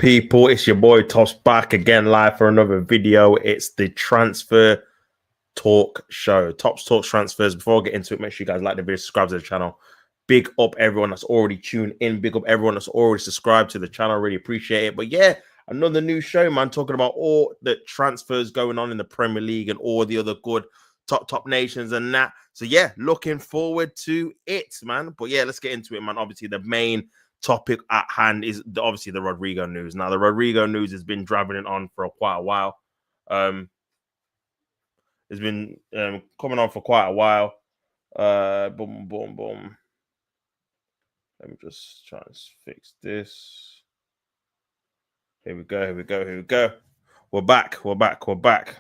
People, it's your boy Tops back again live for another video. It's the transfer talk show. Tops talks transfers. Before I get into it, make sure you guys like the video, subscribe to the channel. Big up everyone that's already tuned in. Big up everyone that's already subscribed to the channel. Really appreciate it. But yeah, another new show, man, talking about all the transfers going on in the Premier League and all the other good top nations and that. So yeah, looking forward to it, man. But yeah, let's get into it, man. Obviously, the main topic at hand is obviously the RODRIGO news. Now, the RODRIGO news has been driving it on for quite a while. It's been coming on for quite a while. Boom, boom, boom. Let me just try and fix this. Here we go. Here we go. Here we go. We're back. We're back. We're back.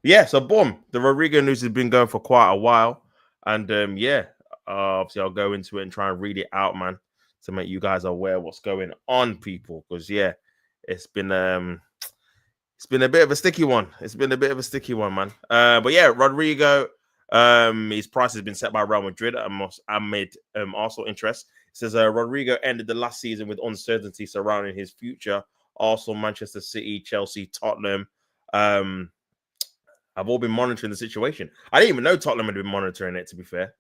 Yeah. So boom, the RODRIGO news has been going for quite a while, and yeah, obviously I'll go into it and try and read it out, man, to make you guys aware what's going on, people. Because yeah, it's been a bit of a sticky one. It's been a bit of a sticky one, man. But yeah, RODRIGO, his price has been set by Real Madrid amid Arsenal interest. It says RODRIGO ended the last season with uncertainty surrounding his future. Arsenal, Manchester City, Chelsea, Tottenham have all been monitoring the situation. I didn't even know Tottenham had been monitoring it, to be fair.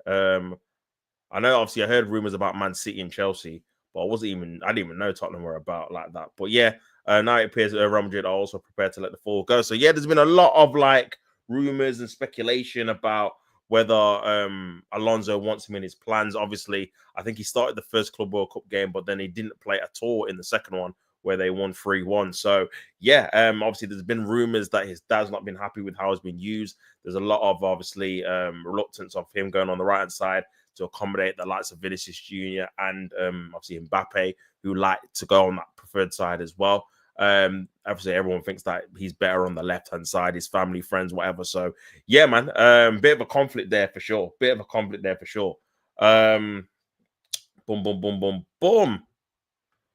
I know, obviously, I heard rumors about Man City and Chelsea, but I didn't even know Tottenham were about like that. But yeah, now it appears Real Madrid are also prepared to let the fall go. So yeah, there's been a lot of like rumors and speculation about whether Alonso wants him in his plans. Obviously, I think he started the first Club World Cup game, but then he didn't play at all in the second one, where they won 3-1. So yeah, obviously there's been rumors that his dad's not been happy with how it's been used. There's a lot of obviously reluctance of him going on the right hand side to accommodate the likes of Vinicius Jr. and obviously Mbappe, who like to go on that preferred side as well. Obviously everyone thinks that he's better on the left hand side, his family, friends, whatever. So yeah, man, bit of a conflict there for sure. Boom, boom, boom, boom, boom.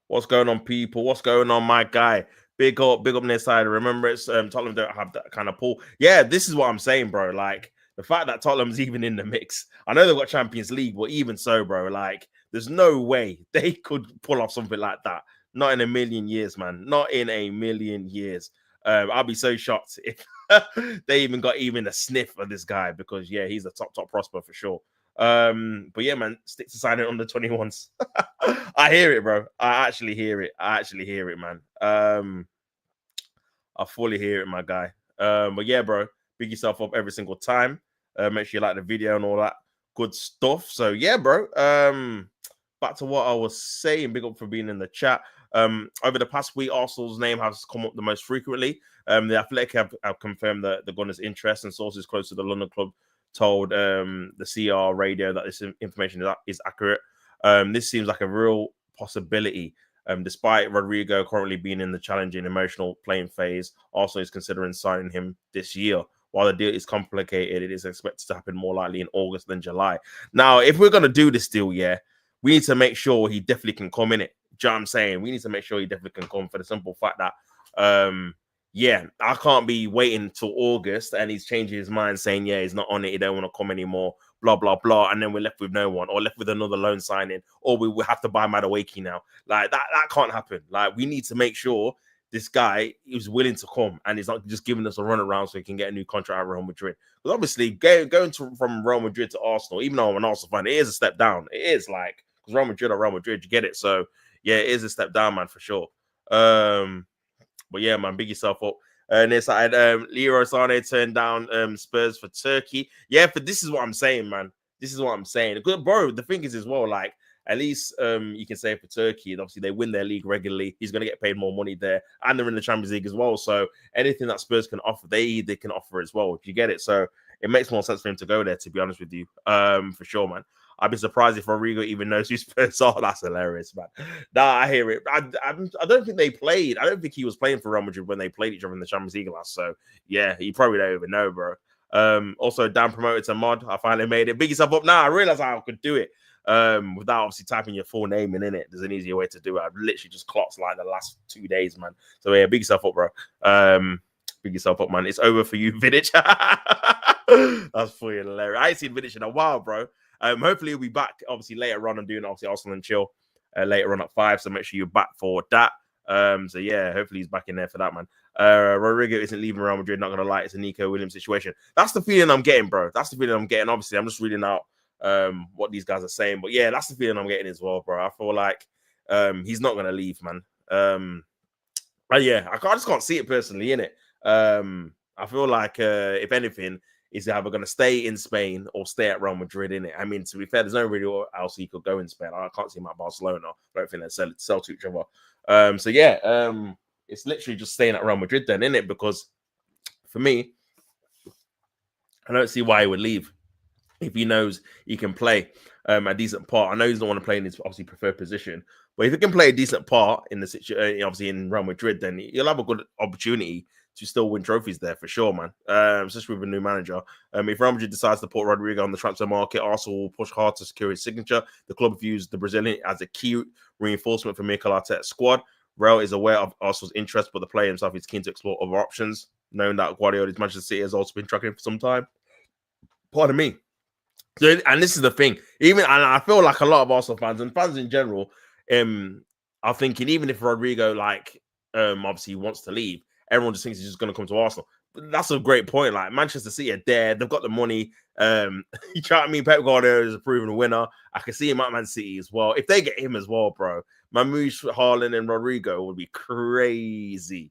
What's going on, people? What's going on, my guy? Big up near side. Remember, it's Tottenham don't have that kind of pull. Yeah, this is what I'm saying, bro. Like the fact that Tottenham's even in the mix. I know they've got Champions League, but even so, bro, like there's no way they could pull off something like that. Not in a million years, man. Not in a million years. I'll be so shocked if they even got a sniff of this guy, because yeah, he's a top prospect for sure. But yeah, man, stick to signing on the 21s. I hear it, bro. I actually hear it, man. I fully hear it, my guy. But yeah, bro, big yourself up every single time. Make sure you like the video and all that good stuff. So yeah, bro. Back to what I was saying. Big up for being in the chat. Over the past week, Arsenal's name has come up the most frequently. The Athletic have confirmed the Gunners' interest, and sources close to the London club told the CR radio that this information is accurate. This seems like a real possibility. Despite RODRIGO currently being in the challenging emotional playing phase, Arsenal is considering signing him this year. While the deal is complicated, it is expected to happen more likely in August than July. Now, if we're going to do this deal, yeah, we need to make sure he definitely can come in it. Do you know what I'm saying? We need to make sure he definitely can come, for the simple fact that yeah, I can't be waiting until August and he's changing his mind saying, yeah, he's not on it, he don't want to come anymore, blah, blah, blah. And then we're left with no one, or left with another loan signing, or we will have to buy Madueke now. Like, that can't happen. Like, we need to make sure this guy is willing to come and he's not just giving us a run around so he can get a new contract at Real Madrid. Because obviously, going from Real Madrid to Arsenal, even though I'm an Arsenal fan, it is a step down. It is, like, because Real Madrid are Real Madrid, you get it. So, yeah, it is a step down, man, for sure. But yeah, man, big yourself up. And this side, Leroy Sané turned down Spurs for Turkey. Yeah, but this is what I'm saying, man. This is what I'm saying. Because, bro, the thing is as well, like, at least you can say for Turkey, obviously they win their league regularly. He's going to get paid more money there, and they're in the Champions League as well. So anything that Spurs can offer, they can offer as well, if you get it. So it makes more sense for him to go there, to be honest with you, for sure, man. I'd be surprised if RODRIGO even knows who Spurs are. That's hilarious, man. Nah, I hear it. I don't think they played. I don't think he was playing for Real Madrid when they played each other in the Champions League last. So, yeah, he probably don't even know, bro. Also, Dan promoted to mod. I finally made it. Big yourself up. Now, I realized how I could do it without obviously typing your full name in it. There's an easier way to do it. I've literally just clocked like the last 2 days, man. So, yeah, big yourself up, bro. Big yourself up, man. It's over for you, Vidic. That's fully hilarious. I ain't seen Vidic in a while, bro. Hopefully he'll be back obviously later on. I'm doing obviously Arsenal and Chill later on at 5, so make sure you're back for that. So yeah, hopefully he's back in there for that, man. Rodrigo isn't leaving Real Madrid, not gonna lie, it's a Nico Williams situation. That's the feeling I'm getting, bro. That's the feeling I'm getting. Obviously, I'm just reading out what these guys are saying, but yeah, that's the feeling I'm getting as well, bro. I feel like he's not gonna leave, man. But yeah, I just can't see it personally, innit? I feel like if anything, he's either going to stay in Spain or stay at Real Madrid, innit? I mean, to be fair, there's no really else he could go in Spain. I can't see him at Barcelona. I don't think they sell to each other. So yeah, it's literally just staying at Real Madrid then, innit? Because for me, I don't see why he would leave if he knows he can play a decent part. I know he doesn't want to play in his obviously preferred position, but if he can play a decent part in the situation, obviously in Real Madrid, then he'll have a good opportunity to still win trophies there for sure, man. Especially with a new manager. If Real Madrid decides to put Rodrigo on the transfer market, Arsenal will push hard to secure his signature. The club views the Brazilian as a key reinforcement for Mikel Arteta's squad. Real is aware of Arsenal's interest, but the player himself is keen to explore other options, knowing that Guardiola's Manchester City has also been tracking for some time. Pardon me. So, and this is the thing, and I feel like a lot of Arsenal fans and fans in general, are thinking even if Rodrigo obviously wants to leave, everyone just thinks he's just going to come to Arsenal. But that's a great point. Like Manchester City are there, they've got the money. You know what I mean? Pep Guardiola is a proven winner. I can see him at Man City as well. If they get him as well, bro, Mamouche, Haaland, and Rodrigo would be crazy,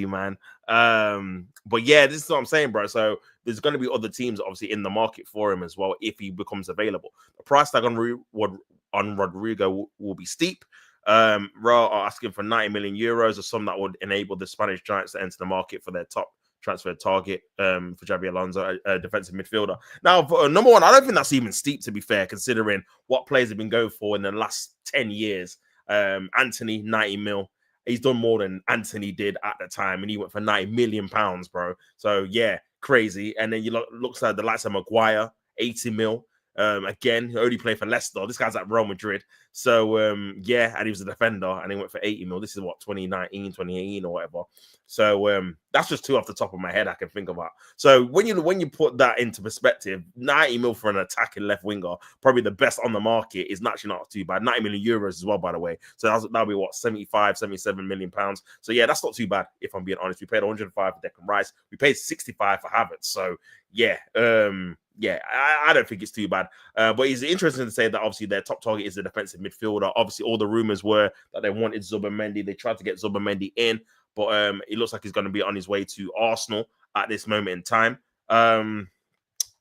man. But yeah, this is what I'm saying, bro. So there's going to be other teams obviously in the market for him as well if he becomes available. The price tag on Rodrigo will be steep. Real are asking for 90 million euros, or some that would enable the Spanish giants to enter the market for their top transfer target for Xabi Alonso, a defensive midfielder. Now, for number one, I don't think that's even steep, to be fair, considering what players have been going for in the last 10 years. Anthony, 90 mil. He's done more than Anthony did at the time, and he went for 90 million pounds, bro. So yeah, crazy. And then you looks like the likes of Maguire, 80 mil. Again, he only played for Leicester. This guy's at Real Madrid. So yeah, and he was a defender, and he went for 80 mil. This is what 2019, 2018 or whatever. So that's just two off the top of my head I can think about. So when you put that into perspective, 90 mil for an attacking left winger, probably the best on the market, is actually not too bad. 90 million euros as well, by the way. So that'll be what, 75, 77 million pounds. So yeah, that's not too bad if I'm being honest. We paid 105 for Declan Rice. We paid 65 for Havertz. So yeah, I don't think it's too bad. But it's interesting to say that obviously their top target is the defensive midfielder. Obviously, all the rumors were that they wanted Zubimendi. They tried to get Zubimendi in, but it looks like he's going to be on his way to Arsenal at this moment in time.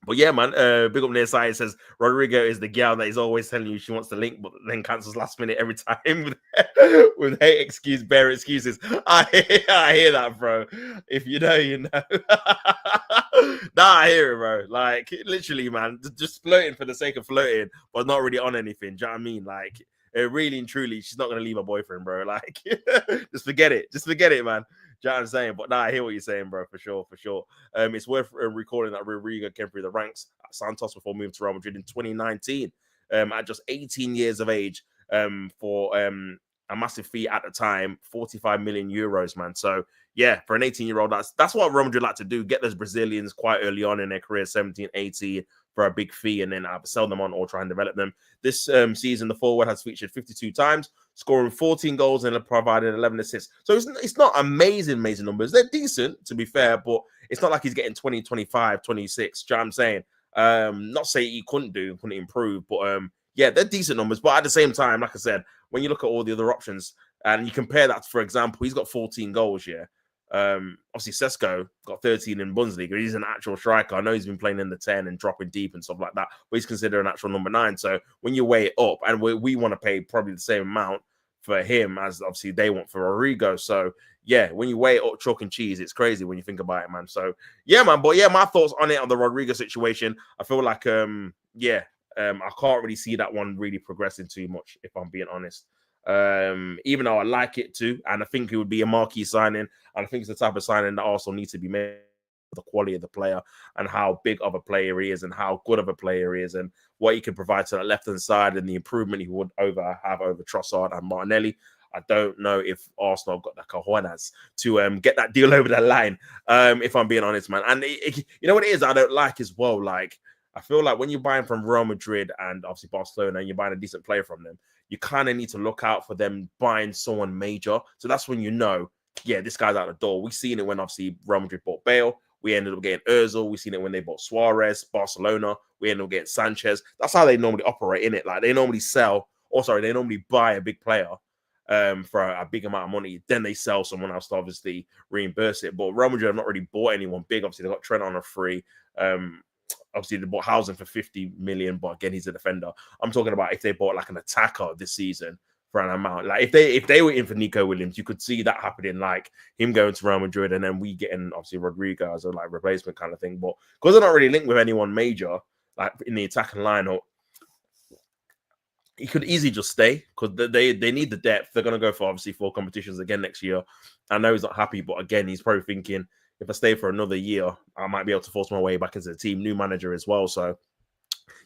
But yeah, man, big up near side says Rodrigo is the gal that is always telling you she wants to link, but then cancels last minute every time with hate bare excuses. I hear that, bro. If you know, you know. Nah, I hear it, bro. Like, literally, man, just flirting for the sake of flirting, but not really on anything. Do you know what I mean? Like, really and truly, she's not going to leave her boyfriend, bro. Like, just forget it. Just forget it, man. Do you know what I'm saying? But nah, I hear what you're saying, bro, for sure. It's worth recalling that Rodrigo came through the ranks at Santos before moving to Real Madrid in 2019, at just 18 years of age, for a massive fee at the time, 45 million euros, man. So yeah, for an 18-year-old, that's what Real Madrid like to do, get those Brazilians quite early on in their career, 17, 18, for a big fee, and then sell them on or try and develop them. This season, the forward has featured 52 times, scoring 14 goals and provided 11 assists. So it's not amazing numbers. They're decent, to be fair, but it's not like he's getting 20, 25, 26. Do you know what I'm saying? Not say he couldn't improve, but yeah, they're decent numbers. But at the same time, like I said, when you look at all the other options and you compare that, for example, he's got 14 goals, yeah. Obviously Sesko got 13 in Bundesliga. He's an actual striker. I know he's been playing in the 10 and dropping deep and stuff like that, but he's considered an actual number 9. So when you weigh it up, and we want to pay probably the same amount for him as obviously they want for Rodrigo. So yeah, when you weigh it up, chalk and cheese, it's crazy when you think about it, man. So yeah, man. But yeah, my thoughts on it, on the Rodrigo situation, I feel like I can't really see that one really progressing too much, if I'm being honest. Even though I like it too, and I think it would be a marquee signing, and I think it's the type of signing that also needs to be made, the quality of the player and how big of a player he is and how good of a player he is and what he can provide to that left-hand side and the improvement he would have over Trossard and Martinelli. I don't know if Arsenal got the cojones to get that deal over the line, if I'm being honest, man. And you know what it is I don't like as well? Like, I feel like when you're buying from Real Madrid and obviously Barcelona and you're buying a decent player from them, you kind of need to look out for them buying someone major. So that's when you know, yeah, this guy's out the door. We've seen it when obviously Real Madrid bought Bale. We ended up getting Ozil. We've seen it when they bought Suarez, Barcelona. We ended up getting Sanchez. That's how they normally operate in it. Like they normally they normally buy a big player for a big amount of money. Then they sell someone else to obviously reimburse it. But Real Madrid have not really bought anyone big. Obviously, they got Trent on a free. Obviously, they bought Housen for 50 million, but again, he's a defender. I'm talking about if they bought like an attacker this season for an amount. Like if they were in for Nico Williams, you could see that happening, like him going to Real Madrid and then we getting obviously Rodrigo as a like replacement kind of thing. But because they're not really linked with anyone major, like in the attacking lineup, he could easily just stay because they need the depth. They're going to go for obviously 4 competitions again next year. I know he's not happy, but again, he's probably thinking if I stay for another year, I might be able to force my way back into the team. New manager as well. So,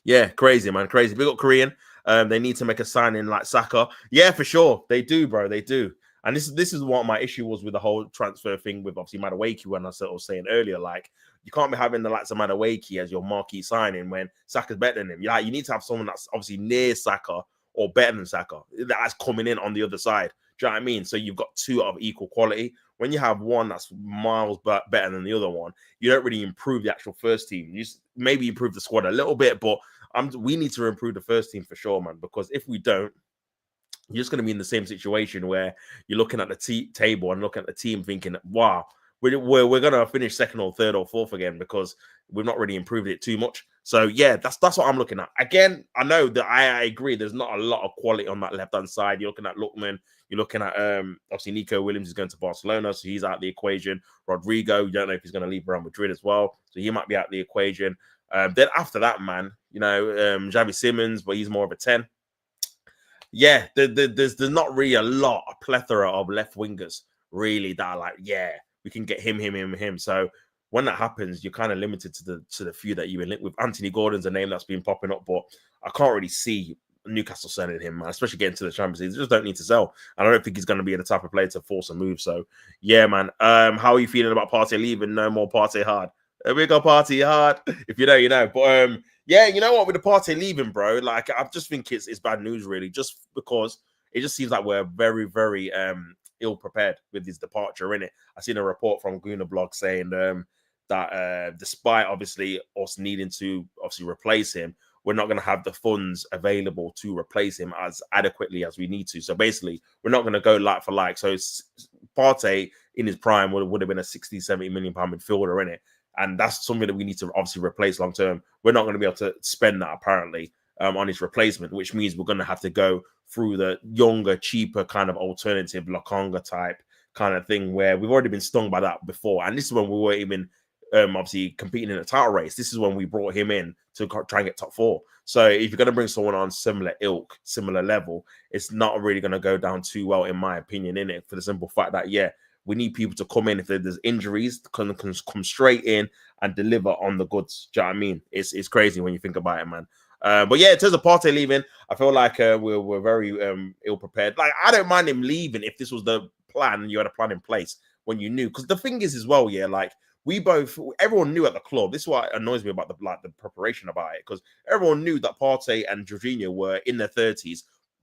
yeah, crazy, man. Crazy. We got Korean. They need to make a signing like Saka. Yeah, for sure. They do, bro. They do. And this is what my issue was with the whole transfer thing with obviously Madueke when I was saying earlier. Like, you can't be having the likes of Madueke as your marquee signing when Saka's better than him. Like, you need to have someone that's obviously near Saka or better than Saka that's coming in on the other side. Do you know what I mean? So you've got 2 of equal quality. When you have one that's miles better than the other one, you don't really improve the actual first team. You just maybe improve the squad a little bit, but we need to improve the first team for sure, man. Because if we don't, you're just going to be in the same situation where you're looking at the table and looking at the team thinking, wow, we're going to finish 2nd or 3rd or 4th again because we've not really improved it too much. So, yeah, that's what I'm looking at. Again, I know that I agree there's not a lot of quality on that left-hand side. You're looking at Lookman. You're looking at, obviously, Nico Williams is going to Barcelona, so he's out of the equation. Rodrigo, you don't know if he's going to leave Real Madrid as well, so he might be out of the equation. Then after that, man, Xavi Simons, but he's more of a 10. Yeah, there's not really a plethora of left wingers really that are like, yeah, we can get him. So when that happens, you're kind of limited to the few that you've been linked with. Anthony Gordon's a name that's been popping up, but I can't really see Newcastle selling him, man, especially getting to the Champions League. They just don't need to sell. And I don't think he's going to be the type of player to force a move. So yeah, man. How are you feeling about Partey leaving? No more Partey hard. We got Partey hard. If you know, you know. But yeah, you know what? With the Partey leaving, bro, like I just think it's bad news, really, just because it just seems like we're very, very ill prepared with his departure. In it, I seen a report from Guna Blog saying that despite obviously us needing to obviously replace him, we're not going to have the funds available to replace him as adequately as we need to. So basically, we're not going to go like for like. So Partey in his prime would have been a 60, 70 million pound midfielder in it. And that's something that we need to obviously replace long term. We're not going to be able to spend that apparently on his replacement, which means we're going to have to go through the younger, cheaper kind of alternative Lokonga type kind of thing where we've already been stung by that before. And this is when we were even obviously competing in a title race. This is when we brought him in to try and get top 4. So if you're going to bring someone on similar ilk, similar level, it's not really going to go down too well, in my opinion, in it, for the simple fact that, yeah, we need people to come in if there's injuries, can come straight in and deliver on the goods. Do you know what I mean? It's crazy when you think about it, man. But yeah, in terms of Partey leaving, I feel like we're very ill prepared. Like, I don't mind him leaving if this was the plan and you had a plan in place when you knew. Because the thing is as well, yeah, like everyone knew at the club. This is what annoys me about the preparation about it, because everyone knew that Partey and Jorginho were in their 30s.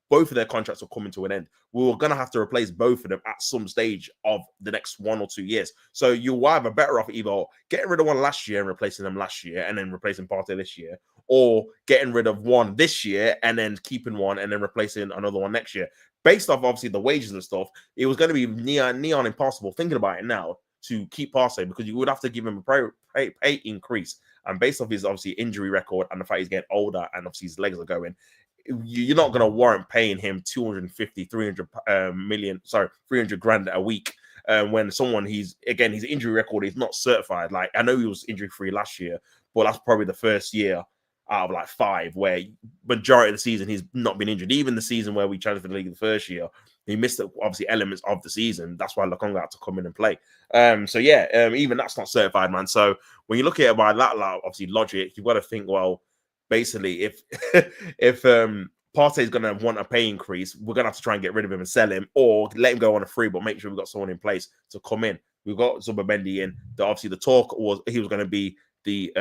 Both of their contracts were coming to an end. We were going to have to replace both of them at some stage of the next 1 or 2 years. So you're either better off either getting rid of one last year and replacing them last year and then replacing Partey this year, or getting rid of one this year and then keeping one and then replacing another one next year. Based off, obviously, the wages and stuff, it was going to be neon impossible, thinking about it now, to keep Partey, because you would have to give him a pay increase. And based off his, obviously, injury record and the fact he's getting older and obviously his legs are going, you're not going to warrant paying him 300 grand a week when someone his injury record is not certified. Like, I know he was injury free last year, but that's probably the first year out of like 5 where majority of the season he's not been injured. Even the season where we challenged for the league the first year, he missed obviously elements of the season. That's why Lokonga had to come in and play. So yeah, even that's not certified, man. So when you look at it by that, obviously logic, you've got to think, well, basically, if Partey is going to want a pay increase, we're going to have to try and get rid of him and sell him, or let him go on a free, but make sure we've got someone in place to come in. We've got Zubimendi in. Obviously, the talk was he was going to be the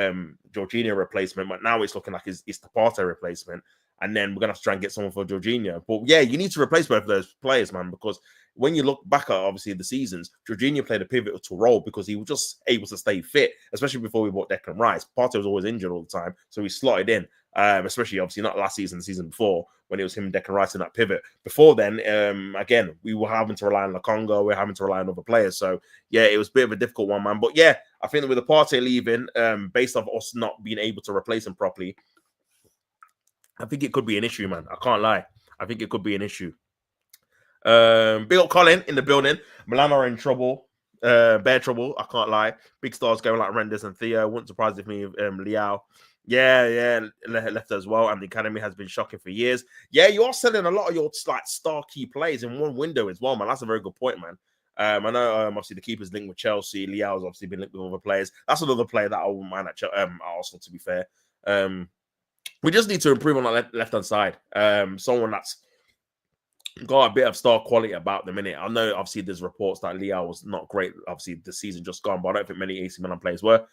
Jorginho replacement, but now it's looking like it's the Partey replacement. and then we're gonna have to try and get someone for Jorginho. But yeah, you need to replace both of those players, man, because when you look back at obviously the seasons, Jorginho played a pivotal role because he was just able to stay fit, especially before we bought Declan Rice. Partey was always injured all the time, so he slotted in. Especially obviously not last season, the season before, when it was him and Declan Rice in that pivot. Before then, again, we were having to rely on Congo, we were having to rely on other players. So yeah, it was a bit of a difficult one, man. But yeah, I think that with the Partey leaving, based off us not being able to replace him properly, I think it could be an issue, man. I can't lie. I think it could be an issue. Big up Colin in the building. Milan are in trouble. Bare trouble. I can't lie. Big stars going like Renders and Theo. Wouldn't surprise if me Liao. Yeah, left as well. And the academy has been shocking for years. Yeah, you are selling a lot of your like star key players in one window as well, man. That's a very good point, man. I know obviously the keeper's linked with Chelsea. Liao's obviously been linked with other players. That's another player that I wouldn't mind at Arsenal, to be fair. We just need to improve on that left-hand side. Someone that's got a bit of star quality about them in it. I know obviously there's reports that Liao was not great, obviously the season just gone, but I don't think many AC Milan players were.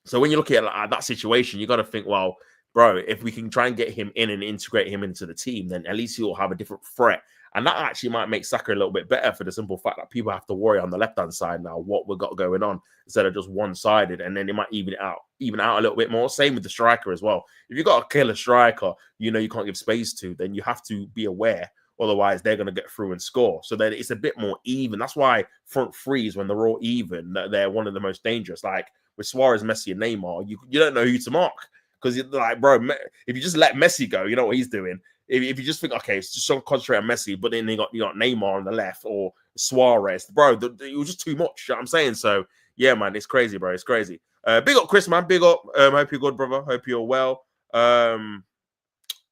So when you look at that situation, you got to think, well, bro, if we can try and get him in and integrate him into the team, then at least he'll have a different threat. And that actually might make Saka a little bit better for the simple fact that people have to worry on the left-hand side now what we've got going on instead of just one-sided. And then it might even out a little bit more. Same with the striker as well. If you've got a killer striker, you know you can't give space to, then you have to be aware. Otherwise, they're going to get through and score. So then it's a bit more even. That's why front threes, when they're all even, they're one of the most dangerous. Like with Suarez, Messi, and Neymar, you don't know who to mark. Because, like, bro, if you just let Messi go, you know what he's doing. If you just think, okay, it's just concentrate on Messi, but then you got Neymar on the left or Suarez, bro, it was just too much. You know what I'm saying? So, yeah, man, it's crazy, bro. It's crazy. Big up, Chris, man. Big up. Hope you're good, brother. Hope you're well. I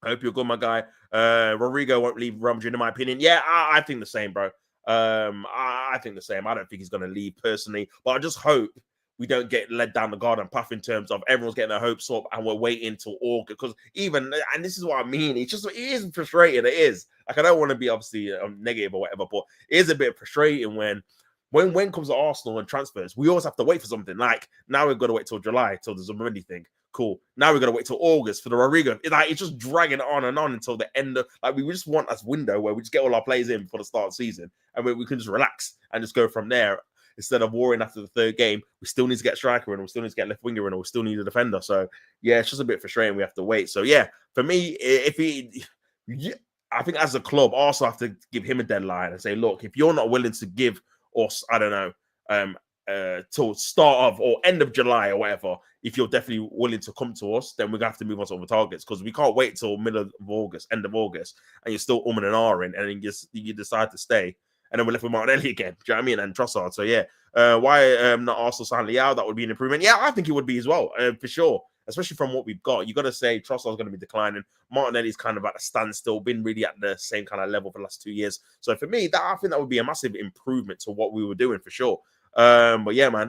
hope you're good, my guy. Rodrigo won't leave Real Madrid, in my opinion. Yeah, I think the same, bro. I think the same. I don't think he's going to leave personally, but I just hope we don't get led down the garden path in terms of everyone's getting their hopes up and we're waiting till August. Because and this is what I mean, it is frustrating. It is. Like, I don't want to be obviously negative or whatever, but it is a bit frustrating when comes to Arsenal and transfers, we always have to wait for something. Like, now we've got to wait till July, till there's a Zubimendi thing. Cool. Now we've got to wait till August for the Rodrigo. It's just dragging on and on until the end of, like, we just want this window where we just get all our players in for the start of the season and we can just relax and just go from there. Instead of worrying after the third game, we still need to get striker in, we still need to get left winger in, or we still need a defender. So yeah, it's just a bit frustrating. We have to wait. So yeah, for me, I think as a club, also have to give him a deadline and say, look, if you're not willing to give us, I don't know, till start of or end of July or whatever, if you're definitely willing to come to us, then we're gonna have to move on to other targets, because we can't wait till middle of August, end of August, and you're still umming and ahhing, and then you decide to stay. And then we're left with Martinelli again. Do you know what I mean? And Trossard. So, yeah. Why not Arsenal sign Liao? That would be an improvement. Yeah, I think it would be as well, for sure. Especially from what we've got. You got to say Trossard's going to be declining. Martinelli's kind of at a standstill, been really at the same kind of level for the last 2 years. So, for me, I think that would be a massive improvement to what we were doing, for sure. But, yeah, man.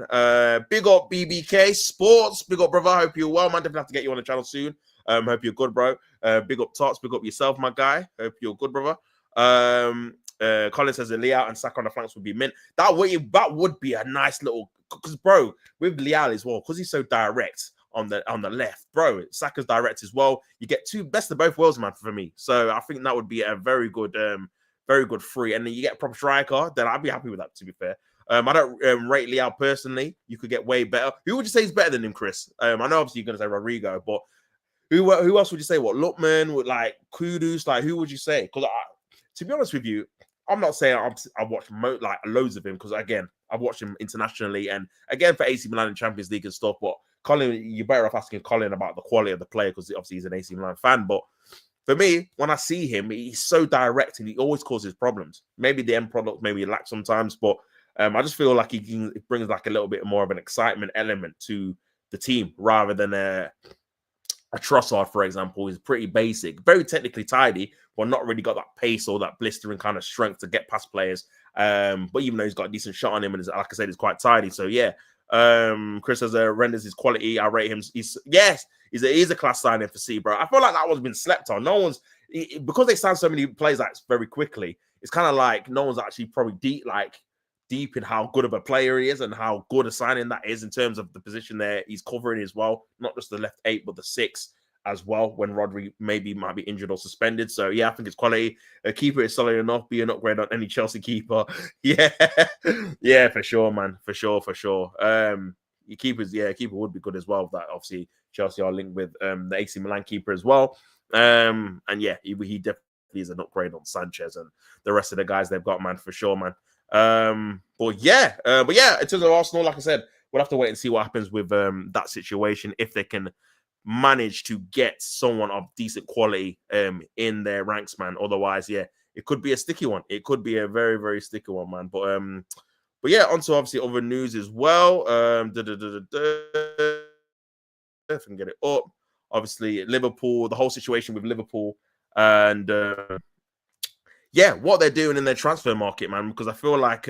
Big up BBK Sports. Big up, brother. Hope you're well, man. Definitely have to get you on the channel soon. Hope you're good, bro. Big up Tots. Big up yourself, my guy. Hope you're good, brother. Colin says that Liao and Saka on the flanks would be mint. That would be a nice little, because bro, with Liao as well, because he's so direct on the left, bro. Saka's direct as well. You get two best of both worlds, man, for me. So I think that would be a very good free. And then you get a proper striker, then I'd be happy with that, to be fair. I don't rate Liao personally. You could get way better. Who would you say is better than him, Chris? I know obviously you're gonna say Rodrigo, but who else would you say? What, Lookman, with like Kudus? Like, who would you say? Because to be honest with you, I'm not saying I've watched like loads of him, because again, I've watched him internationally and again for AC Milan and Champions League and stuff. But Colin, you're better off asking Colin about the quality of the player, because obviously he's an AC Milan fan. But for me, when I see him, he's so direct and he always causes problems. Maybe the end product maybe lacks sometimes, but I just feel like it brings like a little bit more of an excitement element to the team rather than a Trossard, for example, is pretty basic, very technically tidy, but not really got that pace or that blistering kind of strength to get past players. But even though he's got a decent shot on him, and like I said, he's quite tidy. So yeah, Chris says renders his quality. I rate him. He's a class signing for C, bro. I feel like that one's been slept on. No one's, because they sign so many players like very quickly. It's kind of like no one's actually probably deep in how good of a player he is and how good a signing that is in terms of the position there he's covering as well. Not just the left 8, but the 6. as well when Rodri maybe might be injured or suspended. So yeah, I think it's quality. A keeper is solid enough. Be an upgrade on any Chelsea keeper. Yeah, yeah, for sure, man. For sure. Your keepers, yeah, keeper would be good as well. That obviously Chelsea are linked with the AC Milan keeper as well. And yeah, he definitely is an upgrade on Sanchez and the rest of the guys they've got, man, for sure, man. But yeah, in terms of Arsenal, like I said, we'll have to wait and see what happens with that situation if they can manage to get someone of decent quality in their ranks, man. Otherwise, yeah, it could be a sticky one. It could be a very, very sticky one, man. But yeah, on to obviously other news as well. If I can get it up. Obviously, Liverpool, the whole situation with Liverpool, and yeah, what they're doing in their transfer market, man. Because I feel like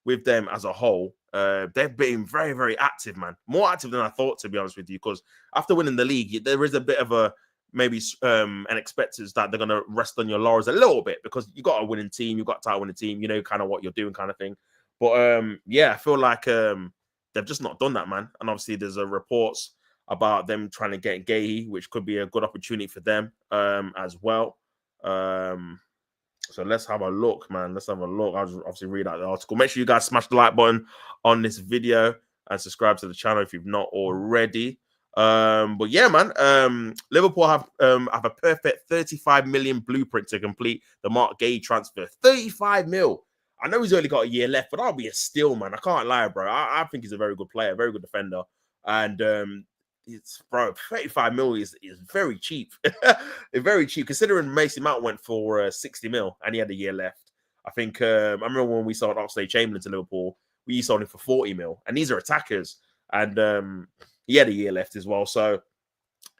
with them as a whole, they've been very, very active, man. More active than I thought, to be honest with you. Because after winning the league, there is a bit of a maybe an expectancy that they're going to rest on your laurels a little bit because you got a winning team, you got a title winning team, you know, kind of what you're doing, kind of thing. But yeah, I feel like they've just not done that, man. And obviously, there's reports about them trying to get Guehi, which could be a good opportunity for them as well. So let's have a look, man. Let's have a look. I'll just obviously read out the article. Make sure you guys smash the like button on this video and subscribe to the channel if you've not already. But yeah, man. Liverpool have a perfect 35 million blueprint to complete the Mark Guehi transfer. 35 mil. I know he's only got a year left, but that'll be a steal, man. I can't lie, bro. I think he's a very good player, very good defender. And it's, bro, 35 mil is very cheap. It's very cheap considering Mason Mount went for 60 mil and he had a year left. I think I remember when we sold Oxlade-Chamberlain to Liverpool, we sold him for 40 mil, and these are attackers, and he had a year left as well. So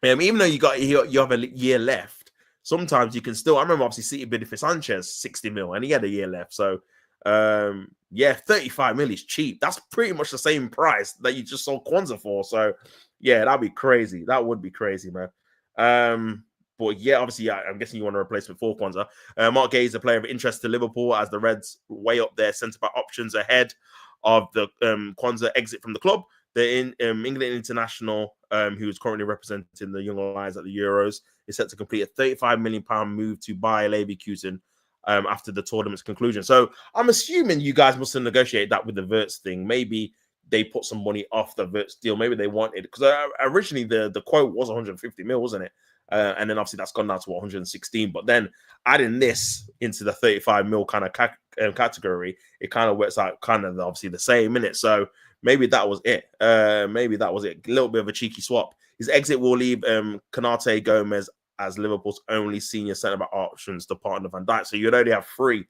even though you have a year left, sometimes you can still. I remember obviously City bid for Sanchez 60 mil, and he had a year left. So yeah, 35 mil is cheap. That's pretty much the same price that you just sold Kwanzaa for. So yeah, that'd be crazy. That would be crazy, man. But yeah, obviously, I'm guessing you want a replacement for Kwanzaa. Mark Guehi is a player of interest to Liverpool as the Reds weigh up their centre-back options ahead of the Kwanzaa exit from the club. The England international, who is currently representing the Young Lions at the Euros, is set to complete a £35 million move to Bayer Leverkusen after the tournament's conclusion. So I'm assuming you guys must have negotiated that with the Wirtz thing. Maybe they put some money off the Wirtz deal. Maybe they wanted, because originally the quote was 150 mil, wasn't it? And then obviously that's gone down to 116. But then adding this into the 35 mil kind of category, it kind of works out kind of obviously the same, innit? So maybe that was it. Maybe that was it. A little bit of a cheeky swap. His exit will leave Konate Gomez as Liverpool's only senior centre-back options to partner Van Dijk. So you'd only have 3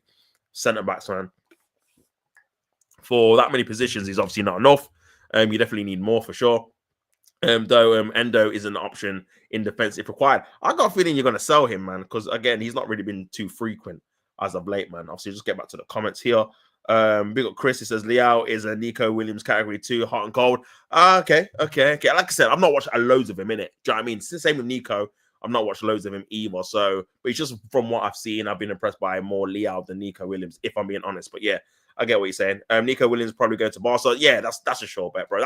centre-backs, man. For that many positions is obviously not enough. You definitely need more for sure. Though Endo is an option in defense if required. I got a feeling you're going to sell him, man, because again, he's not really been too frequent as of late, man. Obviously, just get back to the comments here. Big up Chris. He says Leao is a Nico Williams category 2, hot and cold. Okay. Like I said, I've not watched loads of him in it. Do you know what I mean? It's the same with Nico. I've not watched loads of him either. So, but it's just from what I've seen, I've been impressed by more Leao than Nico Williams, if I'm being honest. But yeah, I get what you're saying. Nico Williams probably going to Barca. Yeah, that's a sure bet, bro.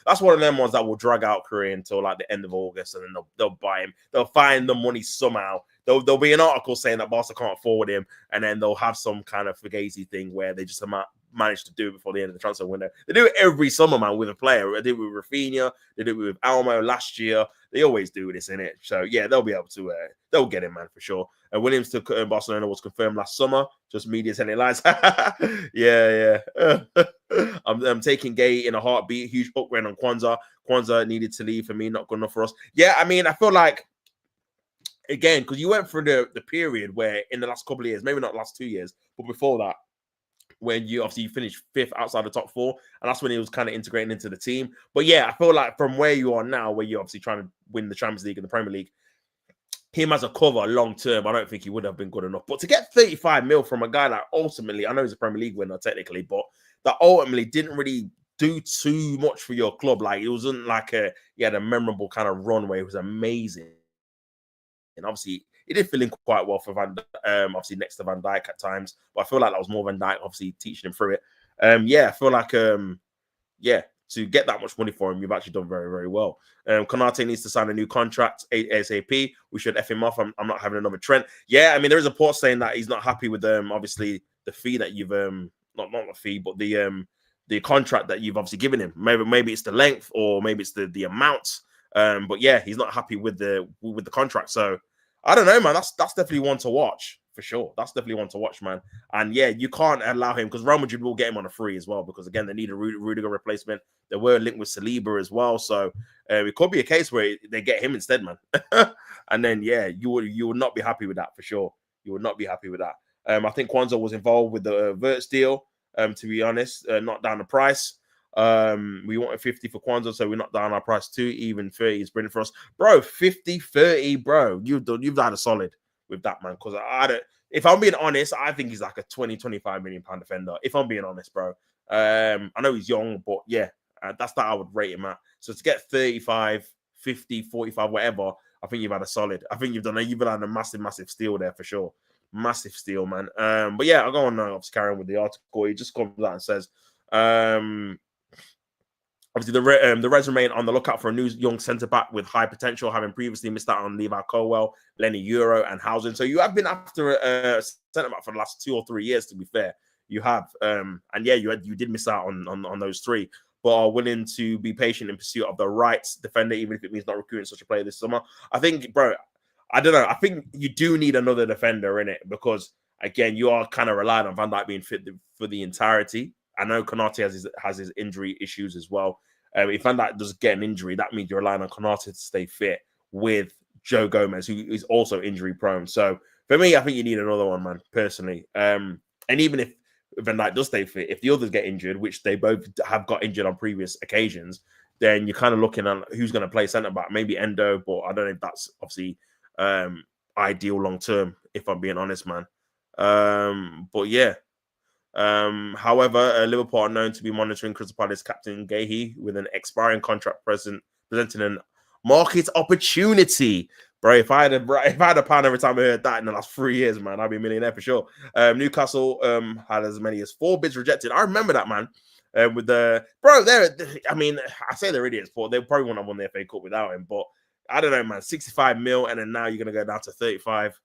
That's one of them ones that will drag out career until like the end of August, and then they'll buy him. They'll find the money somehow. There'll be an article saying that Barca can't afford him, and then they'll have some kind of fugazi thing where they just manage to do it before the end of the transfer window. They do it every summer, man, with a player. They did it with Rafinha. They did it with Almo last year. They always do this, innit? So, yeah, they'll be able to, they'll get him, man, for sure. Williams to Barcelona was confirmed last summer. Just media telling lies. Yeah. I'm taking Guehi in a heartbeat. Huge upgrade on Kwanzaa. Kwanzaa needed to leave for me. Not good enough for us. Yeah, I mean, I feel like, again, because you went through the period where in the last couple of years, maybe not the last 2 years, but before that, when you finished 5th outside the top 4, and that's when he was kind of integrating into the team. But yeah, I feel like from where you are now, where you're obviously trying to win the Champions League and the Premier League, him as a cover long term, I don't think he would have been good enough. But to get 35 mil from a guy that ultimately, I know he's a Premier League winner technically, but that ultimately didn't really do too much for your club. Like, it wasn't like he had a memorable kind of run where it was amazing. And obviously, he did fill in quite well for obviously next to Van Dijk at times. But I feel like that was more Van Dijk obviously teaching him through it. Yeah, I feel like, yeah, to get that much money for him, you've actually done very, very well. Konate needs to sign a new contract ASAP. We should F him off. I'm not having another Trent. Yeah, I mean, there is a report saying that he's not happy with obviously the fee that you've not the fee, but the contract that you've obviously given him. Maybe it's the length or maybe it's the amount. But yeah, he's not happy with the contract. So I don't know, man. That's definitely one to watch for sure. That's definitely one to watch, man. And yeah, you can't allow him because Real Madrid will get him on a free as well because again, they need a Rudiger replacement. They were linked with Saliba as well, so it could be a case where they get him instead, man. And then yeah, you would not be happy with that for sure. You would not be happy with that. I think Kwanzaa was involved with the Verts deal. To be honest, not down the price. We wanted 50 for Kwanzaa, so we knocked down our price too. Even 30 is brilliant for us, bro. 50, 30, bro. You've had a solid with that, man. Because if I'm being honest, I think he's like a 20-25 million pound defender. If I'm being honest, bro. I know he's young, but yeah, that's that I would rate him at. So to get 35, 50, 45, whatever, I think you've had a solid. I think you've had a massive steal there for sure. Massive steal, man. But yeah, I'll go on now. Obviously, carry on with the article. He just comes out and says, obviously, the Reds remain on the lookout for a new young centre-back with high potential, having previously missed out on Levi Colwell, Lenny Euro, and Housen. So you have been after a centre-back for the last 2 or 3 years, to be fair. You have. And yeah, you did miss out on those three, but are willing to be patient in pursuit of the right defender, even if it means not recruiting such a player this summer. I think, bro, I don't know. I think you do need another defender in it because, again, you are kind of relying on Van Dijk being fit for the entirety. I know Konate has his injury issues as well. If Van Dijk does get an injury, that means you're relying on Konate to stay fit with Joe Gomez, who is also injury prone. So for me, I think you need another one, man, personally. And even if Van Dijk does stay fit, if the others get injured, which they both have got injured on previous occasions, then you're kind of looking at who's going to play centre back. Maybe Endo, but I don't know if that's obviously ideal long term, if I'm being honest, man. But yeah. However, Liverpool are known to be monitoring Crystal Palace captain Guehi with an expiring contract presenting an market opportunity. Bro, if I had a pound every time I heard that in the last 3 years, man, I'd be a millionaire for sure. Newcastle had as many as 4 bids rejected. I remember that, man. With the I mean, I say they're idiots, but they probably wouldn't have won the FA Cup without him. But I don't know, man. 65 mil, and then now you're gonna go down to 35.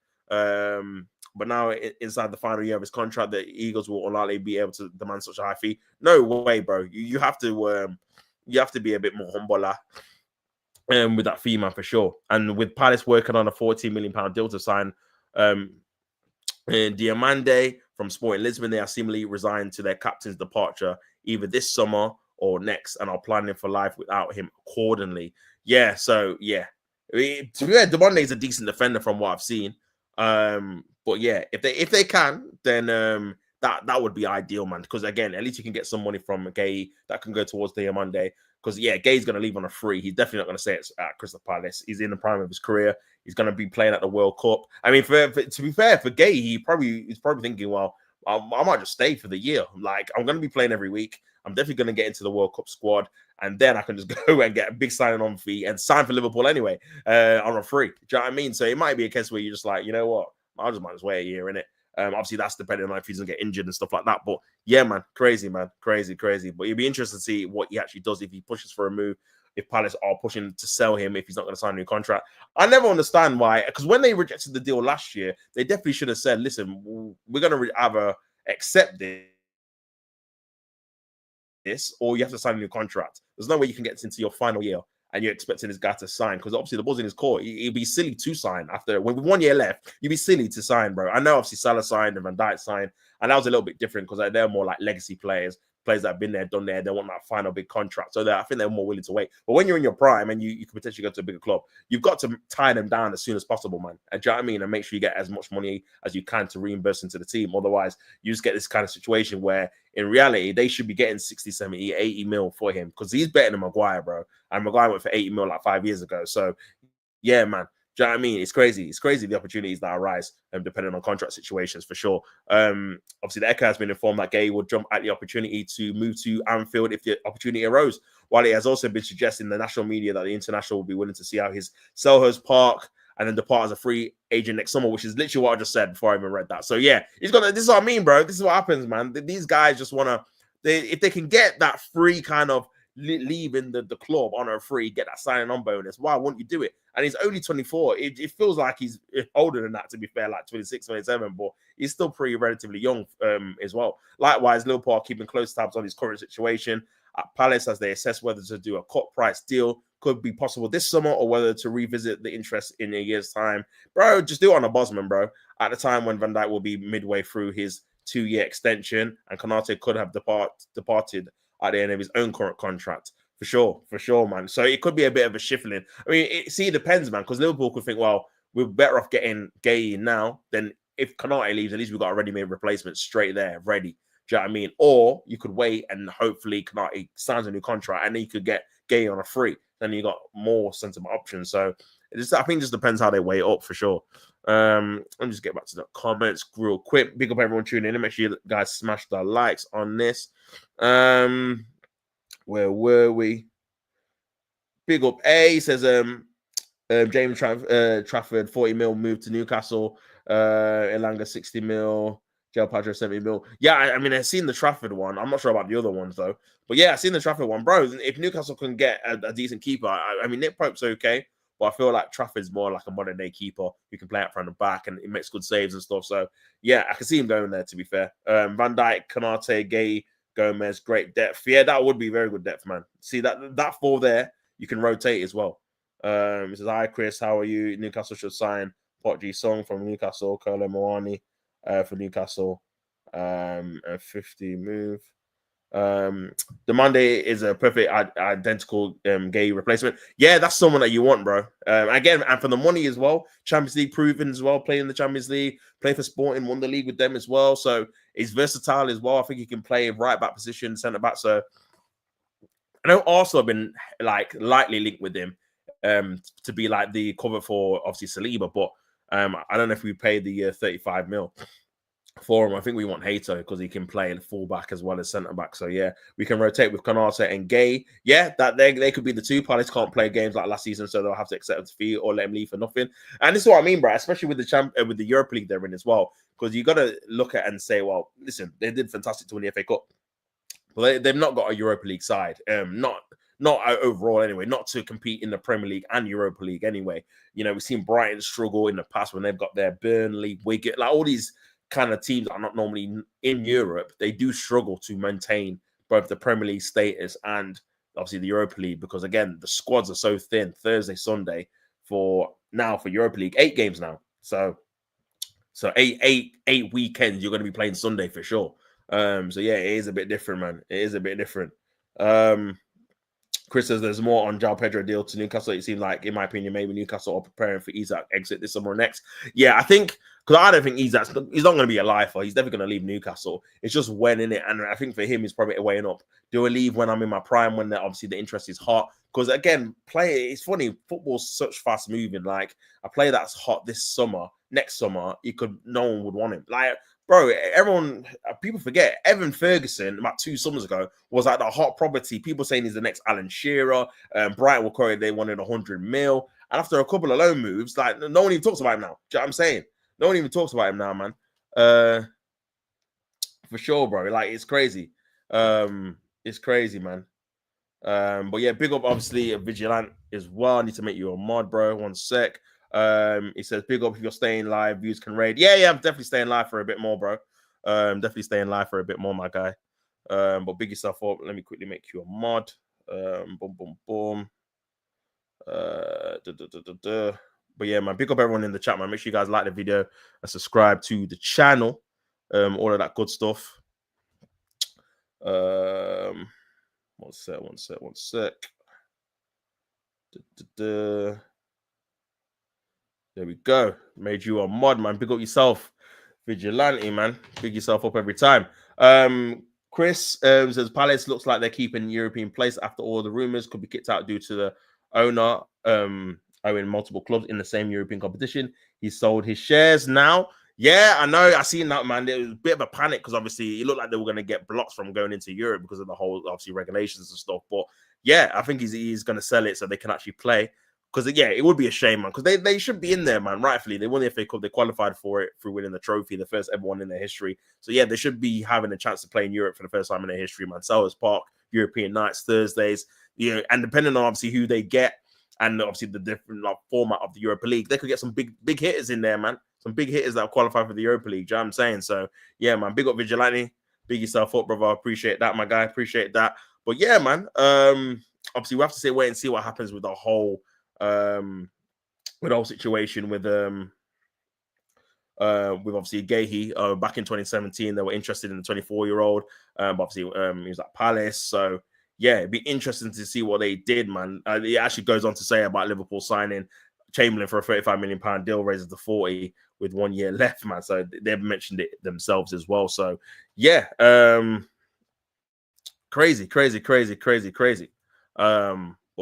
But now inside the final year of his contract, the Eagles will unlikely be able to demand such a high fee. No way, bro. You have to be a bit more humble with that fee, man, for sure. And with Palace working on a £14 million deal to sign Diamande from Sporting Lisbon, they are seemingly resigned to their captain's departure either this summer or next, and are planning for life without him accordingly. Yeah, so yeah. To be fair, Diamande is a decent defender from what I've seen. But yeah, if they can, then that would be ideal, man. Because again, at least you can get some money from Guehi that can go towards the Monday. Because yeah, Guehi's going to leave on a free. He's definitely not going to stay at Crystal Palace. He's in the prime of his career. He's going to be playing at the World Cup. I mean, to be fair, for Guehi, he's probably thinking, well, I might just stay for the year. Like, I'm going to be playing every week. I'm definitely going to get into the World Cup squad, and then I can just go and get a big signing on fee and sign for Liverpool anyway on a free. Do you know what I mean? So it might be a case where you're just like, you know what? I just might as well wait a year, innit? Obviously, that's depending on if he's going to get injured and stuff like that. But yeah, man, crazy, man. Crazy. But you'd be interested to see what he actually does if he pushes for a move, if Palace are pushing to sell him, if he's not going to sign a new contract. I never understand why, because when they rejected the deal last year, they definitely should have said, listen, we're going to either accept this or you have to sign a new contract. There's no way you can get into your final year and you're expecting this guy to sign, because obviously the ball's in his court. It'd be silly to sign after, with 1 year left, you'd be silly to sign, bro. I know obviously Salah signed and Van Dijk signed, and that was a little bit different because they're more like legacy players that have been there, done there. They want that final big contract. So I think they're more willing to wait. But when you're in your prime and you could potentially go to a bigger club, you've got to tie them down as soon as possible, man. And do you know what I mean? And make sure you get as much money as you can to reimburse into the team. Otherwise, you just get this kind of situation where in reality, they should be getting 60, 70, 80 mil for him because he's better than Maguire, bro. And Maguire went for 80 mil like 5 years ago. So yeah, man. Do you know what I mean? It's crazy. It's crazy the opportunities that arise depending on contract situations for sure. Obviously, the Echo has been informed that Guehi would jump at the opportunity to move to Anfield if the opportunity arose, while it has also been suggesting in the national media that the international will be willing to see out his Selhurst Park and then depart as a free agent next summer, which is literally what I just said before I even read that. So yeah, this is what I mean, bro. This is what happens, man. These guys just want to, if they can get that free kind of leaving the club on a free, get that signing on bonus. Why wouldn't you do it? And he's only 24. It feels like he's older than that, to be fair, like 26, 27, but he's still pretty relatively young as well. Likewise, Liverpool are keeping close tabs on his current situation at Palace as they assess whether to do a cut price deal. Could be possible this summer, or whether to revisit the interest in a year's time. Bro, just do it on a Bosman, bro. At the time when Van Dijk will be midway through his 2-year extension, and Konate could have departed at the end of his own current contract. For sure, man. So it could be a bit of a shuffling. I mean, it depends, man, because Liverpool could think, well, we're better off getting Guehi now than if Konate leaves, at least we've got a ready-made replacement straight there, ready. Do you know what I mean? Or you could wait and hopefully Konate signs a new contract and then you could get Guehi on a free. Then you got more sensible options. So I think it just depends how they weigh it up for sure. Let me just get back to the comments real quick. Big up everyone tuning in. Make sure you guys smash the likes on this. Where were we? Big up A says James Trafford 40 mil moved to Newcastle. Elanga 60 mil. Joe Padre 70 mil. Yeah, I mean, I've seen the Trafford one. I'm not sure about the other ones, though. But yeah, I've seen the Trafford one. Bro, if Newcastle can get a decent keeper, I mean, Nick Pope's okay. But I feel like Trafford's more like a modern-day keeper who can play out front and back, and he makes good saves and stuff. So, yeah, I can see him going there, to be fair. Van Dijk, Konate, Guehi, Gomez, great depth. Yeah, that would be very good depth, man. See, that four there, you can rotate as well. He says, hi, Chris, how are you? Newcastle should sign Pot G Song from Newcastle, Kolo Moani for Newcastle, and 50 move. The Monday is a perfect identical Guehi replacement. Yeah, that's someone that you want, bro. Again, and for the money as well. Champions League proven as well, playing in the Champions League, play for Sporting, won the league with them as well. So he's versatile as well. I think he can play right back position, centre back. So I know Arsenal have been like lightly linked with him to be like the cover for obviously Saliba, but I don't know if we paid the 35 mil for him. I think we want Hato because he can play in fullback as well as centre back. So yeah, we can rotate with Konate and Guehi. Yeah, that they could be the two. Palace can't play games like last season, so they'll have to accept defeat or let him leave for nothing. And this is what I mean, bro. Especially with the Europa League they're in as well, because you got to look at and say, well, listen, they did fantastic to win the FA Cup, but they've not got a Europa League side. Not overall anyway, not to compete in the Premier League and Europa League anyway. You know, we've seen Brighton struggle in the past when they've got their Burnley, Wigan, like all these kind of teams are not normally in Europe. They do struggle to maintain both the Premier League status and obviously the Europa League, because again, the squads are so thin. Thursday, Sunday for Europa League, 8 games now. So eight weekends you're going to be playing Sunday for sure. So yeah, it is a bit different, man. It is a bit different. Chris says there's more on João Pedro deal to Newcastle. It seems like, in my opinion, maybe Newcastle are preparing for Isak exit this summer or next. Yeah, I think, because I don't think he's not going to be a lifer. He's never going to leave Newcastle. It's just when, in it. And I think for him, he's probably weighing up. Do I leave when I'm in my prime, when obviously the interest is hot? Because again, it's funny. Football's such fast moving. Like a player that's hot this summer, next summer, no one would want him. Like, bro, people forget, Evan Ferguson, about 2 summers ago, was like the hot property. People saying he's the next Alan Shearer. Brighton were quoted they wanted 100 mil. And after a couple of loan moves, like, no one even talks about him now. Do you know what I'm saying? No one even talks about him now, man. For sure, bro. Like, it's crazy. It's crazy, man. But yeah, big up, obviously, a Vigilant as well. I need to make you a mod, bro. 1 sec. He says, big up if you're staying live, views can raid. Yeah, I'm definitely staying live for a bit more, bro. Definitely staying live for a bit more, my guy. But big yourself up. Let me quickly make you a mod. Boom. But yeah, man, big up everyone in the chat, man. Make sure you guys like the video and subscribe to the channel. All of that good stuff. 1 sec. There we go. Made you a mod, man. Big up yourself. Vigilante, man. Big yourself up every time. Chris says Palace looks like they're keeping European place after all the rumors could be kicked out due to the owner owning multiple clubs in the same European competition. He sold his shares now. Yeah, I know. I seen that, man. There was a bit of a panic because obviously it looked like they were going to get blocks from going into Europe because of the whole, obviously, regulations and stuff. But yeah, I think he's going to sell it so they can actually play. Because yeah, it would be a shame, man. Because they should be in there, man. Rightfully, they won the FA Cup. They qualified for it through winning the trophy, the first ever one in their history. So yeah, they should be having a chance to play in Europe for the first time in their history, man. Selhurst Park, European nights, Thursdays, you know, and depending on obviously who they get and obviously the different format of the Europa League, they could get some big hitters in there, man. Some big hitters that qualify for the Europa League. Do you know what I'm saying? So yeah, man. Big up Vigilante. Big yourself up, brother. Appreciate that, my guy. Appreciate that. But yeah, man. Obviously we have to wait and see what happens with the whole situation with obviously Guehi. Back in 2017, they were interested in the 24-year-old. Obviously, he was at Palace. So yeah, it'd be interesting to see what they did, man. It actually goes on to say about Liverpool signing Chamberlain for a £35 million deal, raises to 40 with 1 year left, man. So they've mentioned it themselves as well. So yeah, crazy. But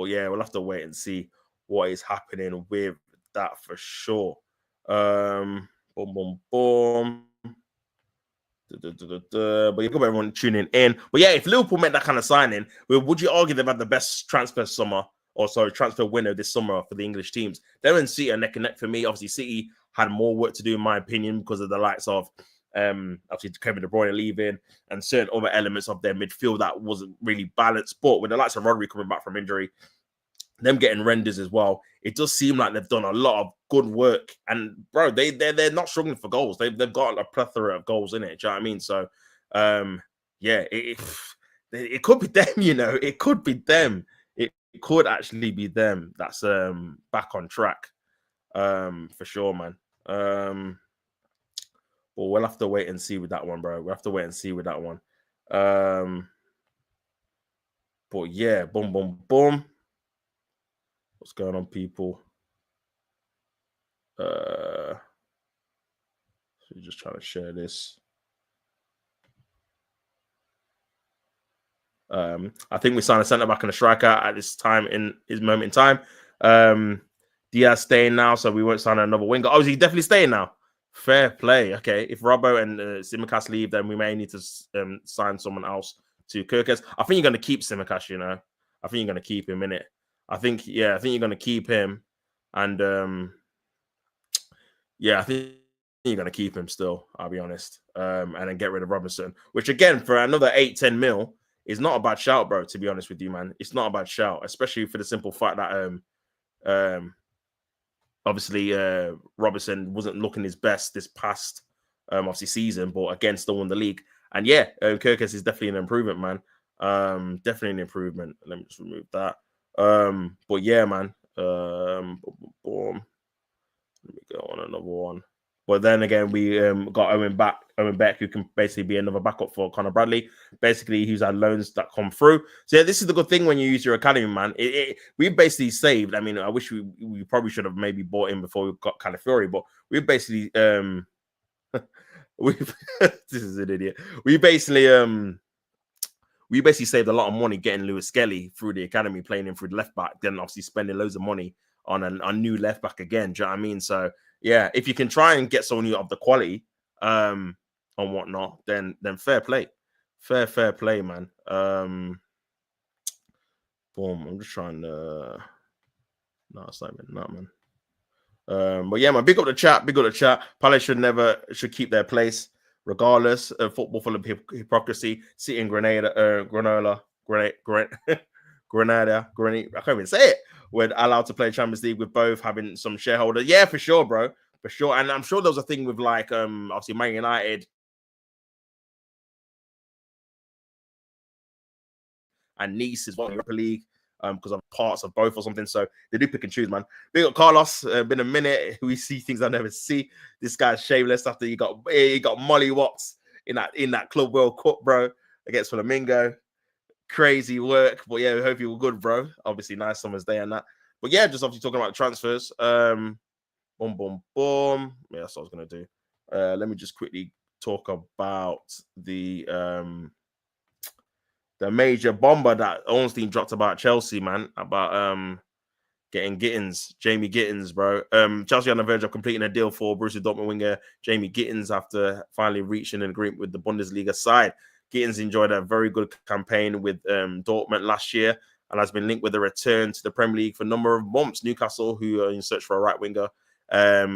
yeah, we'll have to wait and see what is happening with that for sure. Boom. But you've got everyone tuning in. But yeah, if Liverpool made that kind of signing, would you argue they've had the best transfer window this summer for the English teams? Them and City are neck and neck for me. Obviously, City had more work to do, in my opinion, because of the likes of obviously Kevin De Bruyne leaving and certain other elements of their midfield that wasn't really balanced. But with the likes of RODRIGO coming back from injury, them getting renders as well, it does seem like they've done a lot of good work. And bro, they're not struggling for goals. They've got a plethora of goals in it. Do you know what I mean? So yeah, it could be them. You know, it could be them. It could actually be them. That's back on track for sure, man. But we'll have to wait and see with that one, bro. We'll have to wait and see with that one. But yeah, boom. What's going on, people? So just trying to share this. I think we signed a centre back and a striker at this time in his moment in time. Diaz staying now, so we won't sign another winger. Oh, is he definitely staying now? Fair play. Okay, if Robbo and Tsimikas leave, then we may need to sign someone else to Kirkes. I think you're going to keep Tsimikas, you know. I think you're going to keep him in it. I think you're going to keep him. And yeah, I think you're going to keep him still, I'll be honest. And then get rid of Robinson, which again, for another 8-10 mil, is not a bad shout, bro, to be honest with you, man. It's not a bad shout, especially for the simple fact that obviously Robinson wasn't looking his best this past obviously season, but again, still won the league. And yeah, Kirkes is definitely an improvement, man. Definitely an improvement. Let me just remove that. But yeah, man. Boom. Let me go on another one. But then again, we got Owen Beck, who can basically be another backup for Conor Bradley. Basically, he's had loans that come through. So yeah, this is the good thing when you use your academy, man. We've basically saved. I mean, I wish we probably should have maybe bought him before we got Calafiori, but we've basically this is an idiot. We basically saved a lot of money getting Lewis Skelly through the academy, playing him through the left back, then obviously spending loads of money on a new left back again. Do you know what I mean? So yeah, if you can try and get someone of the quality and whatnot, then fair play. Fair play, man. Boom. I'm just trying to no, it's not even that, man. But yeah, man, big up the chat. Palace should keep their place, regardless of football full of hypocrisy. City and Granada, I can't even say it. We're allowed to play Champions League with both having some shareholders. Yeah, for sure, bro. For sure. And I'm sure there was a thing with like obviously Man United and Nice as well, Europa League, because of parts of both or something. So they do pick and choose, man. Big up Carlos. Been a minute. We see things I never see. This guy's shameless after he got Molly Watts in that Club World Cup, bro, against Flamingo. Crazy work. But yeah, we hope you were good, bro. Obviously, nice summer's day and that. But yeah, just obviously talking about the transfers. Boom. Yeah, that's what I was gonna do. Let me just quickly talk about the major bomber that Ornstein dropped about Chelsea, man, about getting Jamie Gittens, bro. Chelsea on the verge of completing a deal for Borussia Dortmund winger Jamie Gittens after finally reaching an agreement with the Bundesliga side. Gittens enjoyed a very good campaign with Dortmund last year and has been linked with a return to the Premier League for a number of months. Newcastle, who are in search for a right winger,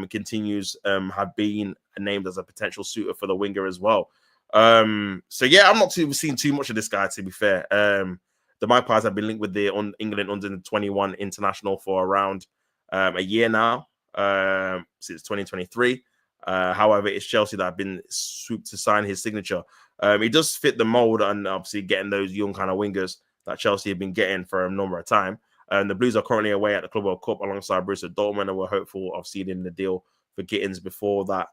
continues have been named as a potential suitor for the winger as well. So yeah, I'm not seeing too much of this guy, to be fair. The Magpies have been linked with the England under 21 international for around a year now, since 2023. However, it's Chelsea that have been swooped to sign his signature. He does fit the mold, and obviously getting those young kind of wingers that Chelsea have been getting for a number of time. The Blues are currently away at the Club World Cup alongside Borussia Dortmund, and we're hopeful of seeing the deal for Gittens before that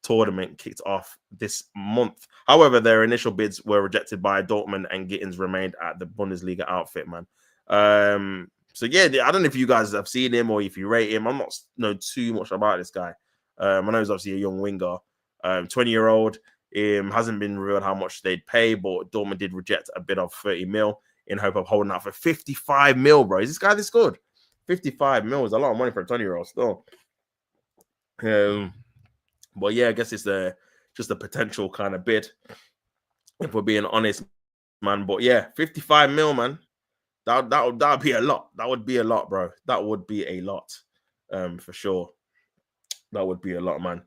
tournament kicked off this month. However, their initial bids were rejected by Dortmund, and Gittens remained at the Bundesliga outfit, man. So yeah, I don't know if you guys have seen him or if you rate him. I'm not know too much about this guy. I know he's obviously a young winger, 20-year-old. Hasn't been revealed how much they'd pay, but Dortmund did reject a bid of 30 mil in hope of holding out for 55 mil, bro. Is this guy this good? 55 mil is a lot of money for a 20-year-old still. But yeah, I guess it's just a potential kind of bid, if we're being honest, man. But yeah, 55 mil, man. That would be a lot. That would be a lot, bro. That would be a lot, for sure. That would be a lot, man.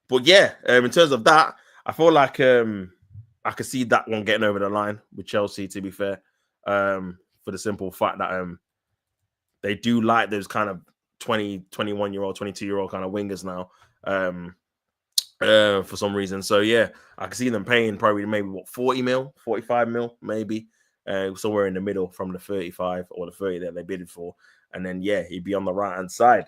But yeah, in terms of that, I feel like I could see that one getting over the line with Chelsea, to be fair, for the simple fact that they do like those kind of 20, 21-year-old, 22-year-old kind of wingers now, for some reason. So yeah, I can see them paying probably maybe 40 mil, 45 mil, maybe somewhere in the middle from the 35 or the 30 that they bidded for. And then yeah, he'd be on the right hand side.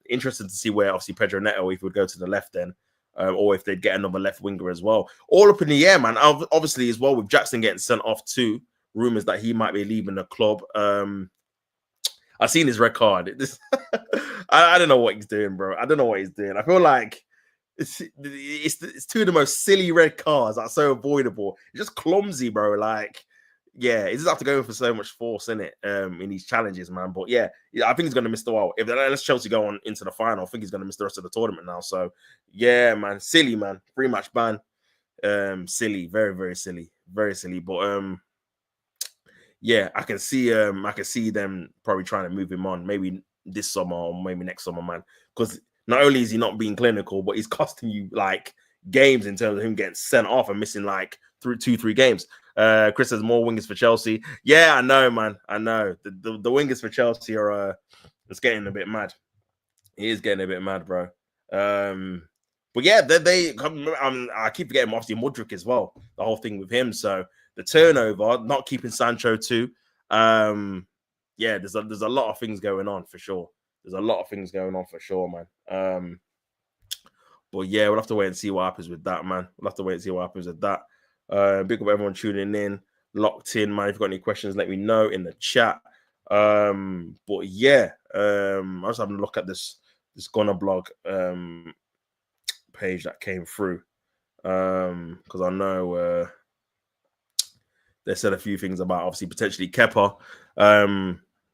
Interested to see where obviously Pedro Neto, if he would go to the left then, or if they'd get another left winger as well. All up in the air, man. Obviously as well, with Jackson getting sent off too, rumors that he might be leaving the club. I've seen his red card. I don't know what he's doing, bro. I don't know what he's doing. I feel like it's two of the most silly red cards that are so avoidable. It's just clumsy, bro. Like, yeah, he just have to go in for so much force in it, in these challenges, man. But yeah, I think he's going to miss the while. If unless Chelsea go on into the final, I think he's going to miss the rest of the tournament now. So yeah, man, silly, man. 3-match ban. Silly, very, very silly, very silly. But yeah, I can see them probably trying to move him on, maybe this summer or maybe next summer, man. Because not only is he not being clinical, but he's costing you like games in terms of him getting sent off and missing like 2-3 games. Chris says more wingers for Chelsea. Yeah, I know, man. I know the wingers for Chelsea are it's getting a bit mad. He is getting a bit mad, bro. But yeah, I keep forgetting obviously Mudryk as well. The whole thing with him. So the turnover, not keeping Sancho too. Yeah, there's a lot of things going on for sure. There's a lot of things going on for sure, man. But yeah, we'll have to wait and see what happens with that, man. We'll have to wait and see what happens with that. Big up everyone tuning in, locked in, man. If you've got any questions, let me know in the chat. But yeah, I was having a look at this Gunner blog page that came through, because I know they said a few things about obviously potentially Kepa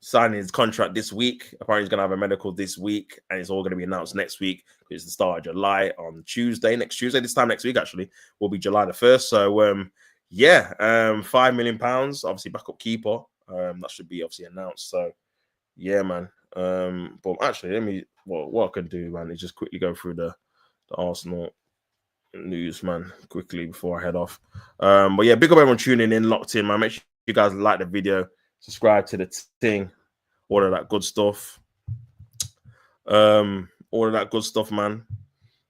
signing his contract this week. Apparently he's going to have a medical this week, and it's all going to be announced next week. It's the start of July on Tuesday. Next Tuesday, this time next week actually, will be July the 1st. So yeah, £5 million, obviously backup keeper. That should be obviously announced. So yeah, man. But actually, what I can do, man, is just quickly go through the Arsenal news, man, quickly before I head off. But yeah, big up everyone tuning in, locked in, man. Make sure you guys like the video, subscribe to the thing, all of that good stuff. All of that good stuff, man.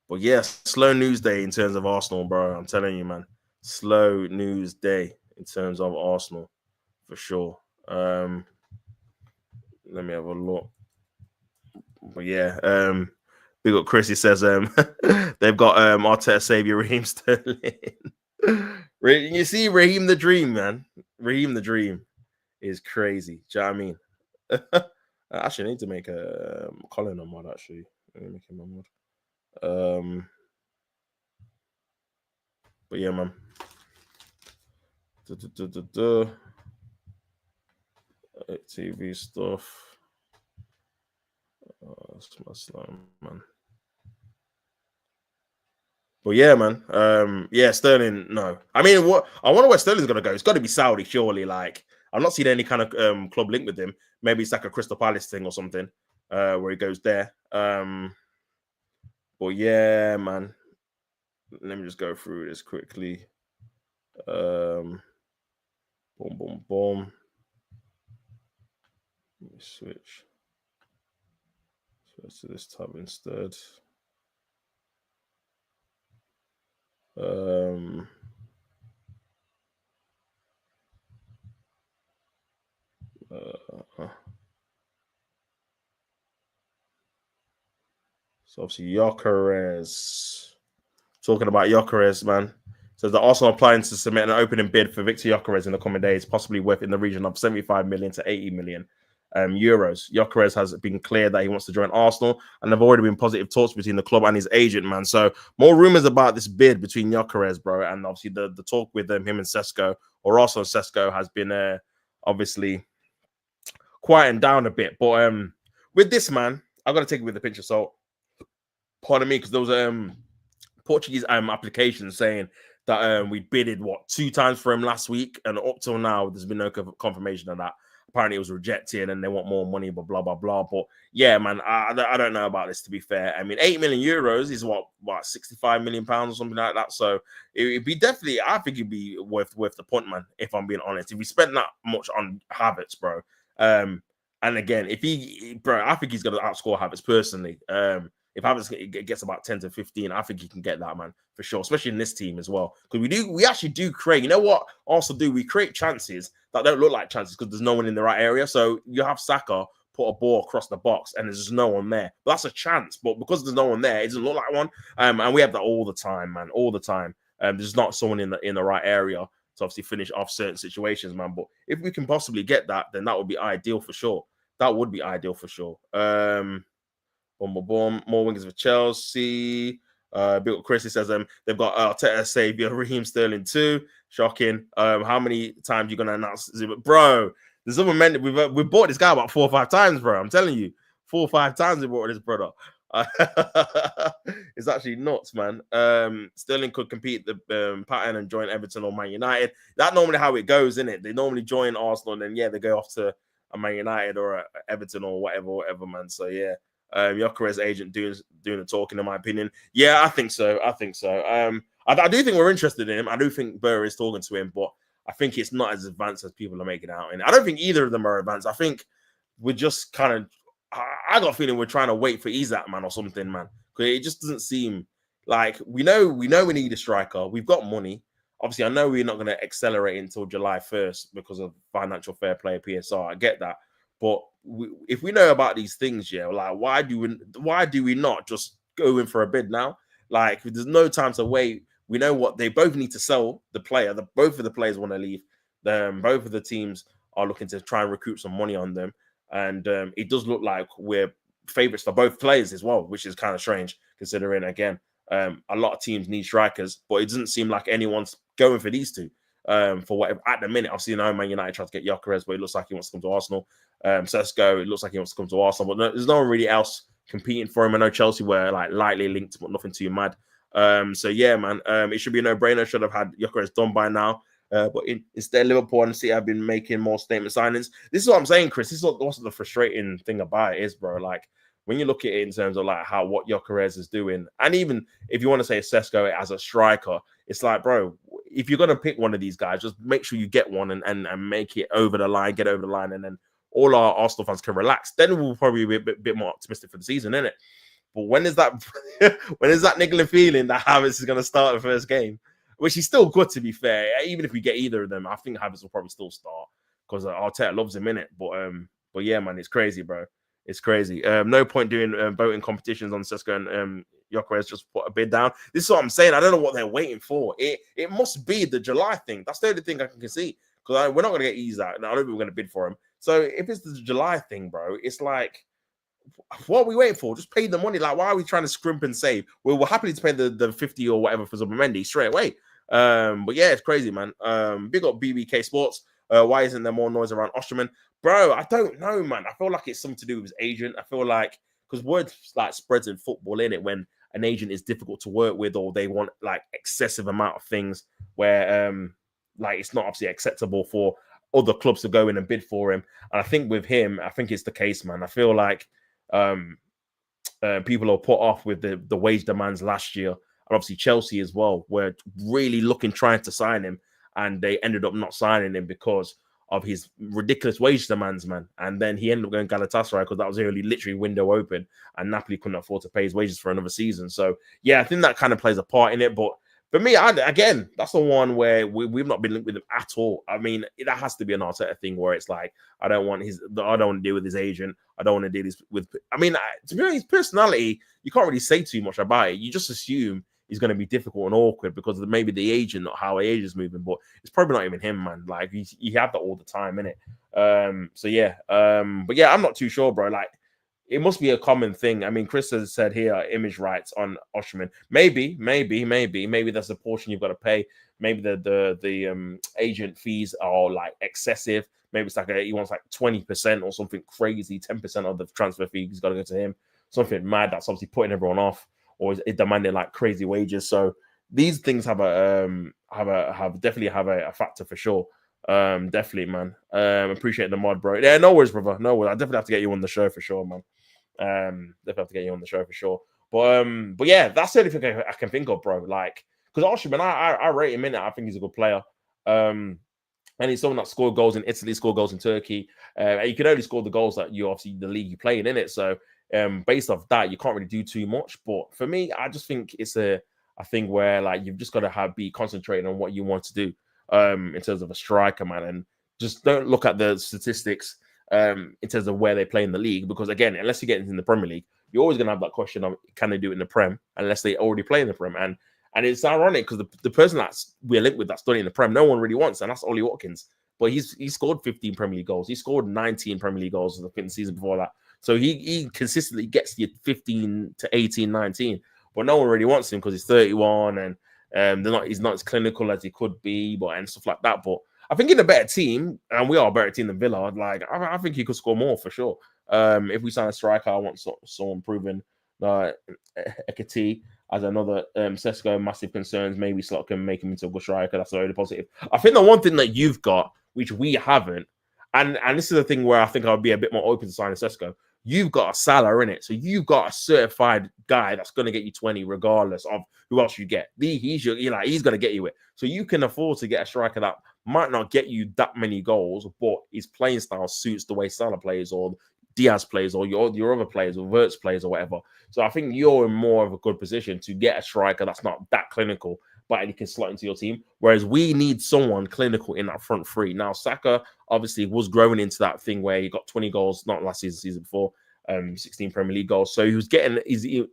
But yeah, slow news day in terms of Arsenal, bro. I'm telling you, man. Slow news day in terms of Arsenal, for sure. Let me have a look. But yeah, big up Chris. He says they've got Arteta savior Raheem Sterling. You see, Raheem the Dream, man. Raheem the Dream is crazy. Do you know what I mean? Actually, I need to make a Colin a mod. Actually, let me make him a mod. But yeah, man. TV stuff. That's my slime, man. But yeah, man. Yeah, Sterling. No, I mean, what I wonder where Sterling's gonna go. It's got to be Saudi, surely. Like, I've not seen any kind of club link with him. Maybe it's like a Crystal Palace thing or something where he goes there. But yeah, man. Let me just go through this quickly. Boom, boom, boom. Let me switch to this tab instead. So obviously Gyökeres. Talking about Gyökeres, man. Says that Arsenal are planning to submit an opening bid for Victor Gyökeres in the coming days, possibly worth in the region of 75 million to 80 million euros. Gyökeres has been clear that he wants to join Arsenal, and there have already been positive talks between the club and his agent, man. So more rumors about this bid between Gyökeres, bro, and obviously the talk with him and Sesko, or also Sesko, has been obviously quieting down a bit. But with this, man, I've got to take it with a pinch of salt. Pardon me, because there was Portuguese application saying that we bidded 2 times for him last week, and up till now there's been no confirmation of that. Apparently it was rejected and they want more money, but blah blah blah. But yeah, man, I don't know about this, to be fair. I mean, 8 million euros is what 65 million pounds or something like that. So it'd be definitely, I think it'd be worth the punt, man, if I'm being honest. If we spent that much on Havertz, bro, and again, if I think he's gonna outscore Havertz personally. If Havertz gets about 10 to 15, I think he can get that, man, for sure, especially in this team as well. Because we actually do create, you know what also do? We create chances that don't look like chances because there's no one in the right area. So you have Saka put a ball across the box and there's just no one there. But that's a chance. But because there's no one there, it doesn't look like one. And we have that all the time, man, all the time. There's not someone in the right area to obviously finish off certain situations, man. But if we can possibly get that, then that would be ideal for sure. That would be ideal for sure. Boom. More wingers for Chelsea. Bill Chris says they've got Arteta savior Raheem Sterling too. Shocking. How many times you gonna announce Zuma? Bro, there's other men. We've bought this guy about 4 or 5 times, bro. I'm telling you, 4 or 5 times we bought this brother. It's actually nuts, man. Sterling could compete the pattern and join Everton or Man United. That's normally how it goes, isn't it? They normally join Arsenal and then they go off to a Man United or a Everton or whatever, man. So yeah. Gyökeres' agent doing the talking, in my opinion. Yeah, I think so. I do think we're interested in him. I do think Burr is talking to him, but I think it's not as advanced as people are making it out. And I don't think either of them are advanced. I think we're just kind of, I got a feeling we're trying to wait for Isak, man, or something, man. Because it just doesn't seem like we know we need a striker. We've got money. Obviously, I know we're not going to accelerate until July 1st because of financial fair play, PSR. I get that. But if we know about these things, like why do we not just go in for a bid now? Like there's no time to wait. We know what they both need to sell the player. Both of the players want to leave. Both of the teams are looking to try and recruit some money on them, and it does look like we're favorites for both players as well, which is kind of strange considering again a lot of teams need strikers, but it doesn't seem like anyone's going for these two. For whatever at the minute, I've seen Man United try to get Gyökeres, but it looks like he wants to come to Arsenal. Sesko, it looks like he wants to come to Arsenal, but there's no one really else competing for him. I know Chelsea were like lightly linked, but nothing too mad. So yeah, man, it should be a no-brainer. Should have had Gyökeres done by now. But instead, Liverpool and City have been making more statement signings. This is what I'm saying, Chris. This is what's the frustrating thing about it is, bro. Like when you look at it in terms of like what Gyökeres is doing, and even if you want to say Sesko as a striker, it's like, bro, if you're gonna pick one of these guys, just make sure you get one and make it over the line, get over the line, and then all our Arsenal fans can relax. Then we'll probably be a bit more optimistic for the season, innit? But when is that niggling feeling that Havertz is gonna start the first game? Which is still good, to be fair. Even if we get either of them, I think Havertz will probably still start because Arteta loves him in it. But yeah, man, it's crazy, bro. It's crazy. No point doing voting competitions on Sesko and Gyökeres just put a bid down. This is what I'm saying. I don't know what they're waiting for. It must be the July thing. That's the only thing I can see because we're not going to get eased out. I don't think we're going to bid for him. So if it's the July thing, bro, it's like, what are we waiting for? Just pay the money. Like, why are we trying to scrimp and save? We're happy to pay the 50 or whatever for Zubimendi straight away. But yeah, it's crazy, man. Big up BBK Sports. Why isn't there more noise around Osterman? Bro, I don't know, man. I feel like it's something to do with his agent. I feel like, because word like spreads in football, in it, when an agent is difficult to work with or they want like excessive amount of things where like it's not obviously acceptable for other clubs to go in and bid for him. And I think with him, I think it's the case, man. I feel like people are put off with the wage demands last year, and obviously Chelsea as well were really trying to sign him, and they ended up not signing him because of his ridiculous wage demands, man. And then he ended up going Galatasaray because that was the only literally window open, and Napoli couldn't afford to pay his wages for another season. So yeah, I think that kind of plays a part in it. But for me, again, that's the one where we've not been linked with him at all. I mean, that has to be an Arteta thing where it's like, I don't want to deal with his agent. I don't want to deal with. I mean, to be honest, his personality, you can't really say too much about it. You just assume he's going to be difficult and awkward because of maybe the agent, not how age is moving. But it's probably not even him, man. Like you have that all the time, innit? So yeah. But yeah, I'm not too sure, bro. Like, it must be a common thing. I mean, Chris has said here, image rights on Osimhen. Maybe that's a portion you've got to pay. Maybe the agent fees are like excessive. Maybe it's like he wants like 20% or something crazy, 10% of the transfer fee has got to go to him. Something mad that's obviously putting everyone off, or is it demanding like crazy wages. So these things have definitely a factor for sure. Definitely, man. Appreciate the mod, bro. Yeah, no worries, brother. No worries. I definitely have to get you on the show for sure, man. Definitely have to get you on the show for sure. But yeah, that's the only thing I can think of, bro. Like, because Osimhen, I rate him in it. I think he's a good player. And he's someone that scored goals in Italy, scored goals in Turkey. You can only score the goals that you obviously the league you play in it. So based off that, you can't really do too much. But for me, I just think it's a thing where like you've just got to be concentrating on what you want to do in terms of a striker, man, and just don't look at the statistics in terms of where they play in the league, because again, unless you get into the Premier League, you're always going to have that question of can they do it in the Prem unless they already play in the Prem. And it's ironic because the person that's we're linked with that's studying the Prem, no one really wants, and that's Ollie Watkins. But he scored 15 Premier League goals. He scored 19 Premier League goals I think the season before that. So he consistently gets you 15 to 18, 19. But no one really wants him because he's 31 and he's not as clinical as he could be, and stuff like that. But I think in a better team, and we are a better team than Villa, like I think he could score more for sure. If we sign a striker, I want someone proven. Ekiti as another Sesko, massive concerns. Maybe Slot can make him into a good striker. That's very positive. I think the one thing that you've got, which we haven't, and this is the thing where I think I'll be a bit more open to signing Sesko. You've got a Salah in it, so you've got a certified guy that's going to get you 20 regardless of who else you get. He's going to get you it, so you can afford to get a striker that might not get you that many goals, but his playing style suits the way Salah plays or Diaz plays or your other players or Wirtz plays or whatever. So I think you're in more of a good position to get a striker that's not that clinical, but he can slot into your team. Whereas we need someone clinical in that front three. Now, Saka obviously was growing into that thing where he got 20 goals, not last season, season before, 16 Premier League goals. So he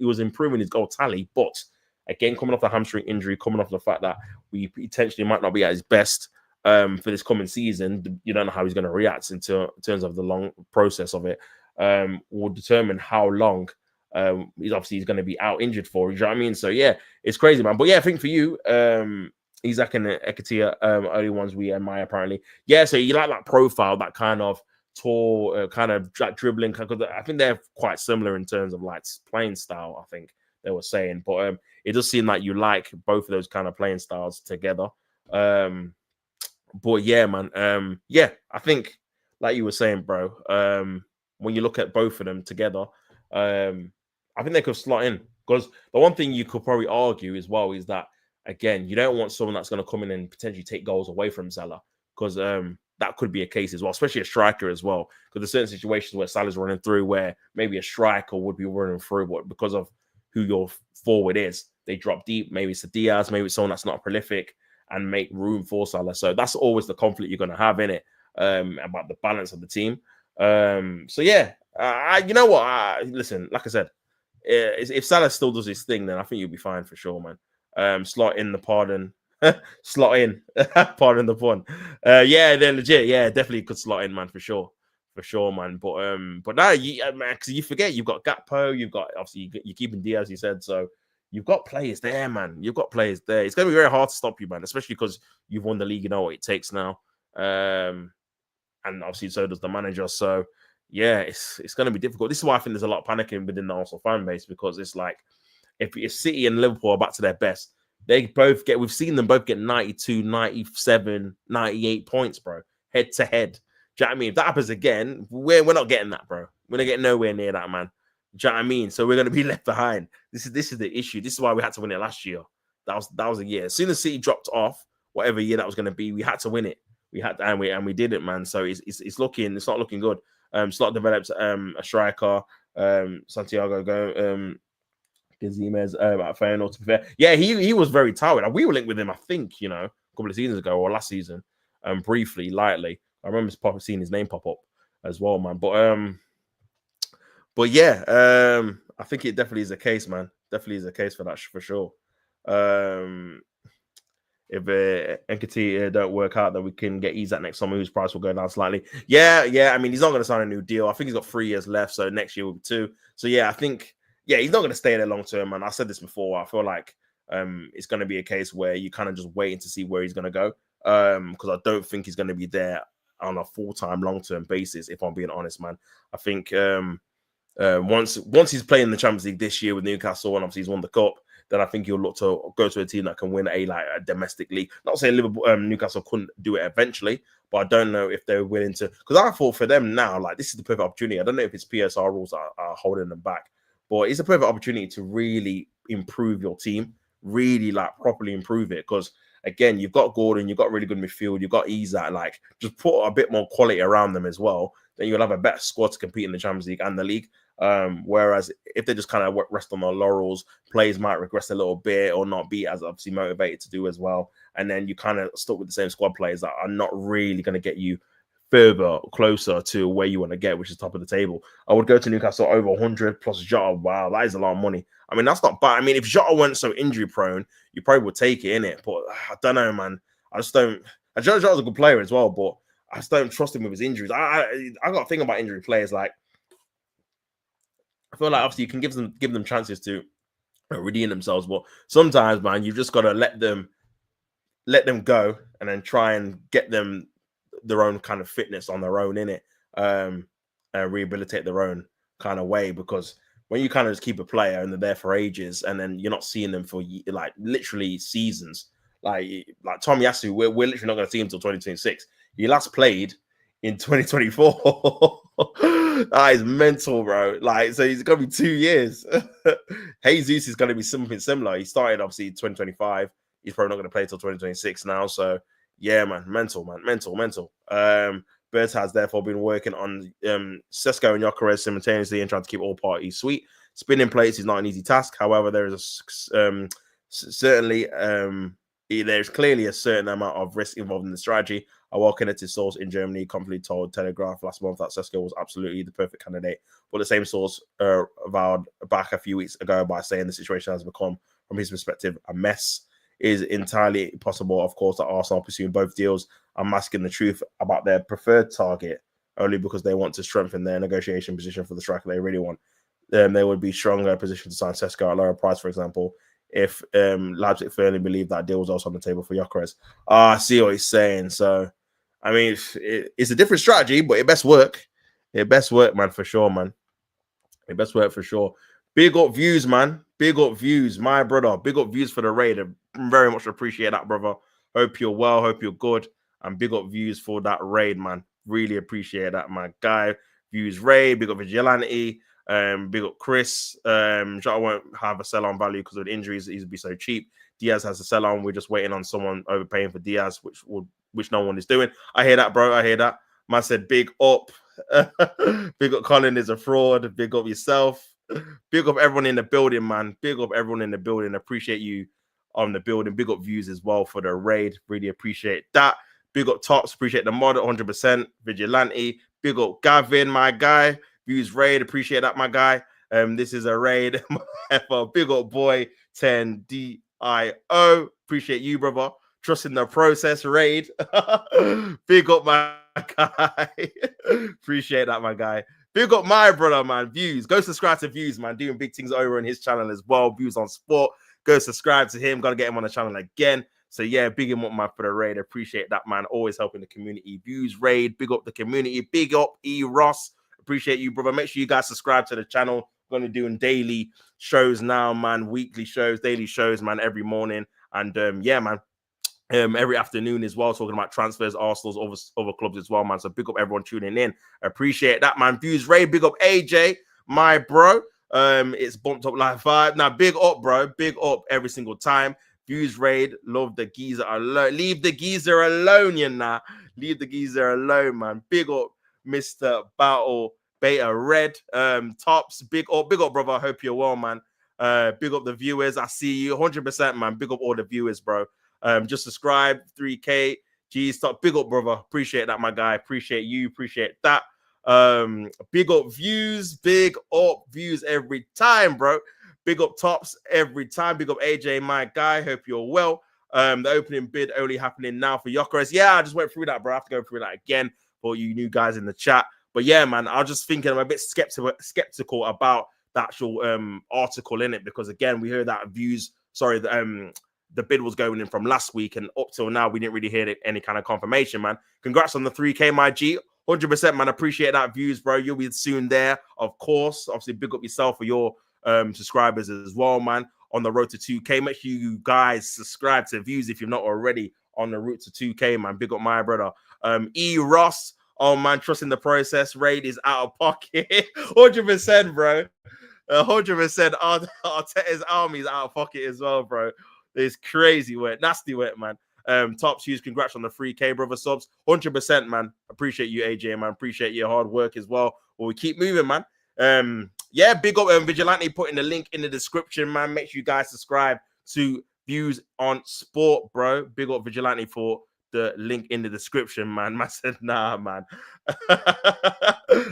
was improving his goal tally. But again, coming off the hamstring injury, coming off the fact that we potentially might not be at his best for this coming season, you don't know how he's going to react in terms of the long process of it. Will determine how long he's going to be out injured for. You know what I mean? So yeah, it's crazy, man. But yeah, I think for you, Isaac and Ekatia, only ones we admire apparently. Yeah, so you like that profile, that kind of tall, kind of like dribbling. Because I think they're quite similar in terms of like playing style. I think they were saying, but it does seem like you like both of those kind of playing styles together. But yeah, man. Yeah, I think like you were saying, bro. When you look at both of them together, I think they could slot in. Because the one thing you could probably argue as well is that, again, you don't want someone that's going to come in and potentially take goals away from Salah. Because that could be a case as well, especially a striker as well. Because there's certain situations where Salah's running through where maybe a striker would be running through, but because of who your forward is, they drop deep. Maybe it's a Diaz, maybe it's someone that's not prolific and make room for Salah. So that's always the conflict you're going to have in it about the balance of the team. So yeah, you know what? Listen, like I said, if Salah still does his thing, then I think you'll be fine for sure, man. Slot in the pardon, slot in, pardon the pun. Yeah, they're legit. Yeah, definitely could slot in, man, for sure, man. But now, man, because you forget you've got Gakpo, you've got obviously you're keeping Diaz, you said so. You've got players there, man. You've got players there. It's going to be very hard to stop you, man, especially because you've won the league. You know what it takes now. And obviously so does the manager. So yeah, it's going to be difficult. This is why I think there's a lot of panicking within the Arsenal fan base, because it's like if City and Liverpool are back to their best, we've seen them both get 92, 97, 98 points, bro. head to head. Do you know what I mean? If that happens again, we're not getting that, bro. We're not getting nowhere near that, man. Do you know what I mean? So we're going to be left behind. This is the issue. This is why we had to win it last year. That was a year. As soon as City dropped off, whatever year that was going to be, we had to win it. We had to, and we did it, man. So it's not looking good. Slot develops a striker, Santiago Gazimez at Feyenoord. To be fair, yeah, he was very tired. We were linked with him, I think, a couple of seasons ago or last season, briefly, lightly. I remember seeing his name pop up as well, man. But yeah, I think it definitely is a case, man. Definitely is a case for that for sure. If Nketiah don't work out, then we can get Isak next summer, whose price will go down slightly. Yeah. I mean, he's not going to sign a new deal. I think he's got 3 years left, so next year will be 2. So yeah, I think he's not going to stay there long term. And I said this before. I feel like it's going to be a case where you kind of just waiting to see where he's going to go, because I don't think he's going to be there on a full-time, long-term basis. If I'm being honest, man, I think once he's playing the Champions League this year with Newcastle, and obviously he's won the cup, then I think he'll look to go to a team that can win a domestic league. Not saying Liverpool, Newcastle couldn't do it eventually, but I don't know if they're willing to. Because I thought for them now, this is the perfect opportunity. I don't know if it's PSR rules are holding them back, but it's a perfect opportunity to really improve your team, really properly improve it. Because again, you've got Gordon, you've got really good midfield, you've got Isak. Just put a bit more quality around them as well. Then you'll have a better squad to compete in the Champions League and the league. Whereas if they just kind of rest on their laurels, players might regress a little bit or not be as obviously motivated to do as well. And then you kind of stuck with the same squad players that are not really going to get you closer to where you want to get, which is top of the table. I would go to Newcastle over 100 plus Jota. Wow, that is a lot of money. I mean, that's not bad. I mean, if Jota weren't so injury prone, you probably would take it, innit? But I don't know, man. I just don't. Jota's a good player as well, but I just don't trust him with his injuries. I got to think about injury players. I feel like obviously you can give them chances to redeem themselves, but sometimes, man, you've just got to let them go and then try and get them their own kind of fitness on their own, innit? And rehabilitate their own kind of way, because when you kind of just keep a player and they're there for ages and then you're not seeing them for literally seasons, like Tomiyasu, we're literally not going to see him until 2026. He last played in 2024. That is mental, bro. So he's gonna be 2 years. Jesus is gonna be something similar. He started obviously 2025. He's probably not gonna play till 2026 now. So yeah, man, mental. Bert has therefore been working on Sesko and Gyökeres simultaneously and trying to keep all parties sweet. Spinning plates is not an easy task. However, there is there's clearly a certain amount of risk involved in the strategy. A well-connected source in Germany confidently told Telegraph last month that Sesko was absolutely the perfect candidate. But the same source vowed back a few weeks ago by saying the situation has become, from his perspective, a mess. It is entirely possible, of course, that Arsenal pursuing both deals are masking the truth about their preferred target only because they want to strengthen their negotiation position for the striker they really want. They would be stronger position to sign Sesko at a lower price, for example, if Leipzig firmly believe that deal was also on the table for Gyökeres. I see what he's saying. So, I mean, it's a different strategy, but it best work. It best work, man, for sure, man. It best work for sure. Big up views, man. Big up views, my brother. Big up views for the raid. I very much appreciate that, brother. Hope you're well. Hope you're good. And big up views for that raid, man. Really appreciate that, my guy. Views raid. Big up Vigilante. Big up Chris. Jota won't have a sell-on value because of the injuries. He'd be so cheap. Diaz has a sell-on. We're just waiting on someone overpaying for Diaz, which no one is doing. I hear that, bro. I hear that. Man said, big up. Big up Colin is a fraud. Big up yourself. Big up everyone in the building, man. Big up everyone in the building. Appreciate you on the building. Big up views as well for the raid. Really appreciate that. Big up Tops. Appreciate the mod 100%. Vigilante. Big up Gavin, my guy. Views raid. Appreciate that, my guy. This is a raid. Big up boy 10DIO. Appreciate you, brother. Trusting the process raid. Big up my guy. Appreciate that, my guy. Big up my brother, man. Views. Go subscribe to Views, man. Doing big things over on his channel as well. Views on sport. Go subscribe to him. Gotta get him on the channel again. So yeah, big him up, man, for the raid. Appreciate that, man. Always helping the community. Views raid. Big up the community. Big up E Ross. Appreciate you, brother. Make sure you guys subscribe to the channel. Going to be doing daily shows now, man. Weekly shows, daily shows, man, every morning. And yeah, man. every afternoon as well, talking about transfers, Arsenal's, other clubs as well, man. So big up everyone tuning in. Appreciate that, man. Views Ray, big up AJ, my bro. It's bumped up like 5. Now, big up, bro. Big up every single time. Views Raid, love the geezer alone. Leave the geezer alone, you know. Leave the geezer alone, man. Big up, Mr. Battle Beta Red. Tops, big up, brother. I hope you're well, man. Big up the viewers. I see you 100%, man. Big up all the viewers, bro. Just subscribe, 3K. Geez, stop. Big up, brother. Appreciate that, my guy. Appreciate you. Appreciate that. Big up views every time, bro. Big up Tops every time. Big up AJ, my guy. Hope you're well. The opening bid only happening now for Gyökeres. Yeah, I just went through that, bro. I have to go through that again for you new guys in the chat. But yeah, man, I was just thinking I'm a bit skeptical about the actual article in it, because again, we heard that the bid was going in from last week, and up till now, we didn't really hear any kind of confirmation, man. Congrats on the 3K, my G. 100%, man. Appreciate that views, bro. You'll be soon there, of course. Obviously, big up yourself for your subscribers as well, man. On the road to 2K. Make sure you guys subscribe to views if you're not already on the route to 2K, man. Big up my brother. E. Ross. Oh, man, trusting the process. Raid is out of pocket. 100%, bro. 100%. Arteta's army is out of pocket as well, bro. It's crazy wet, nasty wet, man. Tops, huge congrats on the 3K, brother subs. 100%, man. Appreciate you, AJ, man. Appreciate your hard work as well. Well, we keep moving, man. Yeah, big up Vigilante, putting the link in the description, man. Make sure you guys subscribe to Views on Sport, bro. Big up Vigilante for the link in the description, man. Man said, nah, man.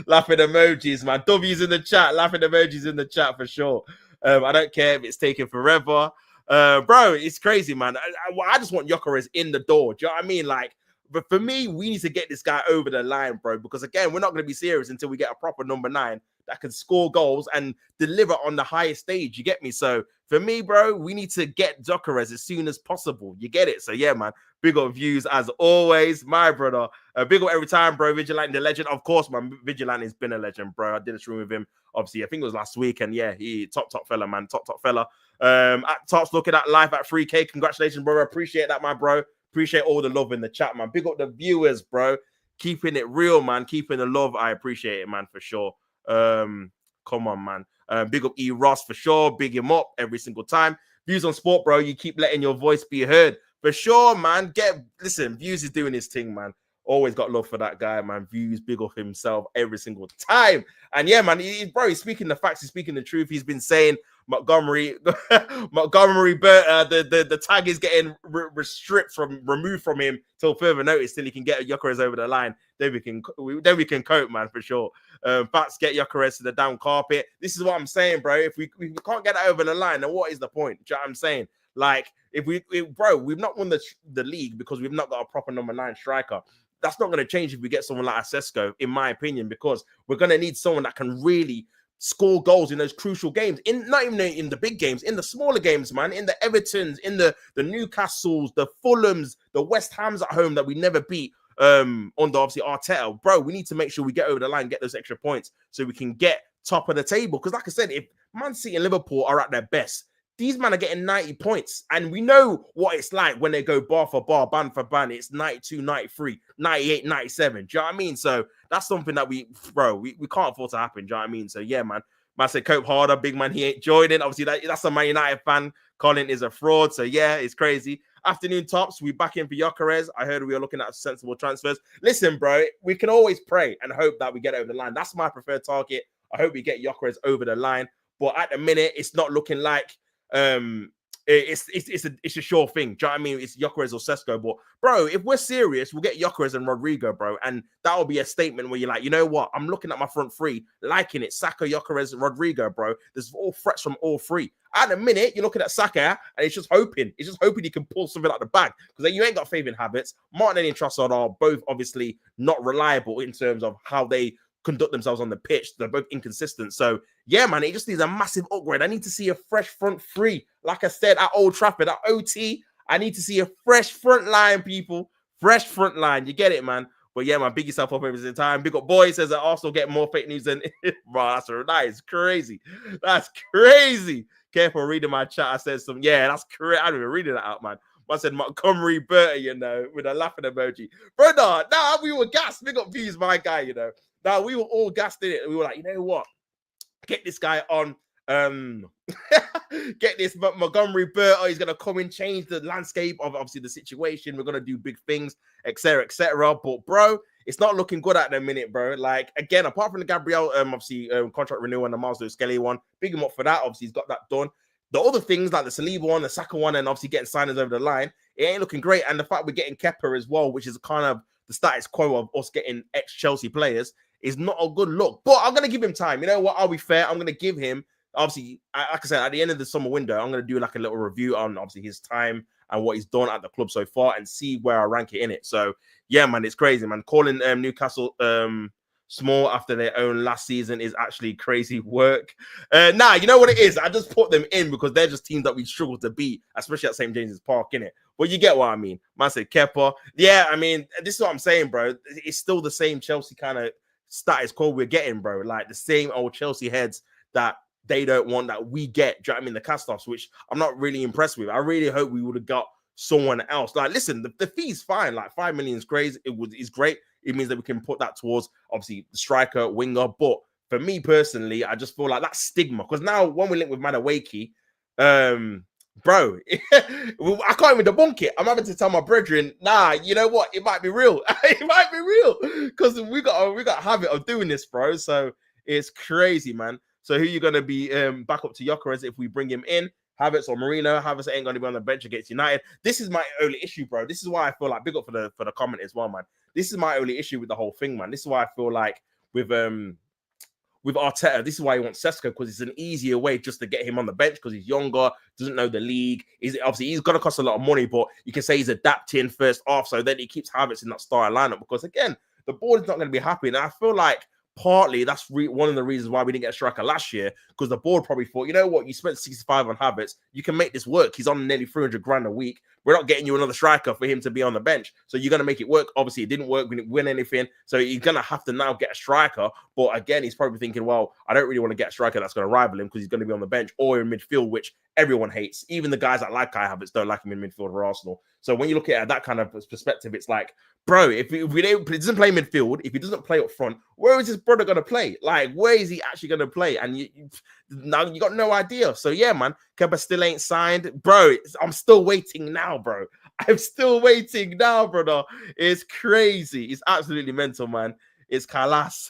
Laughing emojis, man. W's in the chat. Laughing emojis in the chat for sure. I don't care if it's taking forever. Bro, it's crazy, man. I just want Gyökeres in the door. Do you know what I mean? Like, but for me, we need to get this guy over the line, bro, because again, we're not going to be serious until we get a proper number 9 that can score goals and deliver on the highest stage. You get me? So for me, bro, we need to get Gyökeres as soon as possible. You get it? So yeah, man. Big up views as always, my brother. Big up every time, bro. Vigilante, the legend. Of course, man. Vigilante has been a legend, bro. I did a stream with him, obviously. I think it was last week. And yeah, he top fella, man. Top fella. At Tops, looking at live at 3K. Congratulations, bro. Appreciate that, my bro. Appreciate all the love in the chat, man. Big up the viewers, bro. Keeping it real, man. Keeping the love. I appreciate it, man, for sure. Come on, man. Big up E. Ross for sure. Big him up every single time. Views on Sport, bro. You keep letting your voice be heard. For sure, man. Listen, Views is doing his thing, man. Always got love for that guy, man. Views, big up himself every single time. And yeah, man, he's speaking the facts. He's speaking the truth. He's been saying Montgomery, the tag is getting removed from him till further notice, till he can get Gyökeres over the line. Then we can cope, man, for sure. Facts, get Gyökeres to the down carpet. This is what I'm saying, bro. If we can't get that over the line, then what is the point? Do you know what I'm saying? Like, bro, we've not won the league because we've not got a proper number 9 striker. That's not going to change if we get someone like Sesko, in my opinion, because we're going to need someone that can really score goals in those crucial games. Not even in the big games, in the smaller games, man. In the Evertons, in the Newcastles, the Fulhams, the West Hams at home that we never beat under obviously Arteta. Bro, we need to make sure we get over the line, get those extra points so we can get top of the table. Because like I said, if Man City and Liverpool are at their best, these men are getting 90 points. And we know what it's like when they go bar for bar, ban for ban. It's 92, 93, 98, 97. Do you know what I mean? So that's something that we can't afford to happen. Do you know what I mean? So yeah, man. Man said cope harder. Big man, he ain't joining. Obviously, that's a Man United fan. Colin is a fraud. So yeah, it's crazy. Afternoon Tops, we back in for Gyökeres. I heard we were looking at sensible transfers. Listen, bro, we can always pray and hope that we get over the line. That's my preferred target. I hope we get Gyökeres over the line. But at the minute, it's not looking like it's a sure thing. Do you know what I mean? It's Gyökeres or Sesko. But bro, if we're serious, we'll get Gyökeres and RODRIGO, bro. And that'll be a statement where you're like, you know what? I'm looking at my front three, liking it. Saka, Gyökeres, RODRIGO, bro. There's all threats from all three. At the minute, you're looking at Saka, and it's just hoping. It's just hoping he can pull something out the bag. Because then you ain't got faith in habits. Martinelli and Trossard are both obviously not reliable in terms of how they conduct themselves on the pitch. They're both inconsistent. So yeah, man, it just needs a massive upgrade. I need to see a fresh front three. Like I said, at Old Trafford, at OT, I need to see a fresh front line, people. Fresh front line. You get it, man. But yeah, man, big yourself up every single time. Big up boy says that Arsenal get more fake news than bro. That is crazy. That's crazy. Careful reading my chat. I said some, yeah, that's correct. I didn't even read that out, man. I said Montgomery Bertie, you know, with a laughing emoji. Brother, nah, we were gassed. Big up views, my guy, you know. Now we were all gassed in it. We were like, you know what? Get this guy on. Get this Montgomery Burton. He's gonna come and change the landscape of obviously the situation. We're gonna do big things, etc., etc. But bro, it's not looking good at the minute, bro. Like again, apart from the Gabriel, obviously contract renewal and the Miles Lewis Skelly one, big him up for that. Obviously, he's got that done. The other things like the Saliba one, the Saka one, and obviously getting signings over the line, it ain't looking great. And the fact we're getting Kepa as well, which is kind of the status quo of us getting ex-Chelsea players, is not a good look. But I'm going to give him time. You know what? I'll be fair. I'm going to give him, obviously, like I said, at the end of the summer window, I'm going to do like a little review on obviously his time and what he's done at the club so far and see where I rank it in it. So, yeah, man, it's crazy, man. Calling Newcastle small after their own last season is actually crazy work. Nah, you know what it is? I just put them in because they're just teams that we struggle to beat, especially at St. James's Park, innit? But you get what I mean. Man said Kepa. Yeah, I mean, this is what I'm saying, bro. It's still the same Chelsea kind of status quo we're getting, bro. Like the same old Chelsea heads that they don't want that we get. Do you know what I mean? The cast-offs, which I'm not really impressed with. I really hope we would have got someone else. Like, listen, the fee's fine. Like 5 million is crazy. It's great. It means that we can put that towards obviously the striker, winger. But for me personally, I just feel like that stigma. Because now when we link with Madueke, bro, I can't even debunk it. I'm having to tell my brethren, nah, you know what? It might be real. It might be real. Because we got a habit of doing this, bro. So it's crazy, man. So who you gonna be back up to Gyökeres if we bring him in? Havertz or Marino? Havertz ain't gonna be on the bench against United. This is my only issue, bro. This is why I feel like big up for the comment as well, man. This is my only issue with the whole thing, man. This is why I feel like with Arteta, this is why he wants Sesko, because it's an easier way just to get him on the bench because he's younger, doesn't know the league. He's gonna cost a lot of money, but you can say he's adapting first off, so then he keeps Havertz in that starting lineup because again, the board is not going to be happy, and I feel like partly that's one of the reasons why we didn't get a striker last year, because the board probably thought, you know what, you spent 65 on Havertz, you can make this work. He's on nearly 300 grand a week. We're not getting you another striker for him to be on the bench. So you're going to make it work. Obviously, it didn't work. We didn't win anything. So he's going to have to now get a striker. But again, he's probably thinking, well, I don't really want to get a striker that's going to rival him because he's going to be on the bench or in midfield, which everyone hates. Even the guys that like Kai Havertz don't like him in midfield for Arsenal. So when you look at it that kind of perspective, it's like, bro, if he doesn't play midfield, if he doesn't play up front, where is his brother going to play? Like, where is he actually going to play? And now you got no idea. So yeah, man, Kepa still ain't signed. Bro, I'm still waiting now, bro. I'm still waiting now, brother. It's crazy. It's absolutely mental, man. It's Kalas.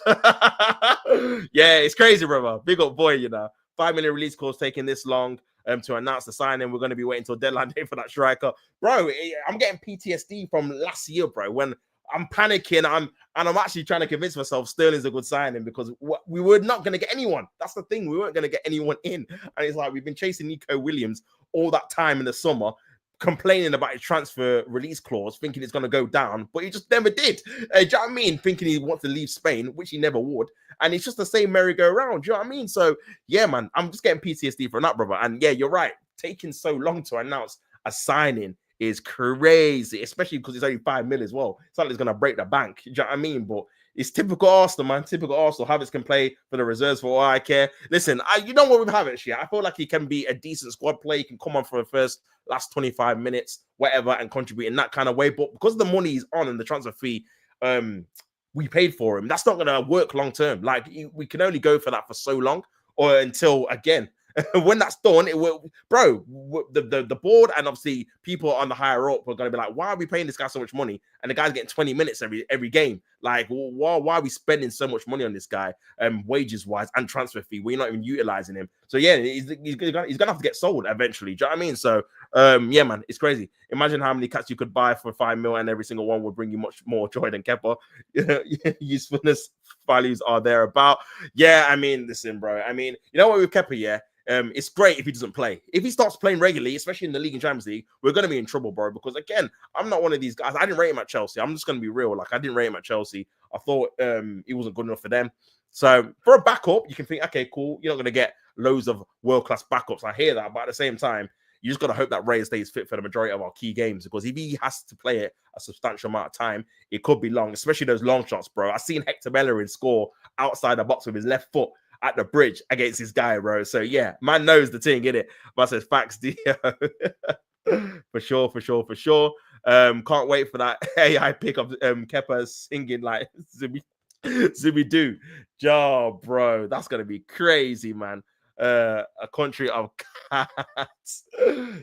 Yeah, it's crazy, brother. Big up boy, you know. 5 million release clause taking this long to announce the signing. We're going to be waiting until deadline day for that striker. Bro, I'm getting PTSD from last year, bro, when I'm panicking. I'm actually trying to convince myself Sterling's a good signing because we were not going to get anyone. That's the thing. We weren't going to get anyone in. And it's like we've been chasing Nico Williams all that time in the summer, complaining about his transfer release clause, thinking it's going to go down, but he just never did. Do you know what I mean? Thinking he wants to leave Spain, which he never would. And it's just the same merry-go-round. Do you know what I mean? So, yeah, man, I'm just getting PTSD from that, brother. And, yeah, you're right. Taking so long to announce a signing is crazy, especially because it's only 5 mil as well. It's like it's going to break the bank. Do you know what I mean? But it's typical Arsenal, man. Typical Arsenal. Havertz can play for the reserves for all I care. Listen, you know what with Havertz, yeah? I feel like he can be a decent squad player. He can come on for the last 25 minutes, whatever, and contribute in that kind of way. But because the money is on and the transfer fee we paid for him, that's not going to work long term. Like, we can only go for that for so long or until, again, when that's done, it will, bro. The board and obviously people on the higher up are going to be like, why are we paying this guy so much money? And the guy's getting 20 minutes every game. Like, why are we spending so much money on this guy, wages wise and transfer fee? We're not even utilizing him. So yeah, he's gonna have to get sold eventually. Do you know what I mean? So yeah, man, it's crazy. Imagine how many cats you could buy for 5 mil, and every single one would bring you much more joy than Kepa. Usefulness values are there about. Yeah, I mean, listen, bro. I mean, you know what with Kepa, yeah. It's great if he doesn't play. If he starts playing regularly, especially in the league and Champions League, we're going to be in trouble, bro. Because again, I'm not one of these guys. I didn't rate him at Chelsea. I'm just going to be real. Like, I didn't rate him at Chelsea. I thought he wasn't good enough for them. So for a backup, you can think, okay, cool. You're not going to get loads of world-class backups. I hear that. But at the same time, you just got to hope that Ray stays fit for the majority of our key games. Because if he has to play it a substantial amount of time, it could be long, especially those long shots, bro. I've seen Hector Bellerin score outside the box with his left foot at the bridge against this guy, bro. So yeah, man knows the thing, innit? But I said facts, Dio. For sure, for sure, for sure. Can't wait for that AI pick of Kepa singing like Zibby Doo. Ja, bro, that's gonna be crazy, man. A country of cats.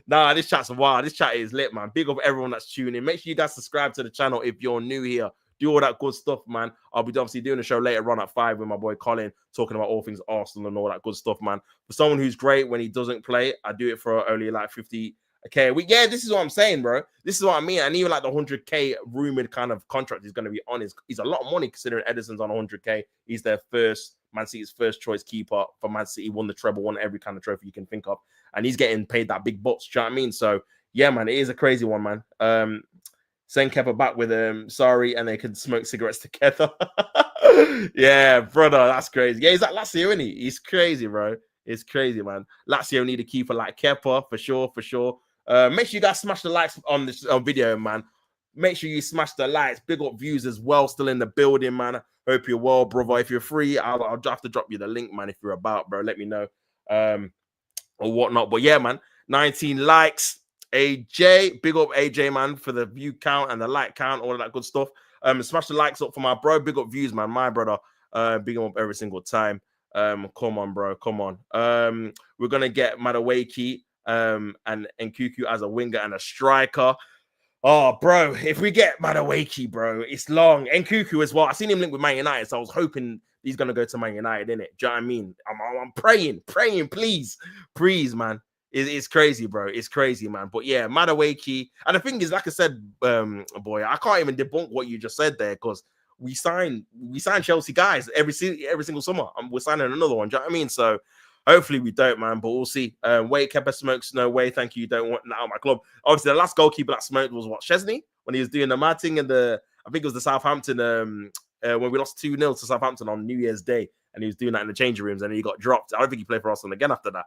Nah, this chat's wild. This chat is lit, man. Big up everyone that's tuning in. Make sure you guys subscribe to the channel if you're new here. Do all that good stuff, man. I'll be obviously doing a show later on at 5 with my boy Colin, talking about all things Arsenal and all that good stuff, man. For someone who's great when he doesn't play, I do it for only like 50. Okay, yeah, this is what I'm saying, bro. This is what I mean. And even like the 100K rumored kind of contract he's going to be on is a lot of money considering Edison's on 100K. He's their Man City's first choice keeper for Man City. Won the treble, won every kind of trophy you can think of, and he's getting paid that big bucks. Do you know what I mean? So yeah, man, it is a crazy one, man. Send Kepa back with sorry, and they can smoke cigarettes together. Yeah, brother, that's crazy. Yeah, he's like Lazio, isn't he? He's crazy, bro. It's crazy, man. Lazio need a keeper like Kepa for sure, for sure. Make sure you guys smash the likes on this video, man. Make sure you smash the likes. Big up views as well. Still in the building, man. Hope you're well, brother. If you're free, I'll have to drop you the link, man. If you're about, bro, let me know. Or whatnot. But yeah, man. 19 likes. AJ, big up AJ, man, for the view count and the like count, all of that good stuff. Smash the likes up for my bro. Big up views, man. My brother. Big up every single time. Come on, bro. Come on. We're gonna get Madueke and Nkuku as a winger and a striker. Oh, bro, if we get Madueke, bro, it's long. Nkuku as well. I seen him linked with Man United, so I was hoping he's gonna go to Man United, innit? Do you know what I mean? I'm praying, please, man. It's crazy, bro. It's crazy, man. But yeah, Madueke. And the thing is, like I said, boy, I can't even debunk what you just said there because we sign Chelsea guys every single summer. We're signing another one. Do you know what I mean? So hopefully we don't, man. But we'll see. Wait, Kepa smokes. No way. Thank you. Don't want that out of my club. Obviously, the last goalkeeper that smoked was what, Chesney, when he was doing the mad thing and I think it was the Southampton when we lost 2-0 to Southampton on New Year's Day, and he was doing that in the changing rooms, and he got dropped. I don't think he played for Arsenal again after that.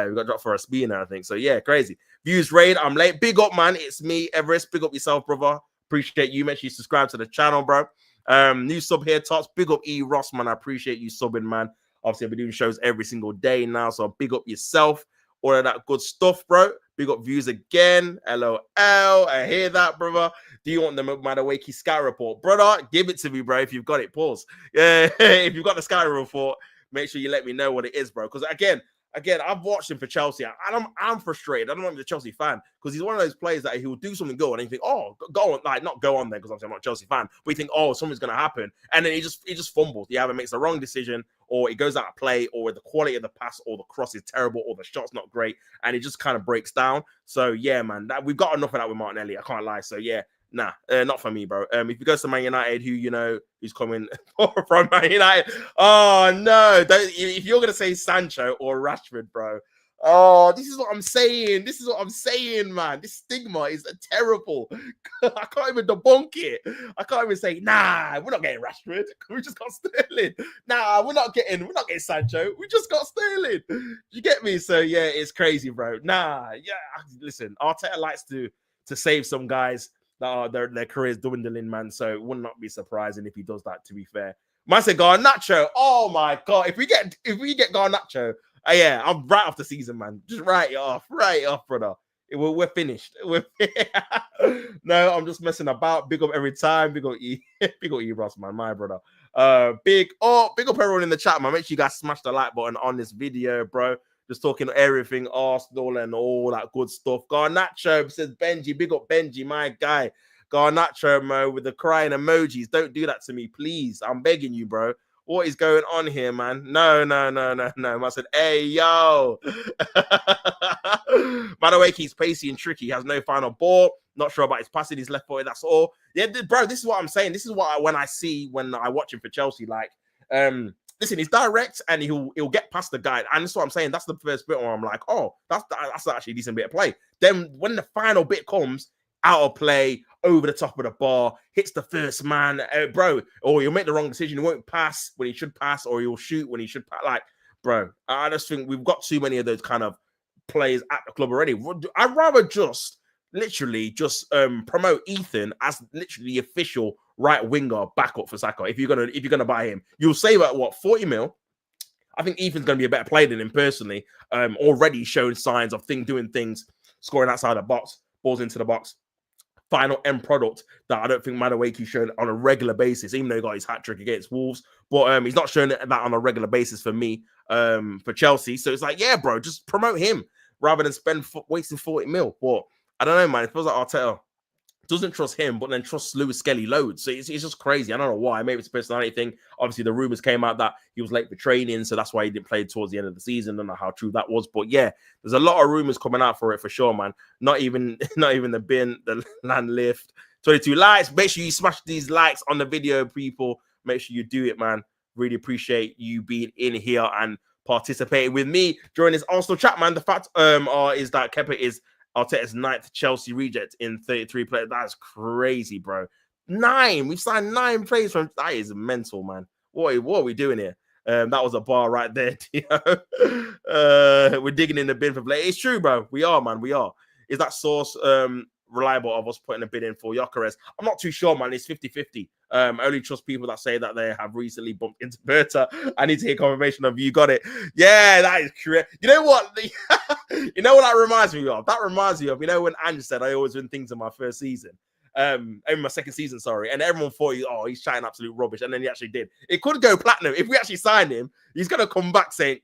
We got dropped for a spinner, I think. So yeah, crazy. Views raid. I'm late. Big up, man. It's me, Everest. Big up yourself, brother. Appreciate you. Make sure you subscribe to the channel, bro. New sub here, Tots. Big up E Ross, man. I appreciate you subbing, man. Obviously, I've been doing shows every single day now, so big up yourself. All of that good stuff, bro. Big up views again. LOL. I hear that, brother. Do you want the Madueke Sky report? Brother, give it to me, bro. If you've got it, pause. Yeah, if you've got the Sky report, make sure you let me know what it is, bro. Because again, I've watched him for Chelsea. I'm frustrated. I don't know if he's a Chelsea fan because he's one of those players that he will do something good and you think, oh, go on, like not go on there because I'm not a Chelsea fan, but you think, oh, something's gonna happen, and then he just fumbles. He either makes the wrong decision or he goes out of play, or the quality of the pass or the cross is terrible or the shot's not great, and it just kind of breaks down. So yeah, man, we've got enough of that with Martinelli. I can't lie. So yeah. Nah, not for me, bro. If he goes to Man United, who's coming from Man United? Oh no! If you're gonna say Sancho or Rashford, bro. Oh, this is what I'm saying. This is what I'm saying, man. This stigma is terrible. I can't even debunk it. I can't even say, nah, we're not getting Rashford. We just got Sterling. Nah, we're not getting Sancho. We just got Sterling. You get me? So yeah, it's crazy, bro. Nah, yeah. Listen, Arteta likes to save some guys that are their careers dwindling, man. So it would not be surprising if he does that, to be fair. Man said Garnacho. Oh my god. If we get Garnacho, yeah, I'm right off the season, man. Just write it off, brother. We're finished. No, I'm just messing about. Big up every time. Big up E Ross, man, my brother. Big up everyone in the chat, man. Make sure you guys smash the like button on this video, bro. Just talking everything Arsenal and all that good stuff. Garnacho says Benji. Big up Benji, my guy. Garnacho, Mo, with the crying emojis. Don't do that to me, please. I'm begging you, bro. What is going on here, man? No. I said, hey, yo. Madueke's pacey and tricky. He has no final ball. Not sure about his passing. He's left footed. That's all. Yeah, bro, this is what I'm saying. This is what when I watch him for Chelsea, like, listen, he's direct and he'll get past the guy. And that's what I'm saying. That's the first bit where I'm like, oh, that's actually a decent bit of play. Then when the final bit comes, out of play, over the top of the bar, hits the first man, bro, or he'll make the wrong decision. He won't pass when he should pass, or he'll shoot when he should pass. Like, bro, I just think we've got too many of those kind of players at the club already. I'd rather just promote Ethan as literally the official right winger backup for Saka. If you're gonna buy him, you'll save at what, 40 mil. I think Ethan's gonna be a better player than him personally. Already showing signs of doing things scoring outside the box, balls into the box. Final end product that I don't think Madueke's shown on a regular basis, even though he got his hat trick against Wolves. But he's not showing that on a regular basis for me, for Chelsea. So it's like, yeah, bro, just promote him rather than wasting 40 mil. But I don't know, man. It feels like Arteta doesn't trust him, but then trusts Lewis Skelly loads. So it's just crazy. I don't know why. Maybe it's a personality thing. Obviously, the rumors came out that he was late for training, so that's why he didn't play towards the end of the season. I don't know how true that was, but yeah, there's a lot of rumors coming out for it for sure, man. Not even the land lift. 22 likes. Make sure you smash these likes on the video, people. Make sure you do it, man. Really appreciate you being in here and participating with me during this Arsenal chat, man. The fact is that Kepa is Arteta's 9th Chelsea reject in 33 players. That's crazy, bro. 9. We've signed 9 players from. That is mental, man. What are we doing here? That was a bar right there. We're digging in the bin for play. It's true, bro. We are, man. We are. Is that source reliable of us putting a bid in for Gyökeres? I'm not too sure, man. It's 50-50. I only trust people that say that they have recently bumped into Berta. I need to hear confirmation of you got it. Yeah, that is correct. You know what? You know what that reminds me of? That reminds me of, you know, when Ange said I always win things in my first season. In my second season, sorry. And everyone thought, he's chatting absolute rubbish. And then he actually did. It could go platinum. If we actually sign him, he's going to come back saying,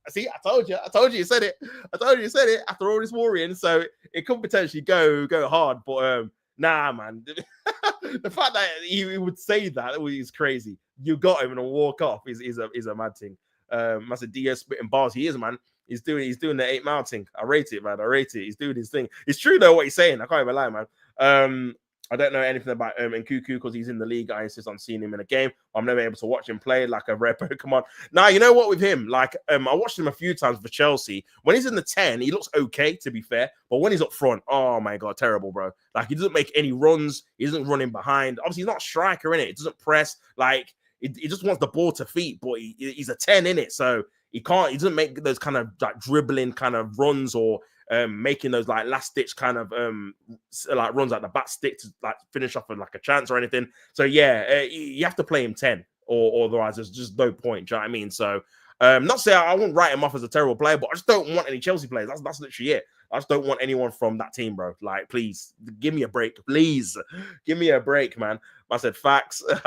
see, I told you said it. I told you said it after all this worrying. So it could potentially go hard. But nah, man. The fact that he would say that is crazy. You got him and walk off is a mad thing. That's a Dio spitting bars. He is, man. He's doing the 8 mile thing. I rate it, man. I rate it. He's doing his thing. It's true though what he's saying. I can't even lie, man. I don't know anything about Nkuku because he's in the league. I insist on seeing him in a game. I'm never able to watch him play like a rare Pokemon. Now, you know what with him? Like, I watched him a few times for Chelsea. When he's in the 10, he looks okay, to be fair. But when he's up front, oh my God, terrible, bro. Like, he doesn't make any runs. He isn't running behind. Obviously, he's not a striker, innit? He doesn't press. Like, he just wants the ball to feet, but he's a 10, innit? So he doesn't make those kind of like dribbling kind of runs or making those like last ditch kind of like runs at the back stick to like finish off with like a chance or anything. So yeah, you have to play him 10 or otherwise there's just no point. Do you know what I mean? So not saying I won't write him off as a terrible player, but I just don't want any Chelsea players. That's literally it. I just don't want anyone from that team, bro. Like, please give me a break. Please give me a break, man. I said facts. Said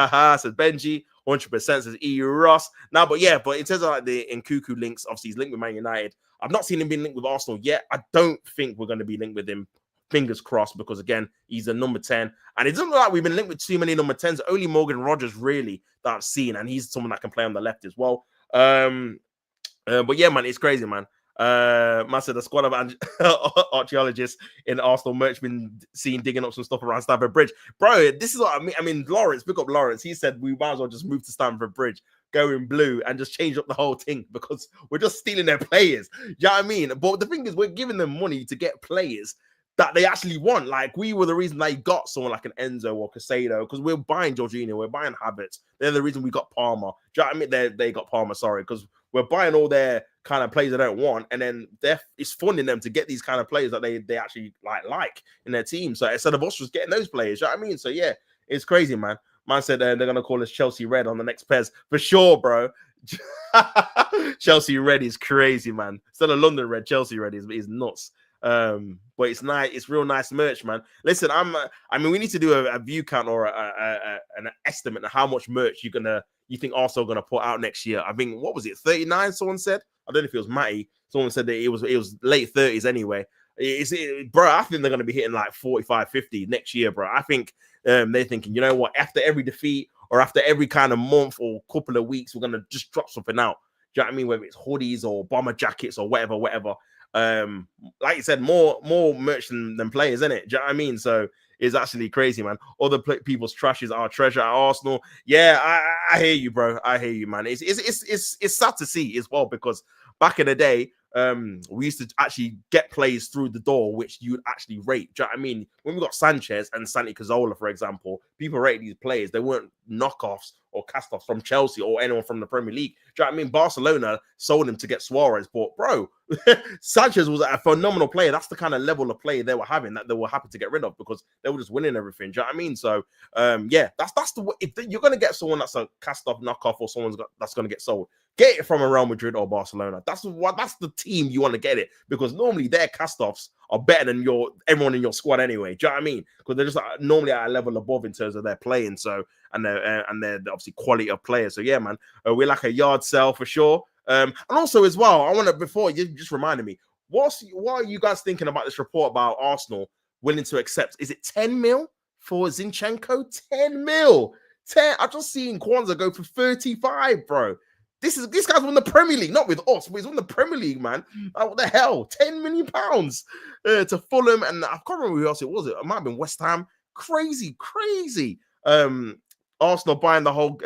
Benji. 100% says EU Ross. Now, but in terms of like the Nkuku links, obviously he's linked with Man United. I've not seen him being linked with Arsenal yet. I don't think we're going to be linked with him. Fingers crossed, because again, he's a number 10. And it doesn't look like we've been linked with too many number 10s. Only Morgan Rogers, really, that I've seen. And he's someone that can play on the left as well. But yeah, man, it's crazy, man. Man said the squad of archaeologists in Arsenal merch been seen digging up some stuff around Stamford Bridge. Bro, this is what I mean. I mean, Lawrence, pick up Lawrence. He said we might as well just move to Stamford Bridge, go in blue, and just change up the whole thing because we're just stealing their players. You know what I mean? But the thing is, we're giving them money to get players that they actually want. Like, we were the reason they got someone like an Enzo or Casado, because we're buying Jorginho, we're buying Havertz. They're the reason we got Palmer. Do you know what I mean? They got Palmer, sorry, because we're buying all their kind of players they don't want, and then it's funding them to get these kind of players that they actually like in their team. So instead of us just getting those players, you know what I mean? So yeah, it's crazy, man. Man said they're going to call us Chelsea Red on the next Pez. For sure, bro. Chelsea Red is crazy, man. Instead of London Red, Chelsea Red is nuts. But it's nice. It's real nice merch, man. Listen, I mean, we need to do a view count or an estimate of how much merch you think Arsenal are gonna put out next year. I mean, what was it? 39? Someone said. I don't know if it was Matty. Someone said that it was late 30s anyway. Bro, I think they're gonna be hitting like 45, 50 next year, bro. I think they're thinking, you know what? After every defeat or after every kind of month or couple of weeks, we're gonna just drop something out. Do you know what I mean? Whether it's hoodies or bomber jackets or whatever. Like you said, more merch than players, isn't it? Do you know what I mean? So it's actually crazy, man. Other people's trash is our treasure at Arsenal. Yeah, I hear you, bro. I hear you, man. It's sad to see as well, because back in the day, we used to actually get players through the door which you'd actually rate. Do you know what I mean? When we got Sanchez and Santi Cazorla, for example, people rated these players. They weren't knockoffs or cast-offs from Chelsea or anyone from the Premier League. Do you know what I mean? Barcelona sold him to get Suarez, but bro, Sanchez was a phenomenal player. That's the kind of level of play they were having that they were happy to get rid of because they were just winning everything. Do you know what I mean? So yeah, that's the way. If you're gonna get someone that's a cast-off knockoff or that's gonna get sold, get it from a Real Madrid or Barcelona. That's the team you want to get it, because normally their cast-offs are better than everyone in your squad anyway. Do you know what I mean? Because they're just normally at a level above in terms of their playing, so and their obviously quality of players. So yeah, man, we're like a yard sell for sure. And also as well, I want to, before you just reminded me, what are you guys thinking about this report about Arsenal willing to accept? Is it 10 mil for Zinchenko? 10 mil. 10. I just seen Kwanzaa go for 35, bro. This guy's won the Premier League, not with us, but he's won the Premier League, man. What the hell? 10 million pounds to Fulham, and I can't remember who else it was. It might have been West Ham. Crazy. Arsenal buying the whole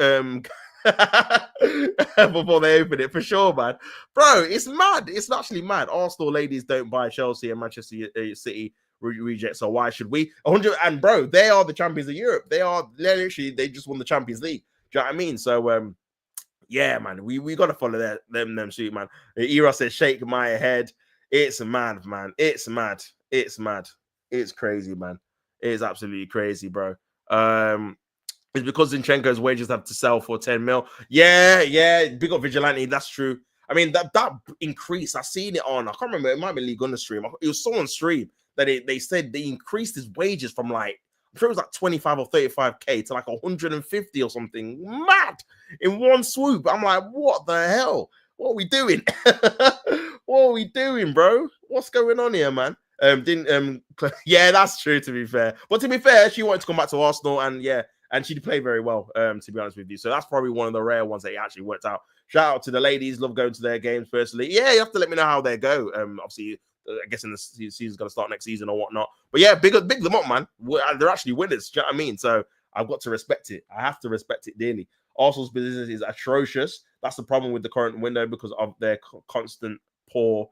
before they open it, for sure, man. Bro, it's mad. It's actually mad. Arsenal ladies don't buy Chelsea and Manchester City reject, so why should we? 100. And bro, they are the champions of Europe. They just won the Champions League. Do you know what I mean? So yeah, man, we gotta follow them suit, man. Era says shake my head. It's mad, man. It's mad. It's crazy, man. It's absolutely crazy, bro. It's because Zinchenko's wages have to sell for 10 mil. Yeah. Big up Vigilante. That's true. I mean, that increase, I seen it on, I can't remember, it might be League on the stream. It was someone's stream that they said they increased his wages from like, I'm sure it was like 25 or 35K to like 150 or something. Mad in one swoop. I'm like, what the hell? What are we doing? What are we doing, bro? What's going on here, man? Yeah, that's true, to be fair. But to be fair, she wanted to come back to Arsenal, and yeah, and she played very well, to be honest with you. So that's probably one of the rare ones that he actually worked out. Shout out to the ladies. Love going to their games personally. Yeah, you have to let me know how they go. Obviously, I guess in the season's going to start next season or whatnot. But yeah, big them up, man. They're actually winners. Do you know what I mean? So I've got to respect it. I have to respect it dearly. Arsenal's business is atrocious. That's the problem with the current window because of their constant poor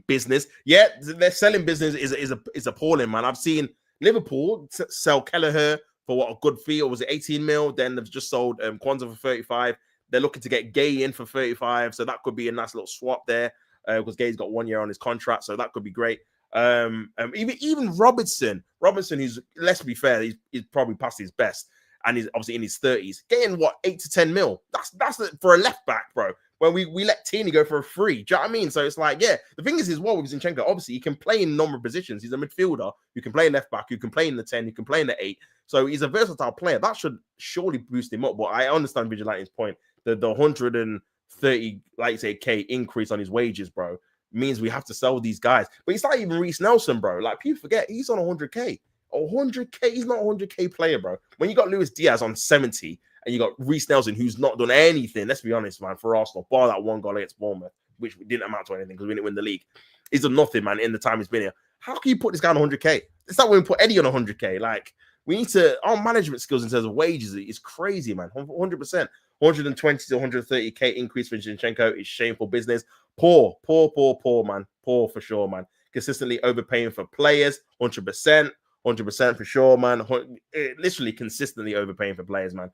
business. Yeah, their selling business is appalling, man. I've seen Liverpool sell Kelleher for what, a good fee, or was it 18 mil? Then they've just sold Kwanzaa for 35. They're looking to get Guehi in for 35, so that could be a nice little swap there because Guehi's got 1 year on his contract, so that could be great. Even Robertson, who's, let's be fair, he's probably past his best, and he's obviously in his 30s, getting what, 8 to 10 mil. That's for a left back, bro. When we let Tierney go for a free. Do you know what I mean? So it's like, yeah, the thing is well with Zinchenko, obviously he can play in a number of positions. He's a midfielder. You can play left back. You can play in the 10. You can play in the 8. So he's a versatile player. That should surely boost him up. But I understand Vigilante's point. The 130, like you say, K increase on his wages, bro, means we have to sell these guys. But it's not even Reece Nelson, bro. Like, people forget he's on 100K. 100K, he's not a 100K player, bro. When you got Luis Diaz on 70 and you got Reece Nelson, who's not done anything, let's be honest, man, for Arsenal, bar that one goal against Bournemouth, which didn't amount to anything because we didn't win the league. He's done nothing, man, in the time he's been here. How can you put this guy on 100K? It's not when we put Eddie on 100K. Like, we need to, our management skills in terms of wages is crazy, man. 100%. 120 to 130K increase for Zinchenko is shameful business. Poor, man. Poor for sure, man. Consistently overpaying for players, 100%. 100% for sure, man. Literally consistently overpaying for players, man.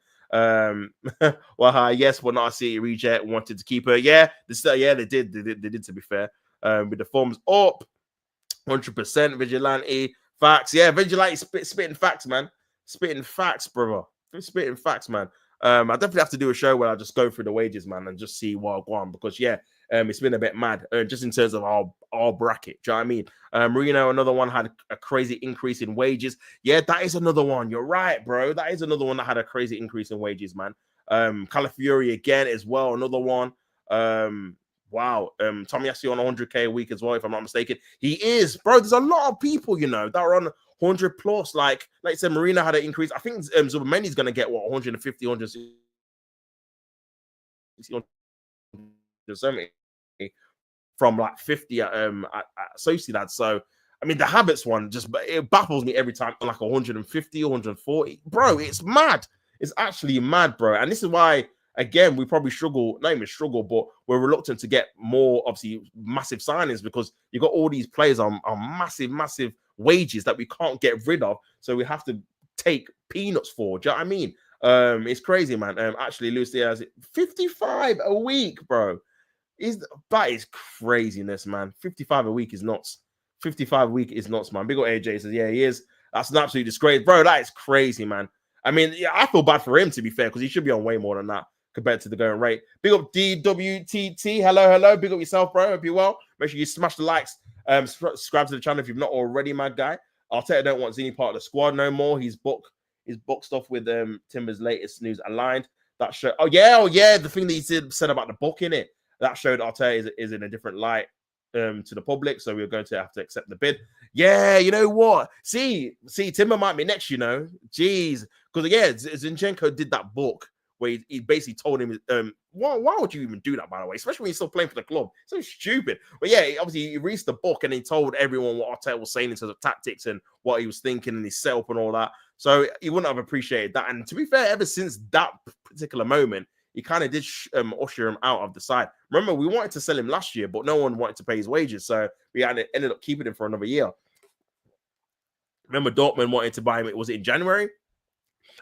Yes, but not a City reject. Wanted to keep her. Yeah, they did. They did, to be fair. With the forms up, 100% Vigilante. Facts. Yeah, Vigilante spitting facts, man. Spitting facts, brother. Spitting facts, man. I definitely have to do a show where I just go through the wages, man, and just see what I go on, because yeah, it's been a bit mad, just in terms of our bracket. Do you know what I mean? Marino, another one, had a crazy increase in wages. Yeah, that is another one. You're right, bro. That is another one that had a crazy increase in wages, man. Calafiori again as well, another one. Wow. Tomiyasu on 100K a week as well, if I'm not mistaken. He is, bro. There's a lot of people, that are on 100 plus. Like I said, Marina had an increase. I think Zubamendi's going to get what, 150, 160, 170 from like 50 at Sociedad. So I mean, the habits one it baffles me every time. Like 150, 140, bro. It's mad. It's actually mad, bro. And this is why, again, we probably not even struggle, but we're reluctant to get more, obviously, massive signings, because you got all these players on massive wages that we can't get rid of. So we have to take peanuts for. Do you know what I mean? It's crazy, man. Actually, Luis Diaz, 55 a week, bro. That is craziness, man. 55 a week is nuts. 55 a week is nuts, man. Big old AJ says, yeah, he is. That's an absolute disgrace, bro. That is crazy, man. I mean, yeah, I feel bad for him, to be fair, because he should be on way more than that. compared to the going rate. Big up DWTT. Hello. Big up yourself, bro. Hope you're well. Make sure you smash the likes. Subscribe to the channel if you've not already, my guy. Arteta don't want Zini part of the squad no more. He's booked stuff with Timber's latest news aligned. That show. Oh yeah. The thing that he said about the book in it. That showed Arteta is in a different light to the public. So we're going to have to accept the bid. Yeah, you know what? See, Timber might be next, you know. Jeez. Because yeah, Zinchenko did that book where he basically told him, why would you even do that, by the way? Especially when he's still playing for the club. So stupid. But yeah, obviously he reads the book and he told everyone what Arteta was saying in terms of tactics and what he was thinking and his setup and all that. So he wouldn't have appreciated that. And to be fair, ever since that particular moment, he kind of did usher him out of the side. Remember, we wanted to sell him last year, but no one wanted to pay his wages. So we ended up keeping him for another year. Remember, Dortmund wanted to buy him. Was it in January?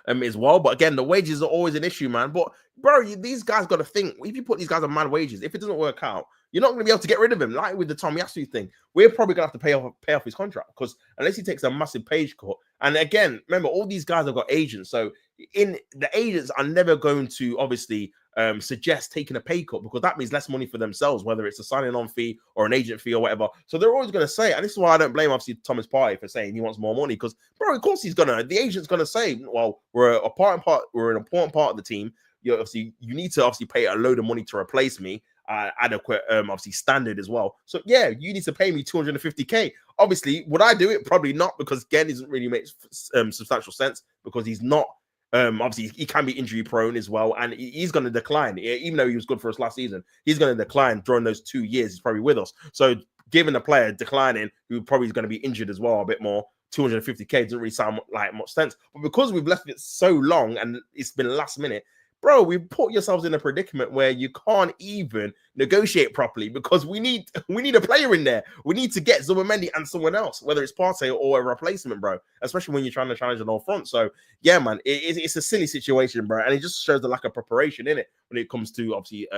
As well. But again, the wages are always an issue, man. But bro, these guys got to think, if you put these guys on mad wages, if it doesn't work out, you're not going to be able to get rid of him. Like with the Tomiyasu thing, we're probably going to have to pay off his contract, because unless he takes a massive page cut. And again, remember, all these guys have got agents, so the agents are never going to obviously suggest taking a pay cut, because that means less money for themselves, whether it's a signing on fee or an agent fee or whatever. So they're always going to say, and this is why I don't blame obviously Thomas Partey for saying he wants more money, because bro, of course the agent's gonna say, well, we're an important part of the team. You need to obviously pay a load of money to replace me, adequate obviously standard as well. So yeah, you need to pay me 250k. Obviously, would I do it? Probably not, because again, it doesn't really make substantial sense, because he's not. Obviously, he can be injury prone as well, and he's going to decline. Even though he was good for us last season, he's going to decline during those 2 years he's probably with us. So, given a player declining, who probably is going to be injured as well a bit more, 250k doesn't really sound like much sense. But because we've left it so long and it's been last minute, bro, we put yourselves in a predicament where you can't even negotiate properly, because we need a player in there. We need to get Zubimendi and someone else, whether it's Partey or a replacement, bro. Especially when you're trying to challenge an all front. So yeah, man, it's a silly situation, bro, and it just shows the lack of preparation in it when it comes to obviously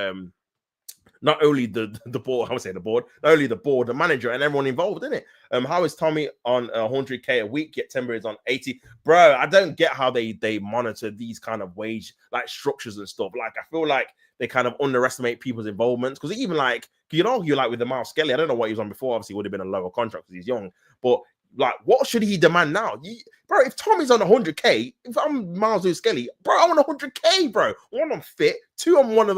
not only the board, I would say the board, not only the board, the manager, and everyone involved in it. How is Tommy on 100k a week, yet Timber is on 80? Bro, I don't get how they monitor these kind of wage like structures and stuff. Like, I feel like they kind of underestimate people's involvement, because even like, you know, you like with the Miles Skelly, I don't know what he was on before. Obviously, it would have been a lower contract because he's young, but like, what should he demand now? Bro, if Tommy's on 100k, if I'm Miles Skelly, bro, I want 100k, bro. One, I'm fit. Two, I'm one of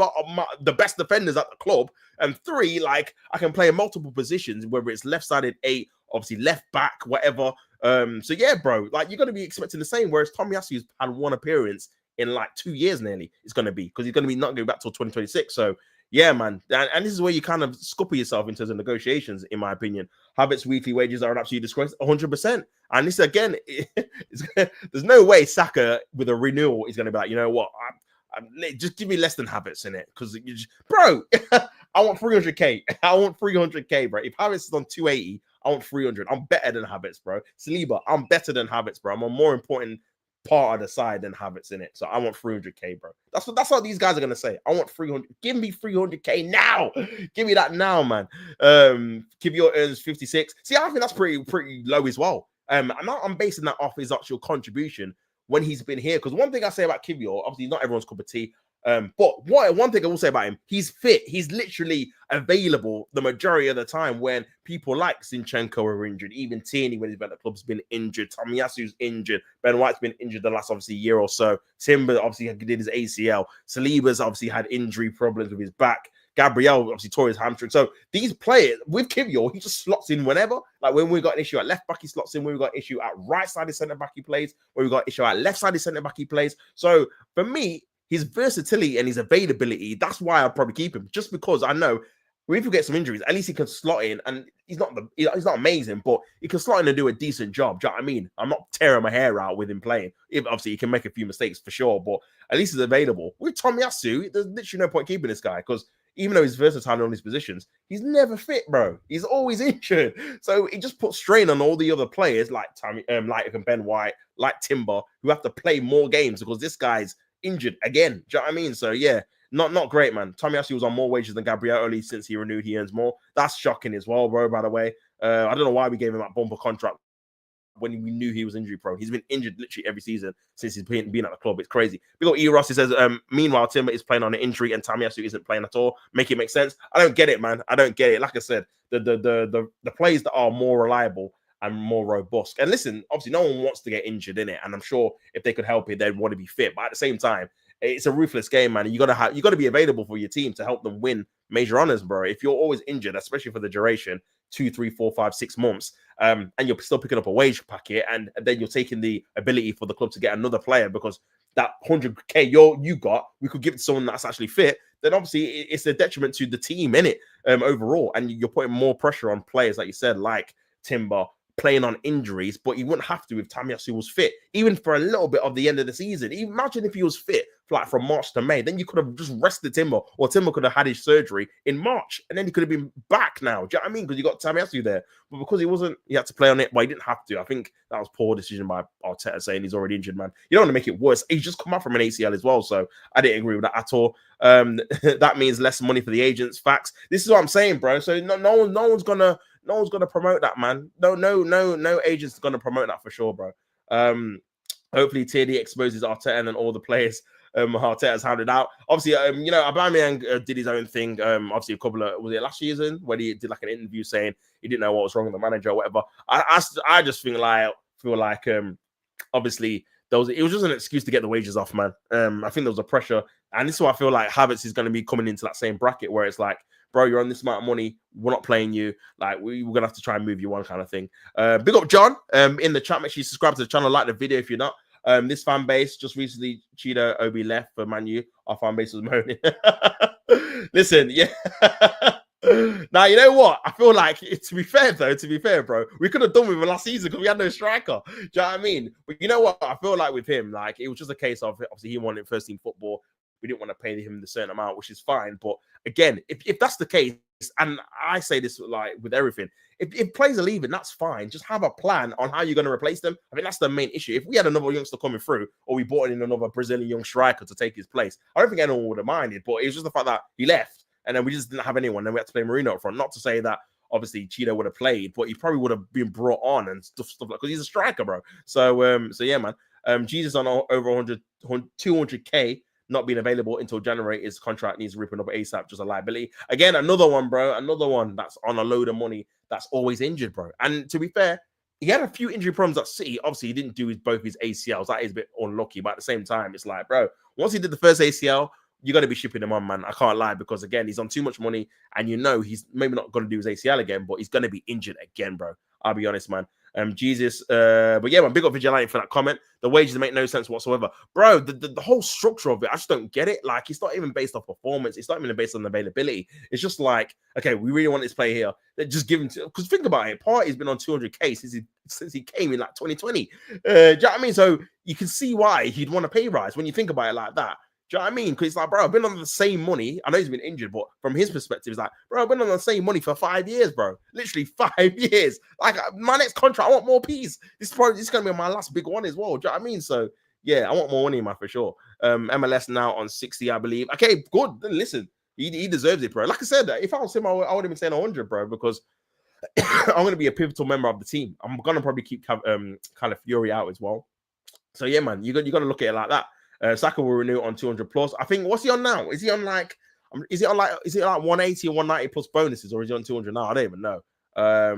the best defenders at the club. And three, like, I can play in multiple positions, whether it's left-sided 8, obviously left back, whatever. So yeah, bro, like, you're going to be expecting the same, whereas Tomiyasu's had one appearance in like 2 years nearly. It's going to be, because he's going to be not going back till 2026. So yeah, man. And this is where you kind of scupper yourself in terms of negotiations, in my opinion. Havertz's weekly wages are an absolute disgrace, 100%. And this, again, there's no way Saka with a renewal is going to be like, you know what, just give me less than Havertz in it. Because, bro, I want 300k. I want 300k, bro. If Havertz is on 280, I want 300. I'm better than Havertz, bro. Saliba, I'm better than Havertz, bro. I'm a more important part of the side than Havertz in it. So I want 300k, bro. That's what these guys are gonna say. I want 300. Give me 300k now. Give me that now, man. Kivior earns 56. See, I think that's pretty low as well. I'm basing that off his actual contribution when he's been here. Because one thing I say about Kivior, obviously not everyone's cup of tea. But one thing I will say about him, he's fit. He's literally available the majority of the time when people like Zinchenko are injured. Even Tierney, when he's been at the club's been injured. Tomiyasu's injured. Ben White's been injured the last, obviously, year or so. Timber obviously did his ACL. Saliba's obviously had injury problems with his back. Gabriel obviously tore his hamstring. So these players, with Kivior, he just slots in whenever. Like when we got an issue at left back, he slots in. When we got an issue at right-sided centre-back, he plays. When we got an issue at left-sided centre-back, he plays. So for me, his versatility and his availability, that's why I'll probably keep him. Just because I know if he gets some injuries, at least he can slot in. And he's not amazing, but he can slot in and do a decent job. Do you know what I mean? I'm not tearing my hair out with him playing. Obviously, he can make a few mistakes for sure, but at least he's available. With Tomiyasu, there's literally no point keeping this guy, because even though he's versatile on his positions, he's never fit, bro. He's always injured. So it just puts strain on all the other players like like Ben White, like Timber, who have to play more games because this guy's injured again. Do you know what I mean? So yeah, not great, man. Tomiyasu was on more wages than Gabriel early. Since he renewed, he earns more. That's shocking as well, bro, by the way. I don't know why we gave him that bumper contract when we knew he was injury prone. He's been injured literally every season since he's been at the club. It's crazy. We got E. Ross. He says, meanwhile, Timber is playing on an injury and Tamiyasu isn't playing at all. Make it make sense. I don't get it, man. I don't get it. Like I said, the players that are more reliable and more robust. And listen, obviously, no one wants to get injured in it. And I'm sure if they could help it, they'd want to be fit. But at the same time, it's a ruthless game, man. You got to be available for your team to help them win major honors, bro. If you're always injured, especially for the duration, 2, 3, 4, 5, 6 months, and you're still picking up a wage packet, and then you're taking the ability for the club to get another player because that 100k you got, we could give it to someone that's actually fit, then obviously it's a detriment to the team, innit? Overall, and you're putting more pressure on players, like you said, like Timber, playing on injuries, but you wouldn't have to if Tamiyasu was fit, even for a little bit of the end of the season. Imagine if he was fit like from March to May, then you could have just rested Timber, or Timber could have had his surgery in March, and then he could have been back now. Do you know what I mean? Because you got Tamiyasu there, but because he wasn't, he had to play on it, but he didn't have to. I think that was poor decision by Arteta saying he's already injured, man. You don't want to make it worse. He's just come out from an ACL as well, so I didn't agree with that at all. That means less money for the agents. Facts. This is what I'm saying, bro. So no one's gonna promote that, man. No agent's gonna promote that for sure, bro. Hopefully TD exposes Arteta and all the players Arteta's handed out. Obviously, Aubameyang did his own thing. Obviously, a couple of, was it last season when he did like an interview saying he didn't know what was wrong with the manager or whatever. I just feel like obviously it was just an excuse to get the wages off, man. I think there was a pressure, and this is why I feel like Havertz is going to be coming into that same bracket where it's like, bro, you're on this amount of money, we're not playing you, like we're gonna have to try and move you on, kind of thing. Big up John in the chat. Make sure you subscribe to the channel, like the video if you're not. This fan base just recently, Cheetah Obi left for Man U. Our fan base was moaning. Listen, yeah. Now, you know what? I feel like, to be fair, bro, we could have done with him last season because we had no striker. Do you know what I mean? But you know what? I feel like with him, like, it was just a case of, obviously, he wanted first team football. We didn't want to pay him the certain amount, which is fine. But again, if that's the case, and I say this like with everything, if players are leaving, that's fine. Just have a plan on how you're going to replace them. I think that's the main issue. If we had another youngster coming through, or we brought in another Brazilian young striker to take his place, I don't think anyone would have minded. But it was just the fact that he left, and then we just didn't have anyone. Then we had to play Marino up front. Not to say that obviously Cheetah would have played, but he probably would have been brought on and stuff like, because he's a striker, bro. So yeah, man. Jesus on over 200k. Not being available until January. His contract needs ripping up ASAP, just a liability. Again, another one, bro. Another one that's on a load of money that's always injured, bro. And to be fair, he had a few injury problems at City. Obviously, he didn't do both his ACLs. That is a bit unlucky. But at the same time, it's like, bro, once he did the first ACL, you got to be shipping him on, man. I can't lie, because again, he's on too much money, and you know he's maybe not going to do his ACL again, but he's going to be injured again, bro. I'll be honest, man. Jesus, but yeah, man, big up Vigilante for that comment. The wages make no sense whatsoever, bro. The whole structure of it, I just don't get it. Like, it's not even based off performance. It's not even based on availability. It's just like, okay, we really want this player here. Just give him to, because think about it. Party's been on 200k since he came in like 2020. Do you know what I mean? So you can see why he'd want a pay rise when you think about it like that. Do you know what I mean? Because it's like, bro, I've been on the same money. I know he's been injured, but from his perspective, it's like, bro, I've been on the same money for 5 years, bro. Literally 5 years. Like, my next contract, I want more peas. This is going to be my last big one as well. Do you know what I mean? So, yeah, I want more money, man, for sure. MLS now on 60, I believe. Okay, good. Then listen, he deserves it, bro. Like I said, if I was him, I would have been saying 100, bro, because I'm going to be a pivotal member of the team. I'm going to probably keep Calafiori out as well. So, yeah, man, you got to look at it like that. Saka will renew on 200 plus. I think, what's he on now? Is it like 180 or 190 plus bonuses, or is he on 200 now? I don't even know. I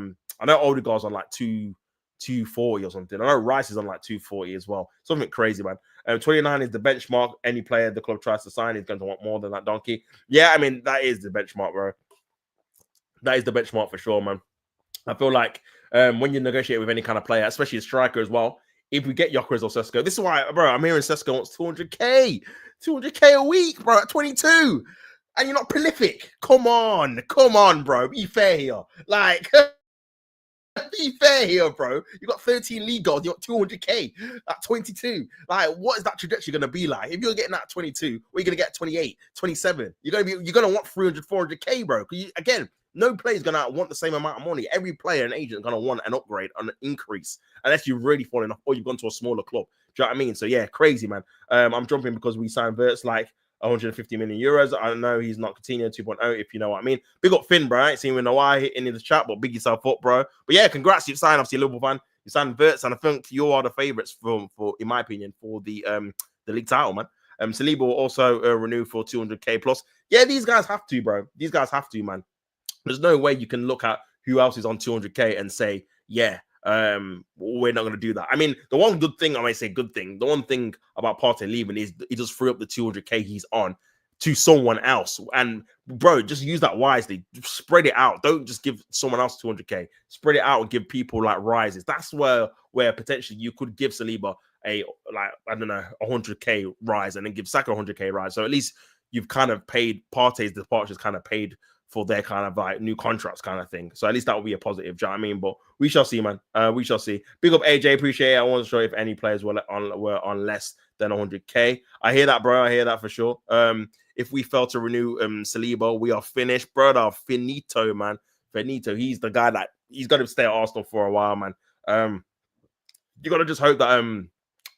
know Odegaard's on like 240 or something. I know Rice is on like 240 as well. Something crazy, man. 29 is the benchmark. Any player the club tries to sign is going to want more than that donkey. Yeah, I mean, that is the benchmark, bro. That is the benchmark for sure, man. I feel like when you negotiate with any kind of player, especially a striker as well, if we get Gyökeres or Sesko, this is why, bro, I'm hearing Sesko wants 200k a week, bro, at 22, and you're not prolific. Come on, bro, be fair here. Like, be fair here, bro. You got 13 league goals, you got 200k at 22. Like, what is that trajectory gonna be like? If you're getting that at 22, what are you gonna get at 28, 27? You're gonna want 300, 400k, bro. Because again, no player is going to want the same amount of money. Every player and agent is going to want an upgrade, an increase, unless you've really fallen off or you've gone to a smaller club. Do you know what I mean? So, yeah, crazy, man. I'm jumping because we signed Verts like 150 million euros. I know he's not Coutinho 2.0, if you know what I mean. Big up Finn, bro. I ain't seen him in a while in the chat, but big yourself up, bro. But, yeah, congrats. You've signed, obviously, a Liverpool fan. You signed Verts, and I think you are the favourites for, in my opinion, for the league title, man. Saliba will also renew for 200k plus. Yeah, these guys have to, bro. These guys have to, man. There's no way you can look at who else is on 200k and say, yeah, we're not going to do that. I mean, the one good thing, I might say good thing, the one thing about Partey leaving is he just free up the 200k he's on to someone else. And bro, just use that wisely. Spread it out. Don't just give someone else 200k. Spread it out and give people like rises. That's where potentially you could give Saliba a, like, I don't know, 100k rise and then give Saka 100k rise. So at least you've kind of paid Partey's departures, kind of paid for their kind of like new contracts kind of thing. So at least that will be a positive. Do you know what I mean? But we shall see, man. We shall see. Big up AJ, appreciate it. I wasn't sure if any players were on less than 100k. I hear that, bro. I hear that for sure. If we fail to renew Saliba, we are finished, brother. Finito, man. Finito. He's the guy that he's got to stay at Arsenal for a while, man. You got to just hope that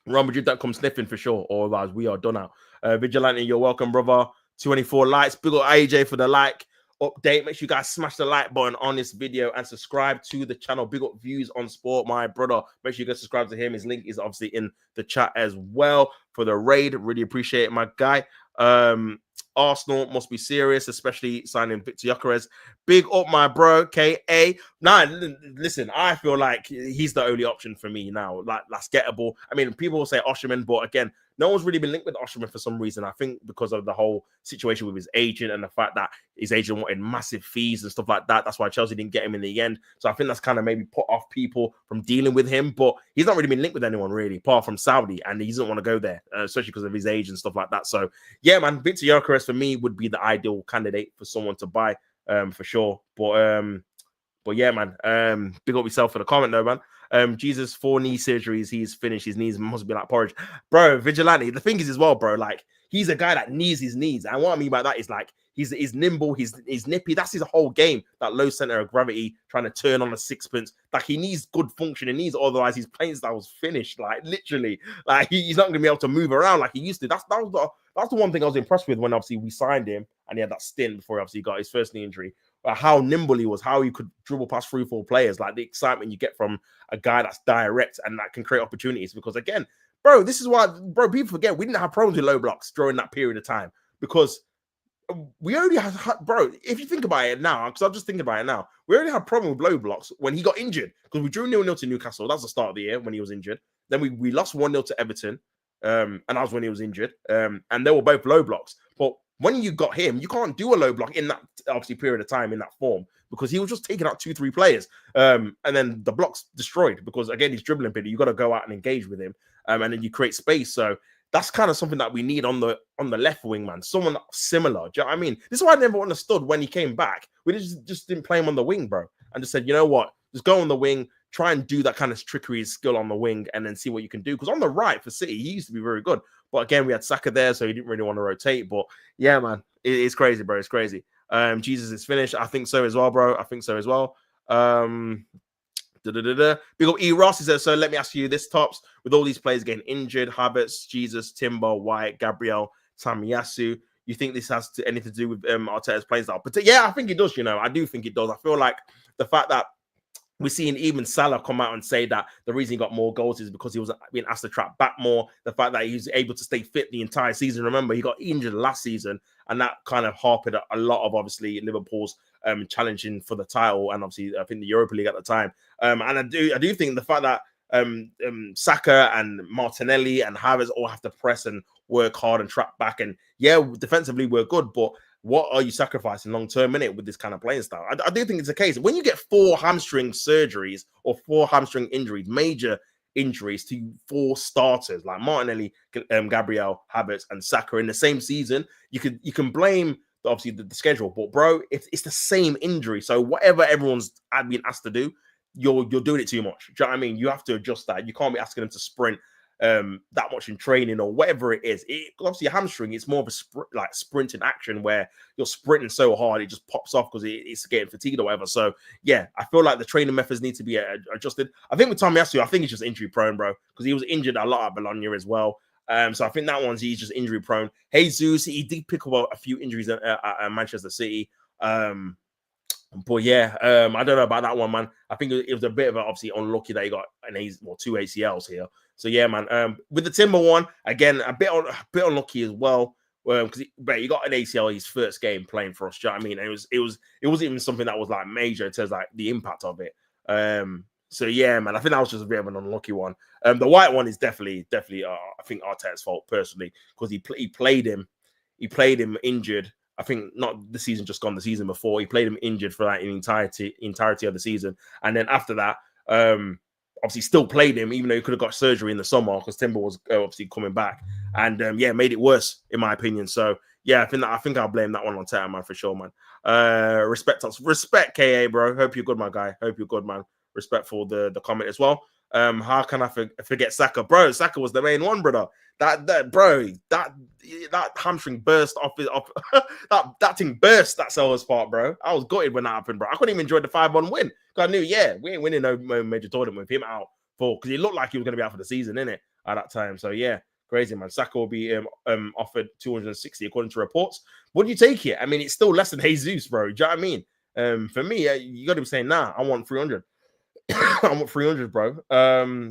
Real Madrid don't come sniffing for sure, or otherwise we are done out. Vigilante, you're welcome, brother. 24 likes. Big up AJ for the like update. Make sure you guys smash the like button on this video and subscribe to the channel. Big up Views on Sport, my brother. Make sure you guys subscribe to him. His link is obviously in the chat as well for the raid. Really appreciate it, my guy. Arsenal must be serious, especially signing Victor Gyökeres. Big up, my bro, KA. Nah, listen, I feel like he's the only option for me now. Like, that's gettable. I mean, people will say Osimhen, but again, no one's really been linked with Osimhen for some reason. I think because of the whole situation with his agent and the fact that his agent wanted massive fees and stuff like that. That's why Chelsea didn't get him in the end. So I think that's kind of maybe put off people from dealing with him. But he's not really been linked with anyone really, apart from Saudi, and he doesn't want to go there, especially because of his age and stuff like that. So yeah, man, Victor Gyökeres for me would be the ideal candidate for someone to buy, for sure. But yeah, man, big up yourself for the comment though, man. Jesus, 4 knee surgeries. He's finished. His knees must be like porridge. Bro, Vigilante, the thing is as well, bro, like, he's a guy that needs his knees. And what I mean by that is, like, he's nimble, he's nippy. That's his whole game, that low center of gravity, trying to turn on a sixpence. Like, he needs good function and needs, otherwise his playing style was finished. Like, literally. Like, he's not going to be able to move around like he used to. That's the one thing I was impressed with when, obviously, we signed him and he had that stint before, obviously, he got his first knee injury. How nimble he was, how he could dribble past 3-4 players, like the excitement you get from a guy that's direct and that can create opportunities. Because again, bro, this is why, bro, people forget we didn't have problems with low blocks during that period of time because we already had, bro, if you think about it now, because I'm just thinking about it now, we already had a problem with low blocks when he got injured because we drew 0-0 to Newcastle. That's the start of the year when he was injured. Then we lost 1-0 to Everton, and that was when he was injured. And they were both low blocks. But when you got him, you can't do a low block in that obviously period of time in that form because he was just taking out 2-3 players. And then the block's destroyed because, again, he's dribbling bit. You got to go out and engage with him. And then you create space. So that's kind of something that we need on the left wing, man. Someone similar. Do you know what I mean? This is why I never understood when he came back. We just didn't play him on the wing, bro. And just said, you know what? Just go on the wing, try and do that kind of trickery skill on the wing and then see what you can do. Because on the right for City, he used to be very good. But again, we had Saka there, so he didn't really want to rotate. But yeah, man, it's crazy, bro. It's crazy. Jesus is finished. I think so as well, bro. I think so as well. Big up E. Ross. He says, so let me ask you this, Tops. With all these players getting injured, Havertz, Jesus, Timber, White, Gabriel, Tamiyasu, you think this has anything to do with Arteta's playing style? But yeah, I think it does, you know. I do think it does. I feel like the fact that we're seeing even Salah come out and say that the reason he got more goals is because he was being asked to track back more. The fact that he was able to stay fit the entire season. Remember, he got injured last season, and that kind of harped a lot of, obviously, Liverpool's challenging for the title, and obviously, I think the Europa League at the time. And I do think the fact that Saka and Martinelli and Havertz all have to press and work hard and track back, and yeah, defensively we're good, but what are you sacrificing long-term in it with this kind of playing style? I do think it's a case. When you get 4 hamstring surgeries or 4 hamstring injuries, major injuries to 4 starters like Martinelli, Gabriel, Havertz, and Saka in the same season, you can blame obviously the schedule, but bro, it's the same injury. So whatever everyone's been asked to do, you're doing it too much. Do you know what I mean? You have to adjust that. You can't be asking them to sprint that much in training or whatever it is. Obviously a hamstring, it's more of a sprinting action where you're sprinting so hard it just pops off because it's getting fatigued or whatever. So yeah, I feel like the training methods need to be adjusted. I think with Tomiyasu, I think he's just injury prone, bro, because he was injured a lot at Bologna as well. So I think that he's just injury prone. Jesus, he did pick up a few injuries at Manchester City. But yeah, I don't know about that one, man. I think it was a bit of obviously unlucky that he got two ACLs here. So yeah, man. With the Timber one, again, a bit unlucky as well. Because he got an ACL his first game playing for us. Do you know what I mean? And it wasn't even something that was like major in terms of like the impact of it. So yeah, man. I think that was just a bit of an unlucky one. The white one is definitely I think Arteta's fault personally, because he played him injured. I think not the season just gone, the season before. He played him injured for like an entirety of the season. And then after that, obviously still played him, even though he could have got surgery in the summer because Timber was obviously coming back. And yeah, made it worse, in my opinion. So yeah, I think I'll blame that one on Tata, man, for sure, man. Respect KA, bro. Hope you're good, my guy. Hope you're good, man. Respect for the comment as well. How can I forget Saka? Bro, Saka was the main one, brother. That hamstring burst off that thing burst that Selhurst part, bro. I was gutted when that happened, bro. I couldn't even enjoy the 5-1 win. I knew, yeah, we ain't winning no major tournament with him out because he looked like he was going to be out for the season, innit? At that time. So yeah, crazy, man. Saka will be offered 260 according to reports. Would you take it? I mean, it's still less than Jesus, bro. Do you know what I mean? For me, you got to be saying, nah, I want 300. I want 300, bro.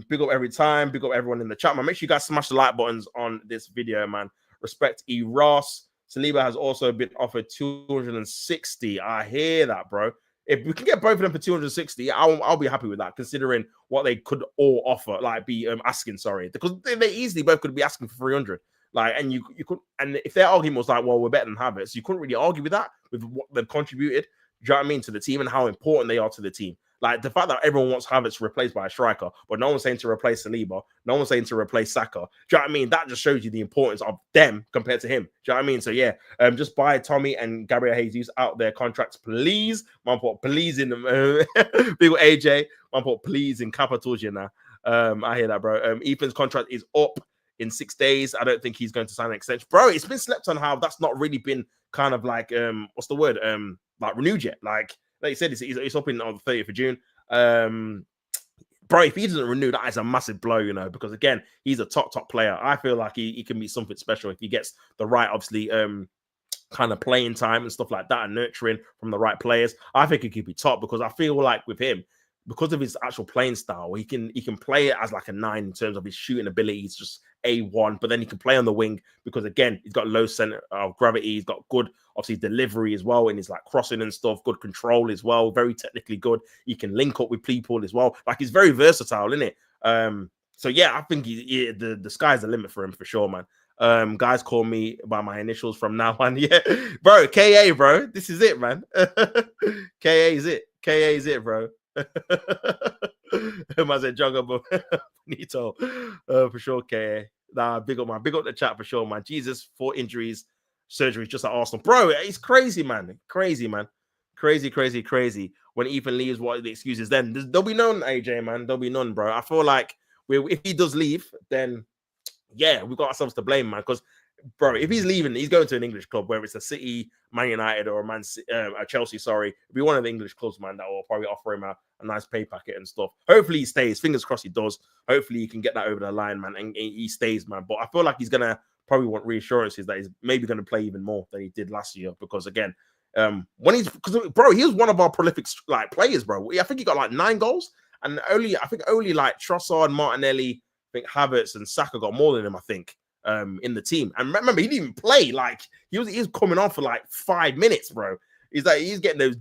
Big up every time. Big up everyone in the chat, man. Make sure you guys smash the like buttons on this video, man. Respect E. Ross. Saliba has also been offered 260. I hear that, bro. If we can get both of them for 260, I'll be happy with that, considering what they could all offer, like be asking, sorry. Because they easily both could be asking for 300. Like, and you could, and if their argument was like, well, we're better than Havertz, you couldn't really argue with that, with what they've contributed, do you know what I mean, to the team and how important they are to the team. Like the fact that everyone wants Havertz replaced by a striker, but no one's saying to replace Saliba, no one's saying to replace Saka. Do you know what I mean? That just shows you the importance of them compared to him. Do you know what I mean? So yeah, just buy Tommy and Gabriel Jesus out their contracts, please. Man, put please in them. Big AJ, man, put please in capitals, you know. I hear that, bro. Ethan's contract is up in 6 days. I don't think he's going to sign an extension, bro. It's been slept on how that's not really been kind of like what's the word, like renewed yet. Like you said, it's up on the 30th of June. Bro, if he doesn't renew, that is a massive blow, you know, because again, he's a top player. I feel like he can be something special if he gets the right, obviously, kind of playing time and stuff like that and nurturing from the right players. I think he could be top because I feel like with him, because of his actual playing style, he can play it as like a 9 in terms of his shooting ability. He's just A1, but then he can play on the wing because again, he's got low center of gravity. He's got good, obviously, delivery as well, and he's like crossing and stuff. Good control as well. Very technically good. He can link up with people as well. Like he's very versatile, isn't it? So yeah, I think the sky's the limit for him for sure, man. Guys call me by my initials from now on. Yeah, bro, KA, bro. This is it, man. KA is it. KA is it, bro. I said Jugger Benito for sure. KA. Nah, big up the chat for sure, man. Jesus, 4 injuries, surgery just at Arsenal, bro. It's crazy, man. Crazy. When Ethan leaves, what are the excuses then? There'll be none, AJ, man. There'll be none, bro. I feel like if he does leave, then yeah, we've got ourselves to blame, man. Because bro, if he's leaving, he's going to an English club, whether it's a City, Man United, or a Chelsea. Sorry, it'll be one of the English clubs, man, that will probably offer him a nice pay packet and stuff. Hopefully, he stays. Fingers crossed, he does. Hopefully, he can get that over the line, man, and he stays, man. But I feel like he's gonna probably want reassurances that he's maybe gonna play even more than he did last year. Because again, because bro, he was one of our prolific like players, bro. I think he got like 9 goals, and only like Trossard, Martinelli, I think Havertz and Saka got more than him, I think. In the team, and remember, he didn't even play. Like he was coming on for like 5 minutes, bro. He's getting those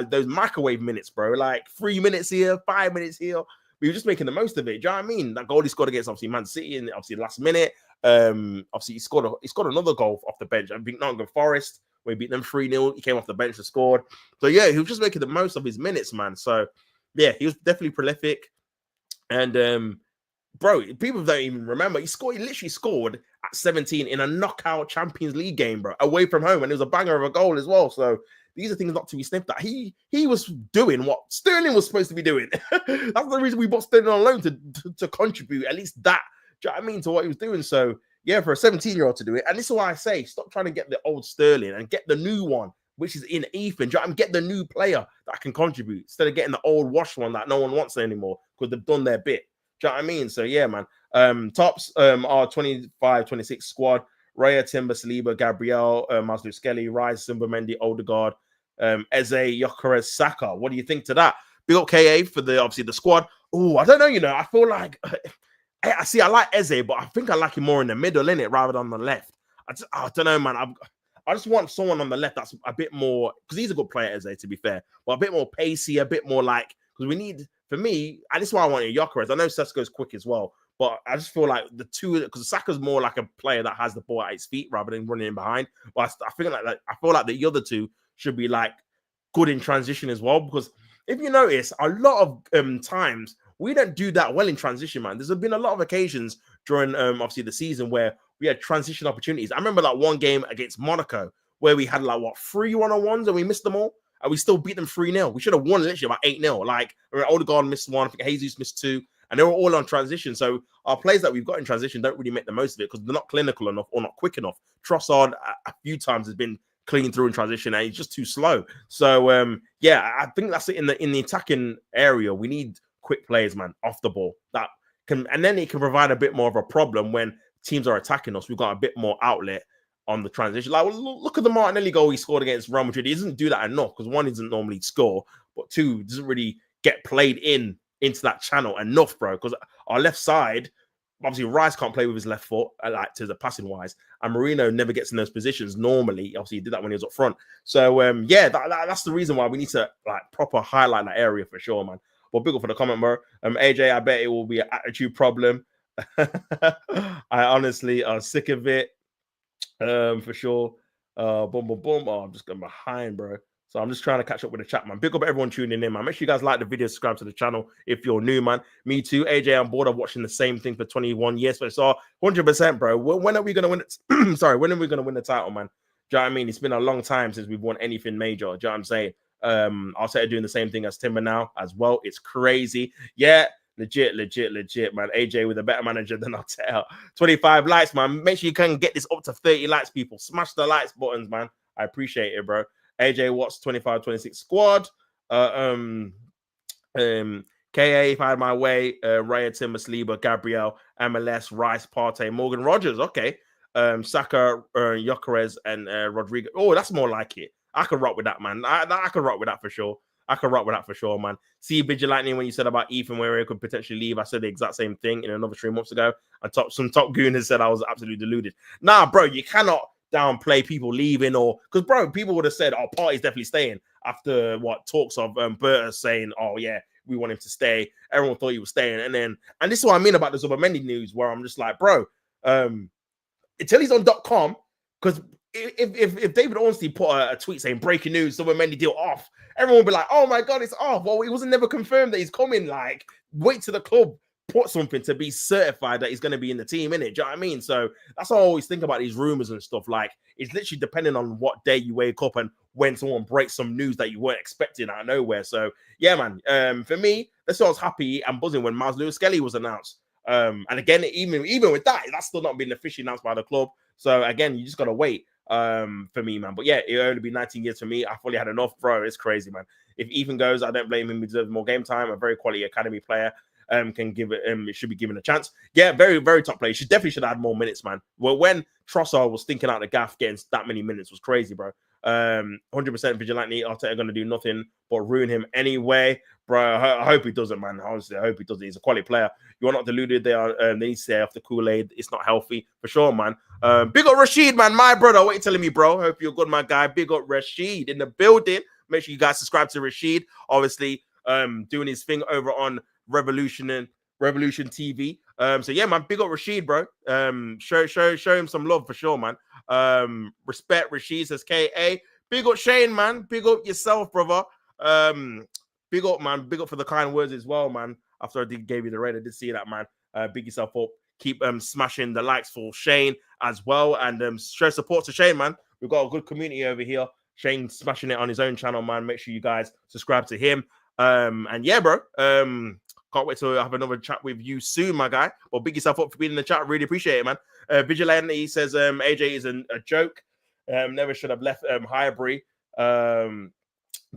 those microwave minutes, bro. Like 3 minutes here, 5 minutes here. We were just making the most of it. Do you know what I mean? That goal he scored against obviously Man City in obviously last minute. Obviously he scored another goal off the bench. I think Nottingham Forest, when he beat them 3-0, he came off the bench and scored. So yeah, he was just making the most of his minutes, man. So yeah, he was definitely prolific. And bro, people don't even remember. He literally scored at 17 in a knockout Champions League game, bro, away from home, and it was a banger of a goal as well. So these are things not to be sniffed at. He was doing what Sterling was supposed to be doing. That's the reason we bought Sterling on loan to contribute at least that. Do you know what I mean, to what he was doing? So yeah, for a 17-year-old to do it, and this is why I say stop trying to get the old Sterling and get the new one, which is in Ethan. Do you know what I mean? Get the new player that can contribute instead of getting the old wash one that no one wants anymore because they've done their bit. Do you know what I mean? So yeah, man. Tops are 25-26 squad. Raya, Timber, Saliba, Gabriel, Maslow Skelly, Rice, Simba, Mendy, Odegaard, Eze, Gyökeres, Saka. What do you think to that? Big up KA for obviously the squad. Oh, I don't know. I feel like I like Eze, but I think I like him more in the middle, innit, rather than on the left. I don't know, man. I just want someone on the left that's a bit more, because he's a good player, Eze, to be fair, but a bit more pacey, a bit more like, because we need, for me, and this is why I want Gyökeres. I know Sesko's quick as well, but I just feel like the two, because Saka's more like a player that has the ball at his feet rather than running in behind. But I feel like the other two should be like good in transition as well, because if you notice, a lot of times we don't do that well in transition, man. There's been a lot of occasions during obviously the season where we had transition opportunities. I remember that one game against Monaco where we had 3 1-on-1s and we missed them all, and we still beat them 3-0. We should have won literally about 8-0. Like, Odegaard missed one, I think Jesus missed 2, and they were all on transition. So our players that we've got in transition don't really make the most of it because they're not clinical enough or not quick enough. Trossard a few times has been clean through in transition and he's just too slow. So yeah, I think that's it in the attacking area. We need quick players, man, off the ball that can, and then it can provide a bit more of a problem when teams are attacking us. We've got a bit more outlet on the transition. Like, look at the Martinelli goal he scored against Real Madrid. He doesn't do that enough because one, he doesn't normally score, but two, doesn't really get played into that channel enough, bro. Because our left side, obviously, Rice can't play with his left foot, like to the passing wise, and Marino never gets in those positions normally. Obviously, he did that when he was up front. So yeah, that's the reason why we need to like proper highlight that area for sure, man. Well, big up for the comment, bro. AJ, I bet it will be an attitude problem. I honestly are sick of it. For sure. Boom, boom, boom. Oh, I'm just going behind, bro. So I'm just trying to catch up with the chat, man. Big up everyone tuning in, man. Make sure you guys like the video, subscribe to the channel if you're new, man. Me too. AJ on board. I'm watching the same thing for 21 years. So it's all 100%, bro. When are we going to win it? Sorry, when are we going to win the title, man? Do you know what I mean? It's been a long time since we've won anything major. Do you know what I'm saying? I'll say doing the same thing as Timber now as well. It's crazy. Yeah. Legit, man. AJ with a better manager than Arteta. 25 likes, man. Make sure you can get this up to 30 likes, people. Smash the likes buttons, man. I appreciate it, bro. AJ Watts 25-26 squad. KA, if I had my way. Raya, Timber, Saliba, Gabriel, MLS, Rice, Partey, Morgan Rogers. Okay. Saka, Gyökeres, and Rodrigo. Oh, that's more like it. I can rock with that, man. I can rock with that for sure. I can rock with that for sure, man. See, Vigilante, when you said about Ethan where he could potentially leave, I said the exact same thing in another 3 months ago. And some top goon has said I was absolutely deluded. Nah, bro, you cannot downplay people leaving, or because, bro, people would have said, "Oh, Partey's definitely staying." After what talks of Berta saying, "Oh yeah, we want him to stay." Everyone thought he was staying, and this is what I mean about the Zubimendi news, where I'm just like, bro, until he's on .com, because if David Ornstein put a tweet saying breaking news, Zubimendi deal off, everyone will be like, "Oh my god, it's off." Well, it wasn't never confirmed that he's coming. Like, wait till the club put something to be certified that he's going to be in the team, innit? Do you know what I mean? So that's how I always think about these rumors and stuff. Like, it's literally depending on what day you wake up and when someone breaks some news that you weren't expecting out of nowhere. So yeah, man. For me, that's why I was happy and buzzing when Miles Lewis Skelly was announced. And again, even with that, that's still not been officially announced by the club. So again, you just gotta wait. For me, man. But yeah, it'll only be 19 years for me. I fully had enough, bro. It's crazy, man. If Ethan goes, I don't blame him. He deserves more game time. A very quality academy player. Can give it. It should be given a chance. Yeah, very, very top player. She definitely should have had more minutes, man. Well, when Trossard was thinking out the gaff, getting that many minutes was crazy, bro. 100% Vigilante. Arteta gonna do nothing but ruin him anyway, bro. I hope he doesn't, man. Honestly, I hope he doesn't. He's a quality player. You're not deluded. They are. They need to stay off the Kool-Aid. It's not healthy for sure, man. Big up Rashid, man. My brother. What you telling me, bro? Hope you're good, my guy. Big up Rashid in the building. Make sure you guys subscribe to Rashid. Obviously, doing his thing over on Revolution TV. So yeah, man. Big up Rashid, bro. Show him some love for sure, man. Respect Rashid, says KA. Big up Shane, man. Big up yourself, brother. Big up, man. Big up for the kind words as well, man. After I gave you the raid, I did see that, man. Big yourself up. Keep smashing the likes for Shane as well, and show support to Shane, man. We've got a good community over here. Shane smashing it on his own channel, man. Make sure you guys subscribe to him. And yeah, bro. Can't wait to have another chat with you soon, my guy. Well, big yourself up for being in the chat. Really appreciate it, man. Vigilante says AJ is a joke. Never should have left Highbury. The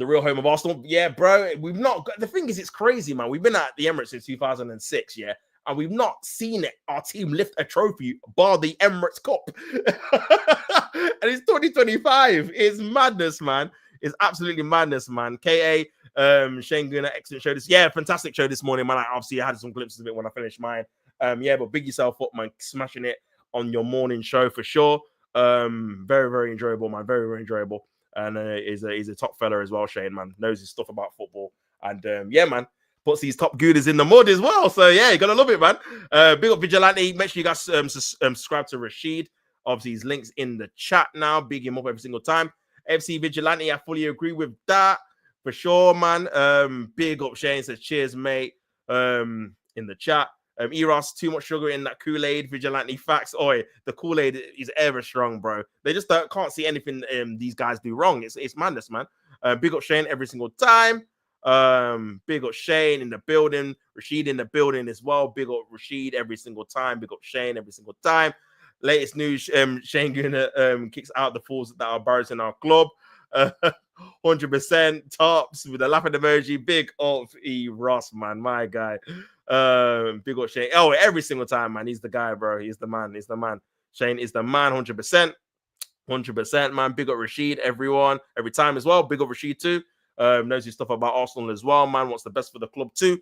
real home of Arsenal. Yeah, bro. We've not got, the thing is, it's crazy, man. We've been at the Emirates since 2006, yeah. And we've not seen our team lift a trophy bar the Emirates Cup. And it's 2025. It's madness, man. It's absolutely madness, man. KA, Shane Gunner, excellent show this. Yeah, fantastic show this morning, man. Obviously, I had some glimpses of it when I finished mine. Yeah, but big yourself up, man. Smashing it on your morning show for sure. Very, very enjoyable, man. Very, very enjoyable. And he's a top fella as well, Shane, man. Knows his stuff about football. And yeah, man. Puts these top gooders in the mud as well. So yeah, you're gonna love it, man. Big up Vigilante. Make sure you guys subscribe to Rashid. Obviously, his links in the chat now. Big him up every single time. FC Vigilante, I fully agree with that for sure, man. Big up Shane says, cheers, mate. In the chat. Eros, too much sugar in that Kool-Aid. Vigilante facts. Oi, the Kool-Aid is ever strong, bro. They just can't see anything these guys do wrong. It's madness, man. Big up Shane every single time. Big up Shane in the building. Rashid in the building as well. Big up Rashid every single time. Big up Shane every single time. Latest news, Shane Gunner kicks out the fools that are embarrassing our club. 100% tops with a laughing emoji. Big up E. Ross, man. My guy. Big up Shane. Oh, every single time, man. He's the guy, bro. He's the man. He's the man. Shane is the man, 100%. 100%, man. Big up Rashid, everyone. Every time as well. Big up Rashid too. Knows his stuff about Arsenal as well, man. Wants the best for the club too.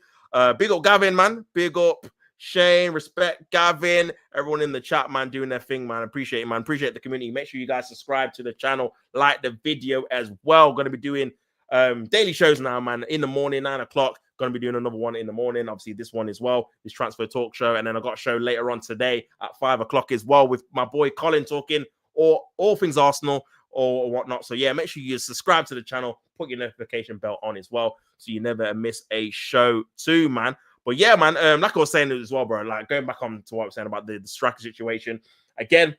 Big up Gavin, man. Big up Shane, respect Gavin, everyone in the chat, man, doing their thing, man. Appreciate it, man. Appreciate the community. Make sure you guys subscribe to the channel, like the video as well. Going to be doing daily shows now, man. In the morning, 9 o'clock. Going to be doing another one in the morning. Obviously, this one as well, this transfer talk show. And then I got a show later on today at 5 o'clock as well with my boy Colin talking all things Arsenal or whatnot. So yeah, make sure you subscribe to the channel, put your notification bell on as well, so you never miss a show too, man. But yeah, man, like I was saying as well, bro, like going back on to what I was saying about the striker situation, again,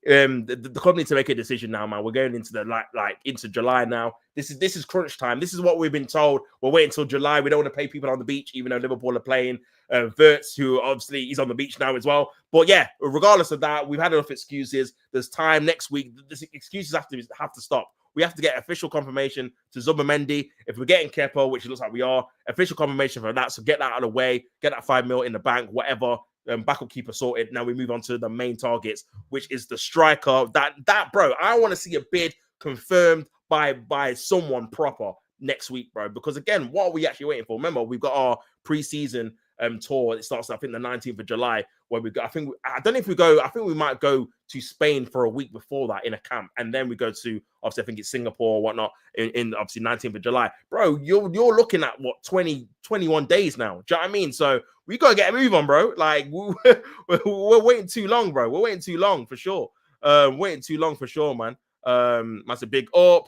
the club need to make a decision now, man. We're going into the like into July now. This is crunch time. This is what we've been told. We're waiting until July. We don't want to pay people on the beach, even though Liverpool are playing. Verts, who obviously he's on the beach now as well. But yeah, regardless of that, we've had enough excuses. There's time next week. The excuses have to stop. We have to get official confirmation to Zubimendi. If we're getting Kepa, which it looks like we are, official confirmation for that. So get that out of the way. Get that 5 mil in the bank, whatever. Backup keeper sorted. Now we move on to the main targets, which is the striker. That bro, I want to see a bid confirmed by someone proper next week, bro. Because again, what are we actually waiting for? Remember, we've got our preseason tour. It starts, I think, the 19th of July, where we go. I don't know if we go. I think we might go to Spain for a week before that in a camp, and then we go to, obviously, I think it's Singapore or whatnot in obviously 19th of July. Bro, you're looking at what 21 days now. Do you know what I mean? So we gotta get a move on, bro. Like we're waiting too long, bro. We're waiting too long for sure. Waiting too long for sure, man. That's a big up.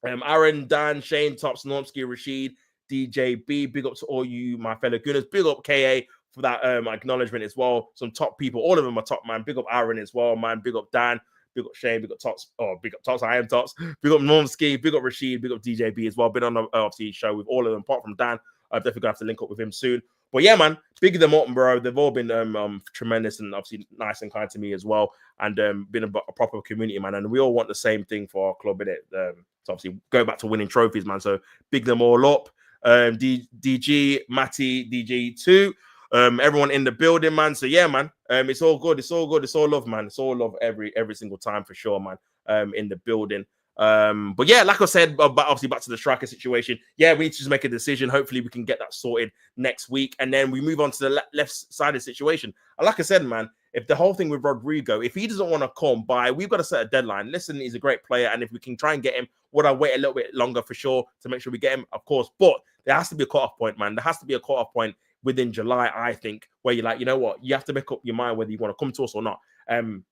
Aaron, Dan, Shane, Tops, Normsky, Rashid, DJB, big up to all you, my fellow Gooners. Big up KA for that acknowledgement as well. Some top people, all of them are top, man. Big up Aaron as well, man. Big up Dan, big up Shane, big up Tops. Oh, big up Tops, I am Tops. Big up Normsky, big up Rashid, big up DJB as well. Been on the obviously show with all of them, apart from Dan. I'm definitely gonna have to link up with him soon. But yeah, man, big them up, bro. They've all been tremendous and obviously nice and kind to me as well, and been a proper community, man. And we all want the same thing for our club, innit? So obviously go back to winning trophies, man. So big them all up. DG, Matty, DG2, everyone in the building, man. So yeah, man, it's all good. It's all good. It's all love, man. It's all love every single time for sure, man. In the building. But yeah, like I said, obviously back to the striker situation. Yeah, we need to just make a decision. Hopefully we can get that sorted next week. And then we move on to the left-sided situation. And like I said, man, if the whole thing with Rodrigo, if he doesn't want to come by, we've got to set a deadline. Listen, he's a great player. And if we can try and get him, would I wait a little bit longer for sure to make sure we get him? Of course. But there has to be a cut-off point, man. There has to be a cut-off point within July, I think, where you're like, you know what? You have to make up your mind whether you want to come to us or not.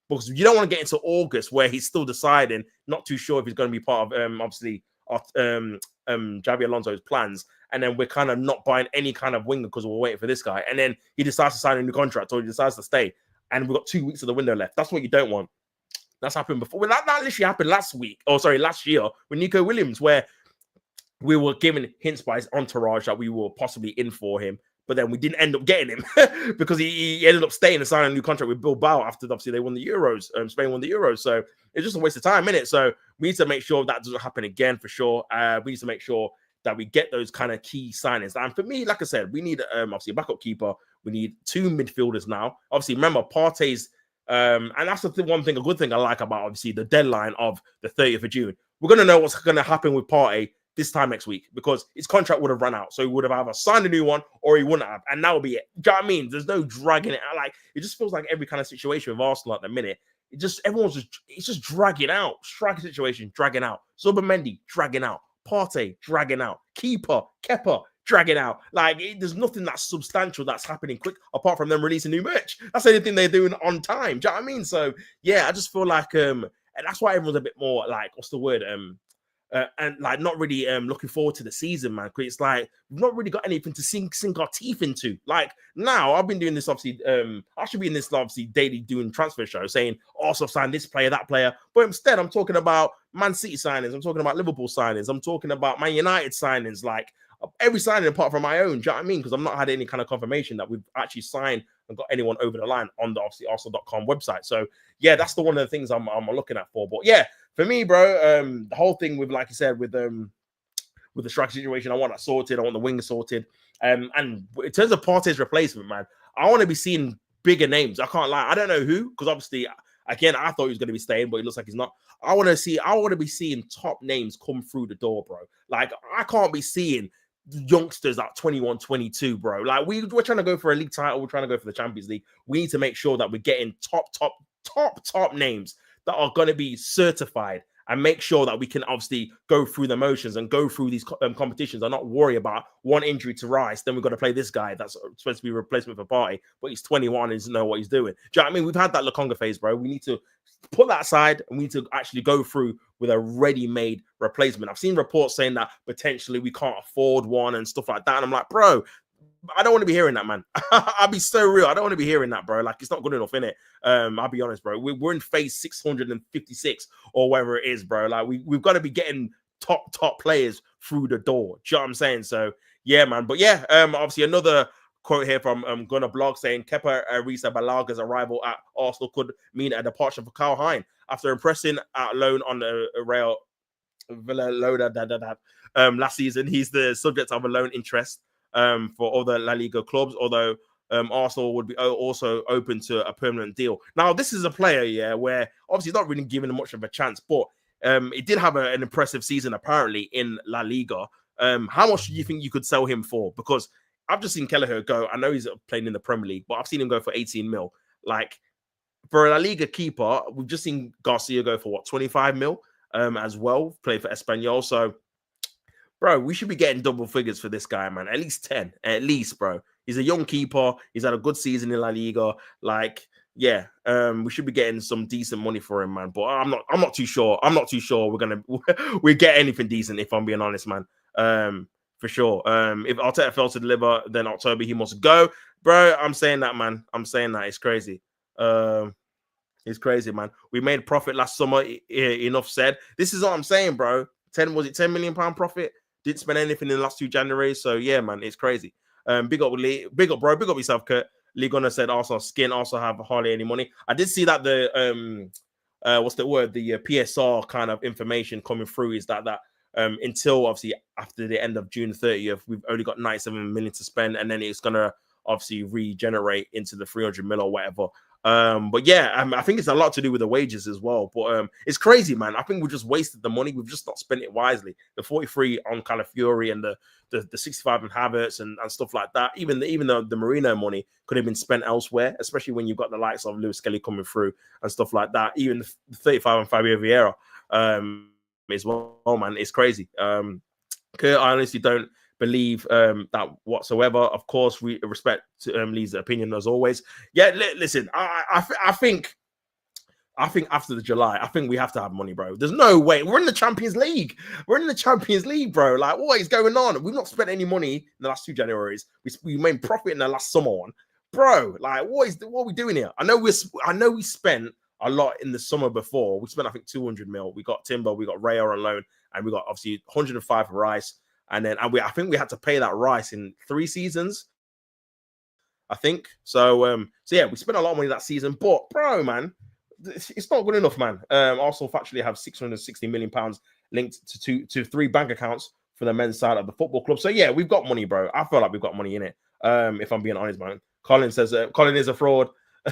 Because you don't want to get into August where he's still deciding, not too sure if he's going to be part of obviously Javi Alonso's plans, and then we're kind of not buying any kind of winger because we're waiting for this guy, and then he decides to sign a new contract or he decides to stay, and we've got 2 weeks of the window left. That's what you don't want. That's happened before. Well, that literally happened last year with Nico Williams, where we were given hints by his entourage that we were possibly in for him. But then we didn't end up getting him because he ended up staying and signing a new contract with Bilbao after obviously they won the Euros. Spain won the Euros. So it's just a waste of time, innit? So we need to make sure that doesn't happen again for sure. We need to make sure that we get those kind of key signings. And for me, like I said, we need obviously a backup keeper. We need 2 midfielders now. Obviously, remember, Partey's and that's the one thing, a good thing I like about obviously the deadline of the 30th of June. we're gonna know what's gonna happen with Partey this time next week because his contract would have run out. So he would have either signed a new one or he wouldn't have. And that would be it. Do you know what I mean? There's no dragging it out. Like, it just feels like every kind of situation with Arsenal at the minute, it's just dragging out. Striker situation, dragging out. Zubimendi, dragging out. Partey, dragging out. Kepa, dragging out. Like, there's nothing that's substantial that's happening quick apart from them releasing new merch. That's the only thing they're doing on time. Do you know what I mean? So, yeah, I just feel like, and that's why everyone's a bit more like, what's the word? And like not really looking forward to the season, man. Because it's like we've not really got anything to sink our teeth into. Like now, I've been doing this obviously. I should be in this obviously daily doing transfer show, saying also sign this player, that player. But instead, I'm talking about Man City signings. I'm talking about Liverpool signings. I'm talking about Man United signings. Like every signing apart from my own. Do you know what I mean? Because I've not had any kind of confirmation that we've actually signed and got anyone over the line on the obviously Arsenal.com website. So yeah, that's the one of the things I'm looking at for. But yeah. For me, bro, the whole thing with, like you said, with the striker situation, I want that sorted. I want the wing sorted. And in terms of Partey's replacement, man, I want to be seeing bigger names. I can't lie. I don't know who, because obviously, again, I thought he was going to be staying, but it looks like he's not. I want to be seeing top names come through the door, bro. Like, I can't be seeing youngsters at 21, 22, bro. Like, we're trying to go for a league title. We're trying to go for the Champions League. We need to make sure that we're getting top names that are going to be certified and make sure that we can obviously go through the motions and go through these competitions and not worry about one injury to Rice. Then we've got to play this guy that's supposed to be a replacement for Partey, but he's 21 and doesn't know what he's doing. Do you know what I mean? We've had that Lokonga phase, bro. We need to put that aside and we need to actually go through with a ready-made replacement. I've seen reports saying that potentially we can't afford one and stuff like that. And I'm like, bro, I don't want to be hearing that, man. I'll be so real. I don't want to be hearing that, bro. Like, it's not good enough, innit? I'll be honest, bro. We're in phase 656 or whatever it is, bro. Like, we've got to be getting top players through the door. Do you know what I'm saying? So, yeah, man. But yeah, obviously another quote here from Gunnar Blog saying Kepa Arrizabalaga's arrival at Arsenal could mean a departure for Kyle Hine after impressing at loan on the Real Villa last season. He's the subject of a loan interest for other La Liga clubs, although Arsenal would be also open to a permanent deal. Now, this is a player, yeah, where obviously not really given much of a chance, but it did have an impressive season apparently in La Liga. How much do you think you could sell him for? Because I've just seen Kelleher go. I know he's playing in the Premier League, but I've seen him go for 18 mil. Like, for a La Liga keeper, we've just seen Garcia go for 25 mil as well, play for Espanyol. So, bro, we should be getting double figures for this guy, man. At least 10. At least, bro. He's a young keeper. He's had a good season in La Liga. Like, yeah, we should be getting some decent money for him, man. But I'm not too sure. I'm not too sure we get anything decent, if I'm being honest, man. For sure. If Arteta fails to deliver, then October he must go. Bro, I'm saying that, man. I'm saying that. It's crazy. It's crazy, man. We made profit last summer. Enough said. This is what I'm saying, bro. 10 million pound profit? Didn't spend anything in the last 2 Januaries. So yeah, man, it's crazy. Big up, bro. Big up yourself, Kurt. Lee Gunner said Arsenal skin also have hardly any money. I did see that the what's the word? The PSR kind of information coming through is that until obviously after the end of June 30th, we've only got 97 million to spend, and then it's gonna obviously regenerate into the 300 mil or whatever. But yeah, I think it's a lot to do with the wages as well. But it's crazy, man. I think we just wasted the money. We've just not spent it wisely. The 43 on Calafiori and the 65 on Havertz and stuff like that. Even though the Marino money could have been spent elsewhere, especially when you've got the likes of Lewis Kelly coming through and stuff like that. Even the 35 on Fabio Vieira as well, man. It's crazy. Kurt, I honestly don't believe that whatsoever. Of course, we respect Lee's opinion as always. Yeah, listen, I think after the July, I think we have to have money, bro. There's no way. We're in the Champions League. We're in the Champions League, bro. Like, what is going on? We've not spent any money in the last 2 Januaries. We made profit in the last summer one, bro. Like, what are we doing here? I know we spent a lot in the summer before. We spent, I think, 200 mil. We got Timber, we got Raya on loan, and we got obviously 105 for Rice. And then I think we had to pay that Rice in 3 seasons, I think. So yeah, we spent a lot of money that season. But, bro, man, it's not good enough, man. Arsenal factually have 660 million pounds linked to 3 bank accounts for the men's side of the football club. So, yeah, we've got money, bro. I feel like we've got money in it, if I'm being honest, man. Colin says Colin is a fraud.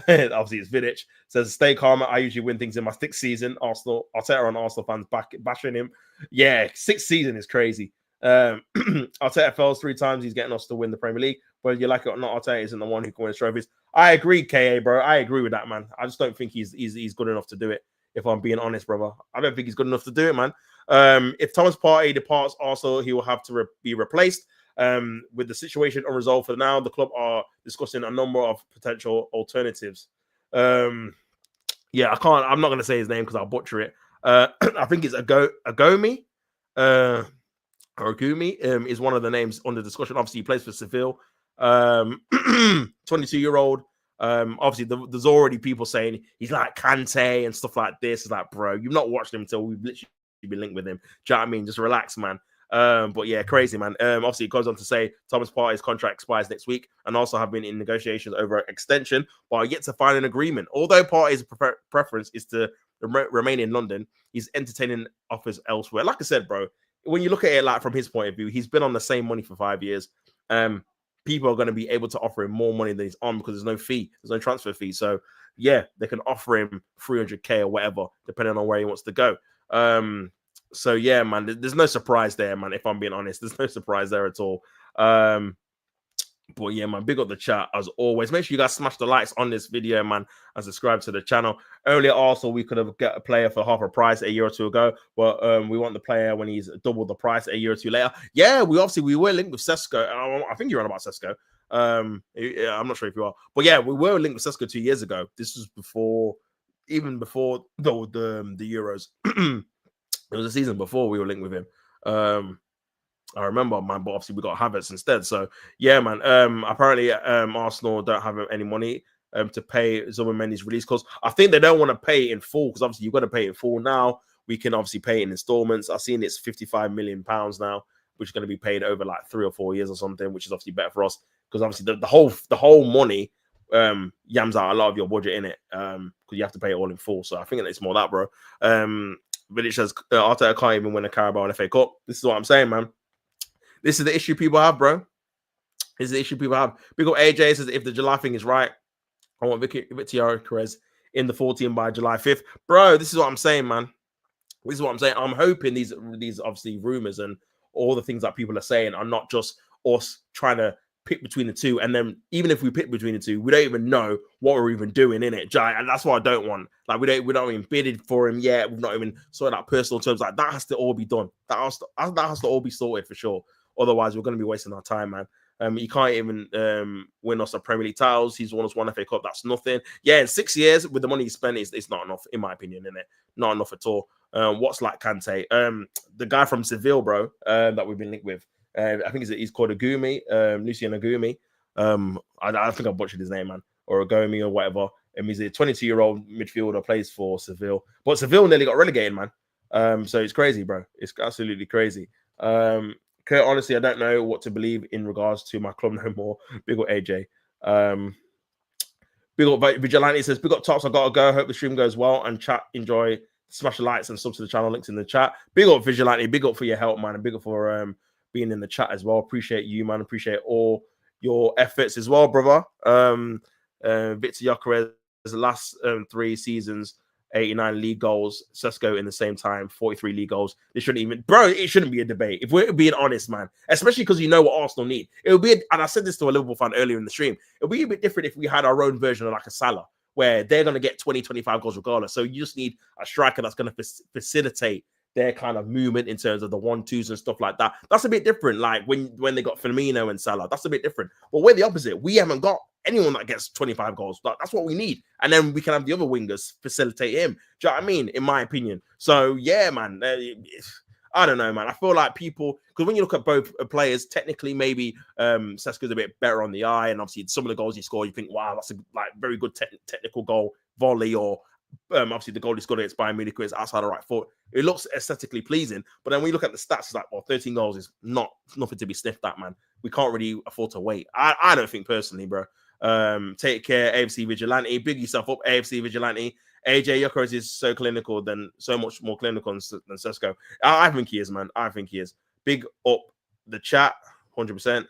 Obviously, it's Vidic. Says, stay calm. I usually win things in my sixth season. Arteta and Arsenal fans bashing him. Yeah, sixth season is crazy. Arteta fails 3 times. He's getting us to win the Premier League. Whether you like it or not, Arteta isn't the one who can win trophies. I agree, KA, bro. I agree with that, man. I just don't think he's good enough to do it. If I'm being honest, brother, I don't think he's good enough to do it, man. If Thomas Partey departs Arsenal, he will have to be replaced. With the situation unresolved for now, the club are discussing a number of potential alternatives. Yeah, I'm not going to say his name because I'll butcher it. I think it's Agomi. Or Agumi is one of the names under discussion. Obviously, he plays for Seville. 22-year-old. Obviously, there's already people saying he's like Kante and stuff like this. It's like, bro, you've not watched him until we've literally been linked with him. Do you know what I mean? Just relax, man. But yeah, crazy, man. Obviously, it goes on to say Thomas Partey's contract expires next week and also have been in negotiations over extension, but are yet to find an agreement. Although Partey's preference is to remain in London, he's entertaining offers elsewhere. Like I said, bro, when you look at it like from his point of view, he's been on the same money for 5 years. People are going to be able to offer him more money than he's on because there's no fee, there's no transfer fee. So yeah, they can offer him 300k or whatever, depending on where he wants to go. So yeah, man, there's no surprise there, man. If I'm being honest, there's no surprise there at all. But yeah, man, big up the chat as always. Make sure you guys smash the likes on this video, man, and subscribe to the channel. Earlier, also, we could have got a player for half a price a year or two ago, but we want the player when he's double the price a year or two later. Yeah, we were linked with Sesko. I think you're on about Sesko. I'm not sure if you are, but yeah, we were linked with Sesko 2 years ago. This was even before the Euros. It was a season before we were linked with him. I remember, man, but obviously we got Havertz instead. So yeah, man. Apparently, Arsenal don't have any money to pay Zubomendi's release cost. I think they don't want to pay in full because obviously you've got to pay in full now. We can obviously pay in installments. I've seen it's £55 million now, which is going to be paid over like 3 or 4 years or something, which is obviously better for us because obviously the whole money yams out a lot of your budget in it because you have to pay it all in full. So I think it's more that, bro. But it says Arteta can't even win a Carabao and FA Cup. This is what I'm saying, man. This is the issue people have, bro. This is the issue people have. Big up AJ says, if the July thing is right, I want Victor Gyokeres in the 14 by July 5th. Bro, this is what I'm saying, man. This is what I'm saying. I'm hoping these obviously rumors and all the things that people are saying are not just us trying to pick between the two. And then even if we pick between the two, we don't even know what we're even doing in it. And that's what I don't want. Like we don't even bidded for him yet. We've not even sorted out personal terms. Like that has to all be done. That has to all be sorted for sure. Otherwise, we're going to be wasting our time, man. You can't even win us a Premier League titles. He's won us 1 FA Cup. That's nothing. Yeah, in 6 years, with the money he spent, it's not enough, in my opinion, isn't it? Not enough at all. What's like Kante? The guy from Seville, bro, that we've been linked with. I think he's called Agumi, Lucien Agumi. I think I butchered his name, man. Or Agomi or whatever. He's a 22-year-old midfielder, plays for Seville. But Seville nearly got relegated, man. So it's crazy, bro. It's absolutely crazy. Kurt, honestly, I don't know what to believe in regards to my club no more. Big up AJ. Big up Vigilante says, big up Tops, I gotta go. Hope the stream goes well and chat. Enjoy. Smash the likes and sub to the channel. Links in the chat. Big up Vigilante. Big up for your help, man. And big up for being in the chat as well. Appreciate you, man. Appreciate all your efforts as well, brother. Victor Gyokeres, the last 3 seasons, 89 league goals. Sesko in the same time, 43 league goals. It shouldn't be a debate. If we're being honest, man, especially because you know what Arsenal need. It would be, and I said this to a Liverpool fan earlier in the stream, it would be a bit different if we had our own version of like a Salah, where they're going to get 20, 25 goals regardless. So you just need a striker that's going to facilitate their kind of movement in terms of the 1-2s and stuff like that. That's a bit different. Like when they got Firmino and Salah, that's a bit different. But we're the opposite. We haven't got anyone that gets 25 goals. That's what we need. And then we can have the other wingers facilitate him. Do you know what I mean? In my opinion. So yeah, man. I don't know, man. I feel like people, because when you look at both players, technically maybe Sesko's a bit better on the eye, and obviously some of the goals he scored, you think, wow, that's a very good technical goal, volley, or obviously the goal he scored against Bayern Munich is outside the right foot. It looks aesthetically pleasing, but then when you look at the stats, it's like, well, 13 goals is nothing to be sniffed at, man. We can't really afford to wait. I don't think personally, bro. Take care, AFC Vigilante. Big yourself up, AFC Vigilante. AJ Gyokeres is so much more clinical than Sesko. I think he is, man. I think he is. Big up the chat, 100%.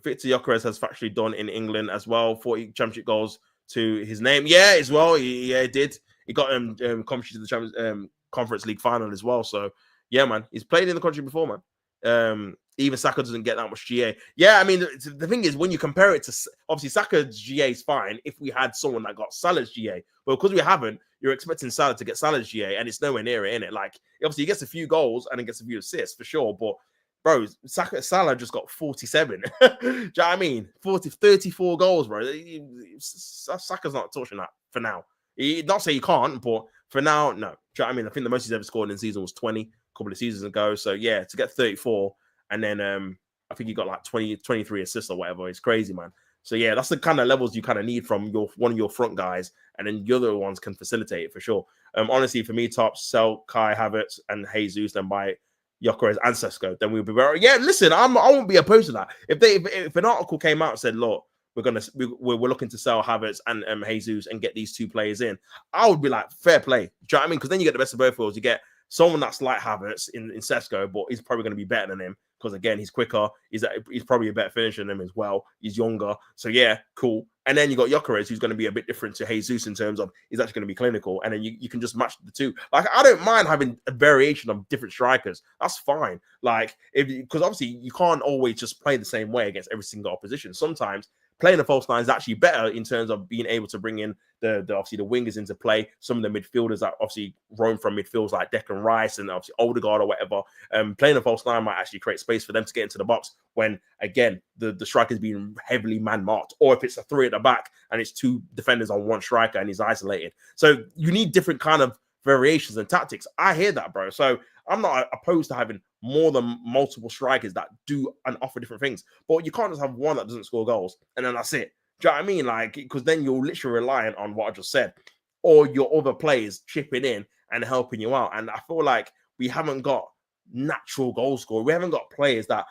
Victor Gyokeres has factually done in England as well. 40 championship goals, to his name. Yeah, as well. He did. He got conference to the Champions Conference League final as well. So yeah, man, he's played in the country before, man. Even Saka doesn't get that much GA. Yeah, I mean, the thing is, when you compare it to, obviously, Saka's GA is fine if we had someone that got Salah's GA. But because we haven't, you're expecting Salah to get Salah's GA, and it's nowhere near it, innit? Like, obviously, he gets a few goals and he gets a few assists, for sure. But, bro, Salah just got 47. Do you know what I mean? 34 goals, bro. Saka's not touching that for now. Not say he can't, but for now, no. Do you know what I mean? I think the most he's ever scored in the season was 20 a couple of seasons ago. So, yeah, to get 34... And then I think he got like 23 assists or whatever. It's crazy, man. So, yeah, that's the kind of levels you kind of need from one of your front guys. And then the other ones can facilitate it for sure. Honestly, for me, top, sell Kai Havertz and Jesus, then buy Gyökeres and Sesko. Then we'll be better. Yeah, listen, I won't be opposed to that. If an article came out and said, look, we're looking to sell Havertz and Jesus and get these two players in, I would be like, fair play. Do you know what I mean? Because then you get the best of both worlds. You get someone that's like Havertz in Sesko, but he's probably going to be better than him because, again, he's quicker. He's probably a better finisher than him as well. He's younger. So, yeah, cool. And then you got Gyökeres, who's going to be a bit different to Jesus in terms of he's actually going to be clinical. And then you can just match the two. Like, I don't mind having a variation of different strikers. That's fine. Like, because obviously you can't always just play the same way against every single opposition. Sometimes playing the false nine is actually better in terms of being able to bring in obviously the wingers into play. Some of the midfielders that obviously roam from midfields like Declan Rice and obviously Odegaard or whatever. Playing the false nine might actually create space for them to get into the box when, again, the striker's being heavily man-marked. Or if it's a three at the back and it's two defenders on one striker and he's isolated. So you need different kind of variations and tactics. I hear that, bro. So I'm not opposed to having more than multiple strikers that do and offer different things. But you can't just have one that doesn't score goals and then that's it. Do you know what I mean? Like, because then you're literally relying on what I just said, or your other players chipping in and helping you out. And I feel like we haven't got natural goal scorers. We haven't got players that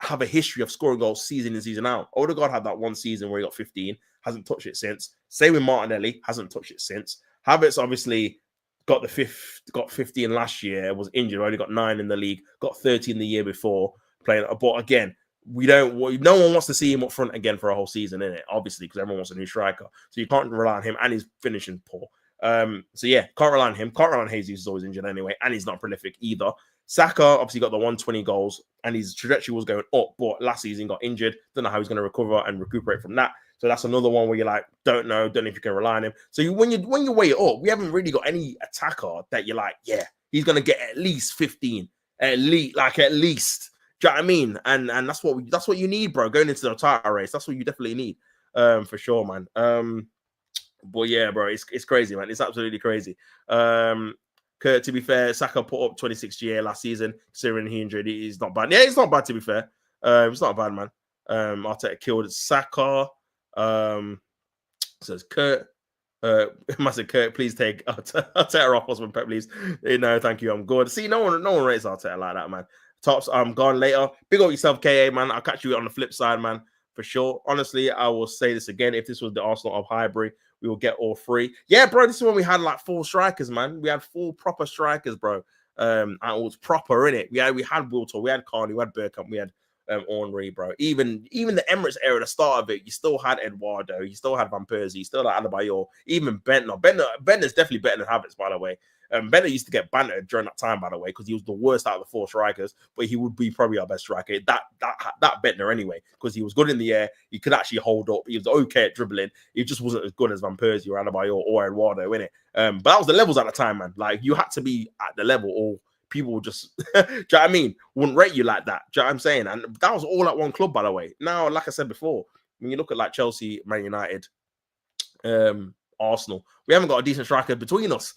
have a history of scoring goals season in, season out. Odegaard had that one season where he got 15, hasn't touched it since. Same with Martinelli, hasn't touched it since. Havertz obviously got 15 last year, was injured, only got 9 in the league, got 13 the year before playing. But again, no one wants to see him up front again for a whole season, innit? Obviously, because everyone wants a new striker. So you can't rely on him, and he's finishing poor. So yeah, can't rely on him. Can't rely on Jesus, who's always injured anyway, and he's not prolific either. Saka obviously got the 120 goals, and his trajectory was going up, but last season got injured. Don't know how he's going to recover and recuperate from that. So that's another one where you're like, don't know if you can rely on him. So when you weigh it up, we haven't really got any attacker that you're like, yeah, he's going to get at least 15, at least. Do you know what I mean? And that's what you need, bro. Going into the title race, that's what you definitely need, for sure, man. But yeah, bro, it's crazy, man. It's absolutely crazy. Kurt, to be fair, Saka put up 26 GA last season. Considering he injured, he's not bad. Yeah, it's not bad, to be fair. It's not bad, man. Arteta killed Saka. Says Kurt. Massive Kurt, please take Arteta off us with Pep, please. No, thank you. I'm good. See, no one rates Arteta like that, man. Tops, I'm gone later. Big up yourself, KA, man. I'll catch you on the flip side, man, for sure. Honestly, I will say this again. If this was the Arsenal of Highbury, we will get all 3. Yeah, bro, this is when we had like 4 strikers, man. We had 4 proper strikers, bro. And it was proper, innit? We had Wiltor, we had Carney, we had Bergkamp, we had Henry, bro. Even the Emirates era, the start of it, you still had Eduardo, you still had Van Persie, you still had Adebayor, even Bentner. Bentner's definitely better than Havertz, by the way. Bentner used to get bantered during that time, by the way, because he was the worst out of the 4 strikers, but he would be probably our best striker. That Bentner anyway, because he was good in the air, he could actually hold up, he was okay at dribbling, he just wasn't as good as Van Persie or Adebayor or Eduardo, innit? But that was the levels at the time, man. Like, you had to be at the level, or people would just, do you know what I mean? Wouldn't rate you like that. Do you know what I'm saying? And that was all at one club, by the way. Now, like I said before, when you look at like Chelsea, Man United, Arsenal, we haven't got a decent striker between us.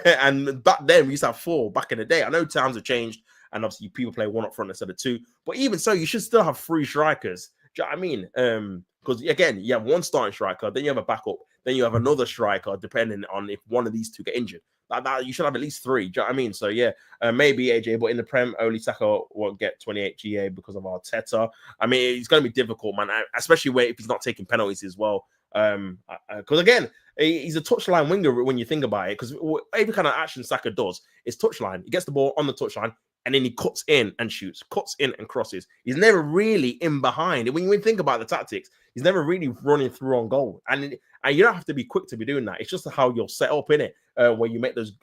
And back then, we used to have 4 back in the day. I know times have changed, and obviously people play 1 up front instead of 2. But even so, you should still have 3 strikers. Do you know what I mean? Because again, you have 1 starting striker, then you have a backup, then you have another striker, depending on if one of these 2 get injured. Like that, you should have at least 3. Do you know what I mean? So yeah, maybe AJ, but in the Prem, only Saka won't get 28 GA because of Arteta. I mean, it's going to be difficult, man, especially if he's not taking penalties as well. Because again, He's a touchline winger when you think about it, because every kind of action Saka does is touchline. He gets the ball on the touchline and then he cuts in and shoots, cuts in and crosses. He's never really in behind. When you think about the tactics, he's never really running through on goal. And you don't have to be quick to be doing that. It's just how you're set up in it, where you make those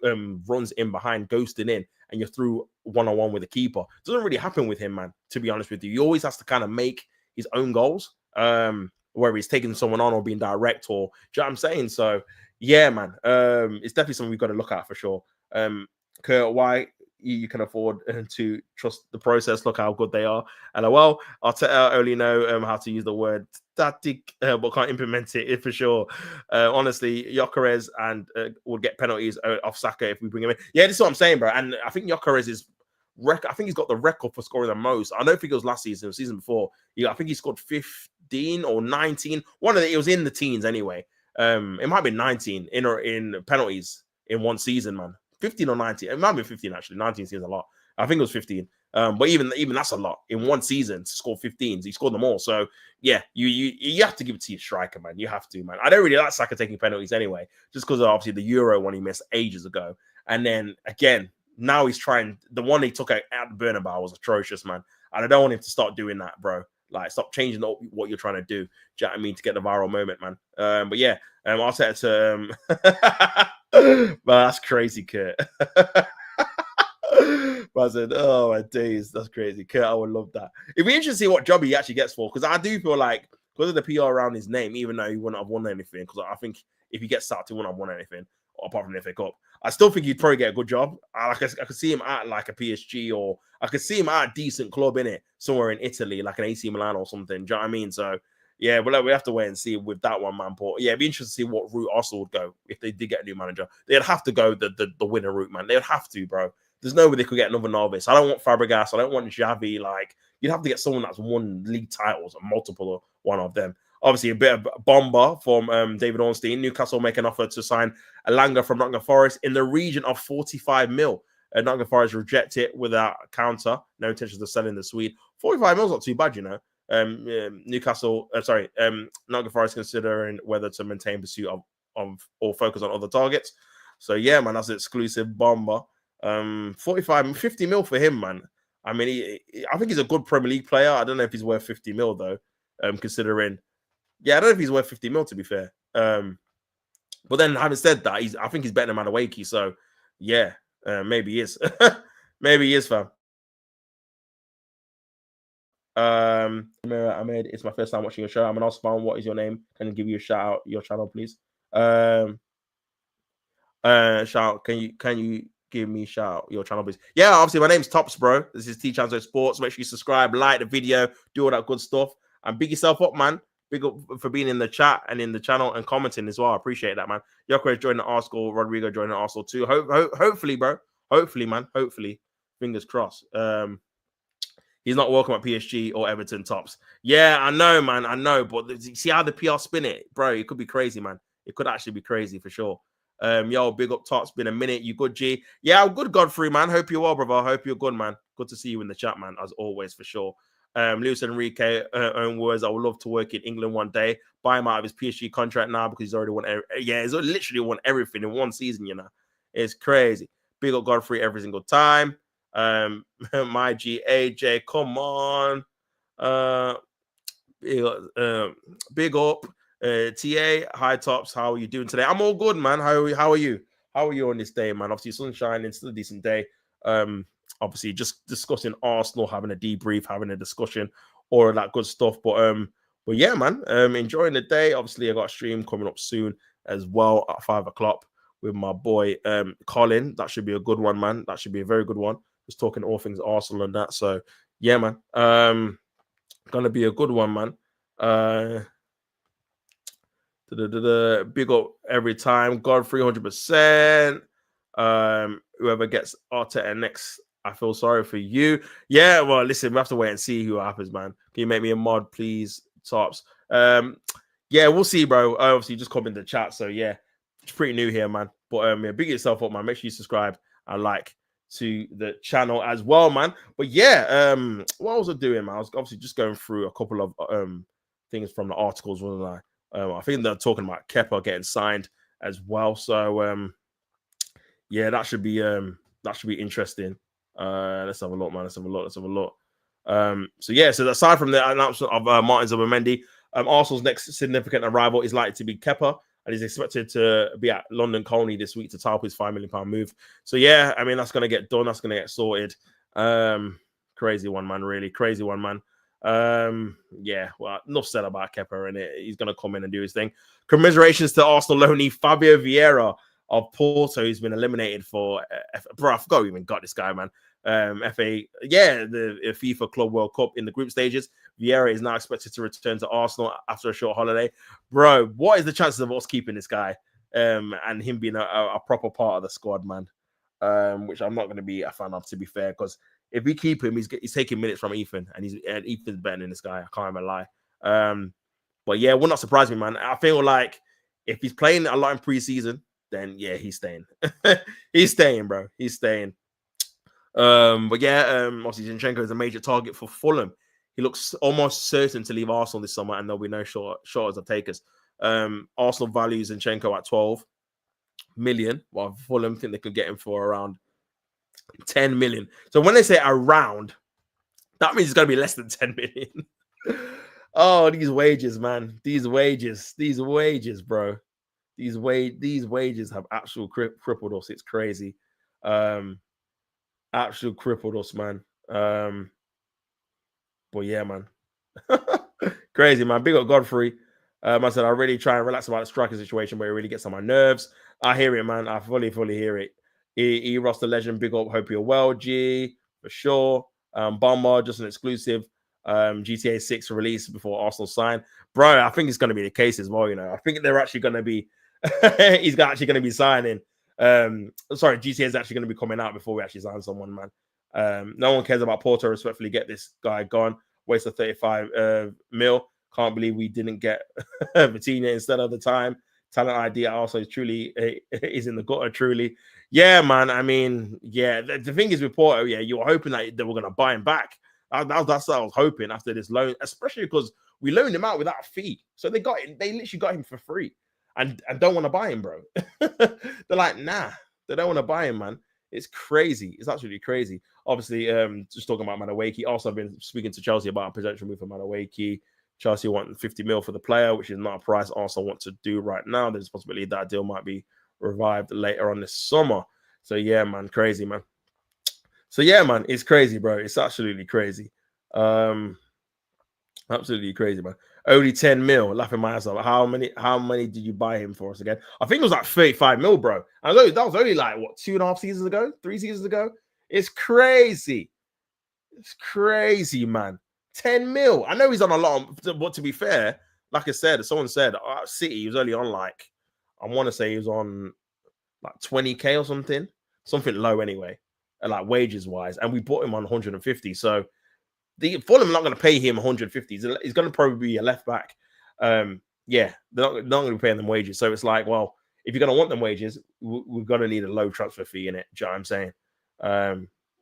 runs in behind, ghosting in, and you're through one-on-one with the keeper. It doesn't really happen with him, man, to be honest with you. He always has to kind of make his own goals, whether he's taking someone on or being direct, or, do you know what I'm saying? So, yeah, man, it's definitely something we've got to look at for sure. Kurt, why you can afford to trust the process? Look how good they are. And well, I only know how to use the word static, but can't implement it for sure. Honestly, Gyökeres and will get penalties off Saka if we bring him in. Yeah, this is what I'm saying, bro. And I think Gyökeres is I think he's got the record for scoring the most. I don't think it was last season or season before. I think he scored 15 or 19. It was in the teens anyway. It might have been 19 in penalties in one season, man. 15 or 19. It might be 15 actually. 19 seems a lot. I think it was 15. But even that's a lot in one season to score 15s. He scored them all. So yeah, you have to give it to your striker, man. You have to, man. I don't really like Saka taking penalties anyway, just because of obviously the Euro one he missed ages ago. And then again, now he's trying. The one he took out the Bernabeu was atrocious, man. And I don't want him to start doing that, bro. Like, stop changing up what you're trying to do. Do you know what I mean? To get the viral moment, man. But yeah, I'll say it to but that's crazy, Kurt. But I said, oh my days, that's crazy. Kurt, I would love that. It'd be interesting to see what job he actually gets for, because I do feel like, because of the PR around his name, even though he wouldn't have won anything, because I think if he gets sacked, he wouldn't have won anything, apart from the FA Cup. I still think he'd probably get a good job. I could see him at like a PSG, or I could see him at a decent club in it, somewhere in Italy, like an AC Milan or something. Do you know what I mean? So yeah, but we have to wait and see with that one, man. But yeah, it'd be interesting to see what route Arsenal would go if they did get a new manager. They'd have to go the winner route, man. They'd have to, bro. There's no way they could get another novice. I don't want Fabregas. I don't want Xavi. Like, you'd have to get someone that's won league titles, and multiple one of them. Obviously, a bit of bomber from David Ornstein. Newcastle make an offer to sign Elanga from Nottingham Forest in the region of 45 mil. Nottingham Forest reject it without a counter. No intentions of selling the Swede. 45 mil is not too bad, you know. Nottingham Forest considering whether to maintain pursuit of or focus on other targets. So yeah, man, that's an exclusive bomber. 50 mil for him, man. I mean, I think he's a good Premier League player. I don't know if he's worth 50 mil though, considering. Yeah, I don't know if he's worth 50 mil to be fair. But then having said that, I think he's better than Madueke. So yeah, maybe he is. Maybe he is, fam. Ahmed, it's my first time watching your show. I'm an Osman. What is your name? Can I give you a shout out your channel, please? Shout. Can you give me shout out your channel, please? Yeah, obviously my name's Tops, bro. This is T Chanzo Sports. Make sure you subscribe, like the video, do all that good stuff, and big yourself up, man. Big up for being in the chat and in the channel and commenting as well. I appreciate that, man. Gyökeres joining the Arsenal, Rodrigo joining the Arsenal too. Hopefully, bro. Hopefully, man. Hopefully, fingers crossed. He's not welcome at PSG or Everton, Tops. Yeah, I know, man. I know, but see how the PR spin it, bro. It could be crazy, man. It could actually be crazy for sure. Yo, big up, Tops. Been a minute. You good, G? Yeah, I'm good, Godfrey, man. Hope you're well, brother. Hope you're good, man. Good to see you in the chat, man, as always, for sure. Luis Enrique, own words, I would love to work in England one day. Buy him out of his PSG contract now because he's already won. He's literally won everything in one season, you know. It's crazy. Big up Godfrey every single time. My G AJ, come on. Big up. TA, hi Tops. How are you doing today? I'm all good, man. How are you? How are you on this day, man? Obviously, sun's shining, still a decent day. Obviously, just discussing Arsenal, having a debrief, having a discussion, all of that good stuff. But yeah, man, enjoying the day. Obviously, I got a stream coming up soon as well at 5 o'clock with my boy Colin. That should be a good one, man. That should be a very good one. Just talking all things Arsenal and that. So yeah, man. Gonna be a good one, man. Big up every time. God 300%. Whoever gets Arteta next, I feel sorry for you. Yeah, well, listen, we have to wait and see who happens, man. Can you make me a mod, please, Tops? Yeah, we'll see, bro. Obviously, just come in the chat. So yeah, it's pretty new here, man. But yeah, big yourself up, man. Make sure you subscribe and like to the channel as well, man. But yeah, what was I doing, man? I was obviously just going through a couple of things from the articles, wasn't I? I think they're talking about Kepa getting signed. as well. So yeah, that should be interesting. Let's have a look, man. Let's have a look. So yeah, so aside from the announcement of Martin Zubimendi, Arsenal's next significant arrival is likely to be Kepa, and he's expected to be at London Colney this week to tie up his £5 million move. So yeah, I mean, that's going to get done. That's going to get sorted. Crazy one, man. Really crazy one, man. Yeah, well, enough said about Kepa, and he's going to come in and do his thing. Commiserations to Arsenal loanee Fabio Vieira of Porto, who's been eliminated for bro, I forgot we even got this guy, man. FA, yeah, the FIFA Club World Cup in the group stages. Vieira is now expected to return to Arsenal after a short holiday. Bro, what is the chances of us keeping this guy and him being a proper part of the squad, man? Which I'm not going to be a fan of, to be fair, because if we keep him, he's taking minutes from Ethan, and Ethan's better than this guy. I can't even lie. But yeah, it would not surprise me, man. I feel like if he's playing a lot in preseason, then yeah, he's staying. He's staying, bro. He's staying. But yeah, obviously Zinchenko is a major target for Fulham. He looks almost certain to leave Arsenal this summer, and there'll be no shortage of takers. Arsenal values Zinchenko at 12 million, while Fulham think they could get him for around 10 million. So when they say around, that means it's going to be less than 10 million. Oh, these wages, man. These wages, bro. These wages have actually crippled us. It's crazy. Actually crippled us, man. But yeah, man. Crazy, man. Big up Godfrey. I said I really try and relax about the striker situation, but it really gets on my nerves. I hear it, man. I fully hear it. Ross the legend, big up. Hope you're well, G, for sure. Bomber, just an exclusive. GTA 6 release before Arsenal sign. Bro, I think it's going to be the case as well, you know. I think they're actually going to be he's actually going to be signing. Sorry, GTA is actually going to be coming out before we actually sign someone, man. No one cares about Porto. Respectfully, get this guy gone. Waste of 35 mil. Can't believe we didn't get Vitinha instead of the time. Talent ID also truly is in the gutter, truly. Yeah, man. I mean, yeah, the thing is with Porto, yeah, you were hoping that they were going to buy him back. That's what I was hoping after this loan, especially because we loaned him out without a fee. So they literally got him for free and don't want to buy him, bro. They're like, nah, they don't want to buy him, man. It's crazy. It's absolutely crazy. Obviously, just talking about Madueke. Also, I've been speaking to Chelsea about a potential move for Madueke. Chelsea want 50 mil for the player, which is not a price Arsenal want to do right now. There's a possibility that deal might be revived later on this summer. So yeah, man, crazy, man. So yeah, man, it's crazy, bro. It's absolutely crazy. Absolutely crazy, man. Only 10 mil, laughing my ass off. How many did you buy him for us again? I think it was like 35 mil, bro. And that was only like what, 2.5 seasons ago, 3 seasons ago. It's crazy. It's crazy, man. 10 mil. I know he's on a lot, but to be fair, like I said, someone said City, he was only on like, I want to say he was on like 20k or something low anyway, like wages wise, and we bought him on 150. So Fulham are not going to pay him 150. He's going to probably be a left back. Yeah, they're not going to be paying them wages. So it's like, well, if you're going to want them wages, we're going to need a low transfer fee in it. Do you know what I'm saying?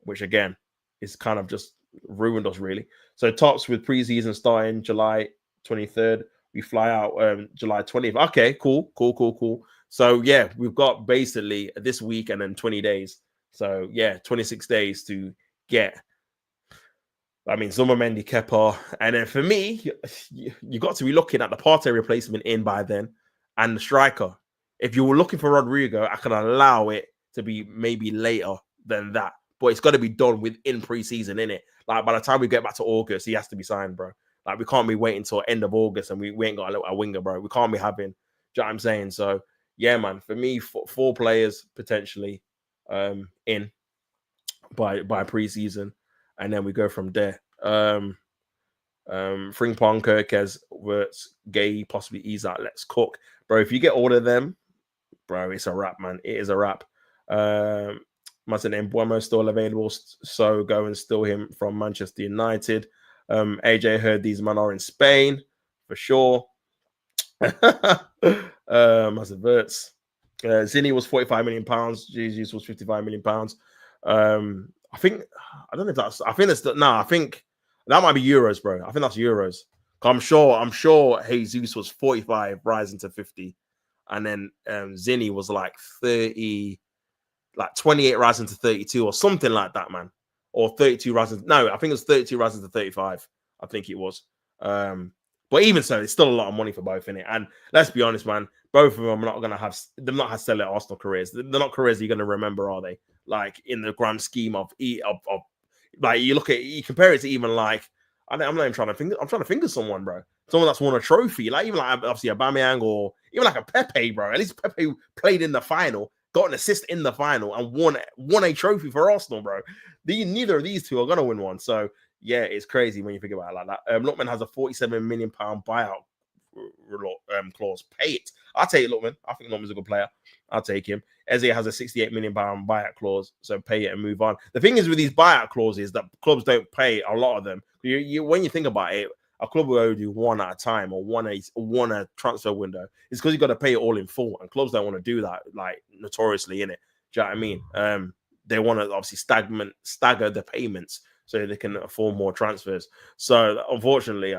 Which again is kind of just ruined us really. So tops with preseason starting July 23rd. We fly out July 20th. Okay, cool. So yeah, we've got basically this week and then 20 days. So yeah, 26 days to get. I mean, Zubimendi, Kepa, and then for me, you got to be looking at the Partey replacement in by then, and the striker. If you were looking for Rodrigo, I can allow it to be maybe later than that, but it's got to be done within preseason, innit? Like by the time we get back to August, he has to be signed, bro. Like we can't be waiting until end of August and we ain't got a winger, bro. We can't be having. Do you know what I'm saying? So yeah, man. For me, 4 players potentially in by preseason. And then we go from there. Frimpong, Kirkez, Wirtz, Guehi, possibly Isak, Let's Cook. Bro, if you get all of them, bro, it's a wrap, man. It is a wrap. Martin Mbuemo still available, so go and steal him from Manchester United. AJ heard these men are in Spain, for sure. Martin Wirtz. Zini was £45 million. Jesus was £55 million. I think that might be euros, bro. I think that's euros. I'm sure Jesus was 45 rising to 50. and then Zinni was like 30, like 28 rising to 32 or something like that, man. Or 32 rising. No, I think it was 32 rising to 35. I think it was. But even so, it's still a lot of money for both in it. And let's be honest, man, both of them are not gonna have they've not had stellar Arsenal careers. They're not careers you're gonna remember, are they? Like in the grand scheme of like you look at you compare it to even like I'm not even trying to think. I'm trying to think of someone, bro. Someone that's won a trophy, like even like obviously Aubameyang or even like a Pepe, bro. At least Pepe played in the final, got an assist in the final, and won a trophy for Arsenal, bro. Neither of these two are gonna win one. So yeah, it's crazy when you think about it like that. Lookman has a £47 million buyout clause. Pay it. I'll take Lookman. I think Lookman's a good player. I'll take him. Eze has a £68 million buyout clause, so pay it and move on. The thing is with these buyout clauses that clubs don't pay a lot of them. When you think about it, a club will only do one at a time or one a transfer window. It's because you got to pay it all in full, and clubs don't want to do that, like notoriously in it. Do you know what I mean? They want to obviously stagger the payments so they can afford more transfers. So unfortunately,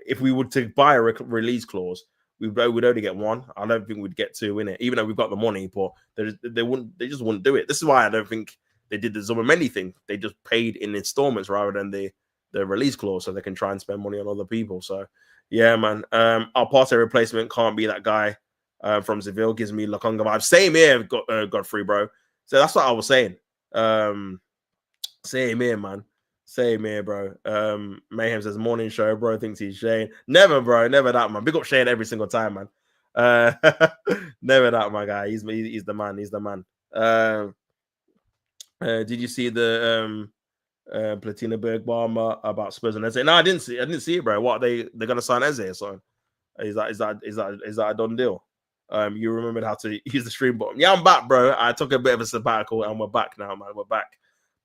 if we were to buy a release clause, we'd only get one. I don't think we'd get two in it, even though we've got the money. But they just wouldn't do it. This is why I don't think they did the Zubomendi thing. They just paid in installments rather than the release clause, so they can try and spend money on other people. So yeah, man. Our Partey replacement can't be that guy from Seville. Gives me Lokonga vibes. Same here, Godfrey, bro. So that's what I was saying. Same here, man. Same here, bro. Mayhem says morning show, bro. Thinks he's Shane. Never, bro. Never that, man. Big up Shane every single time, man. Never that, my guy. He's the man. He's the man. Did you see the Platina Bergbarmer about Spurs and Eze? No, I didn't see it, bro. What they're gonna sign Eze or something? Is that a done deal? You remembered how to use the stream button. Yeah, I'm back, bro. I took a bit of a sabbatical and we're back now, man. We're back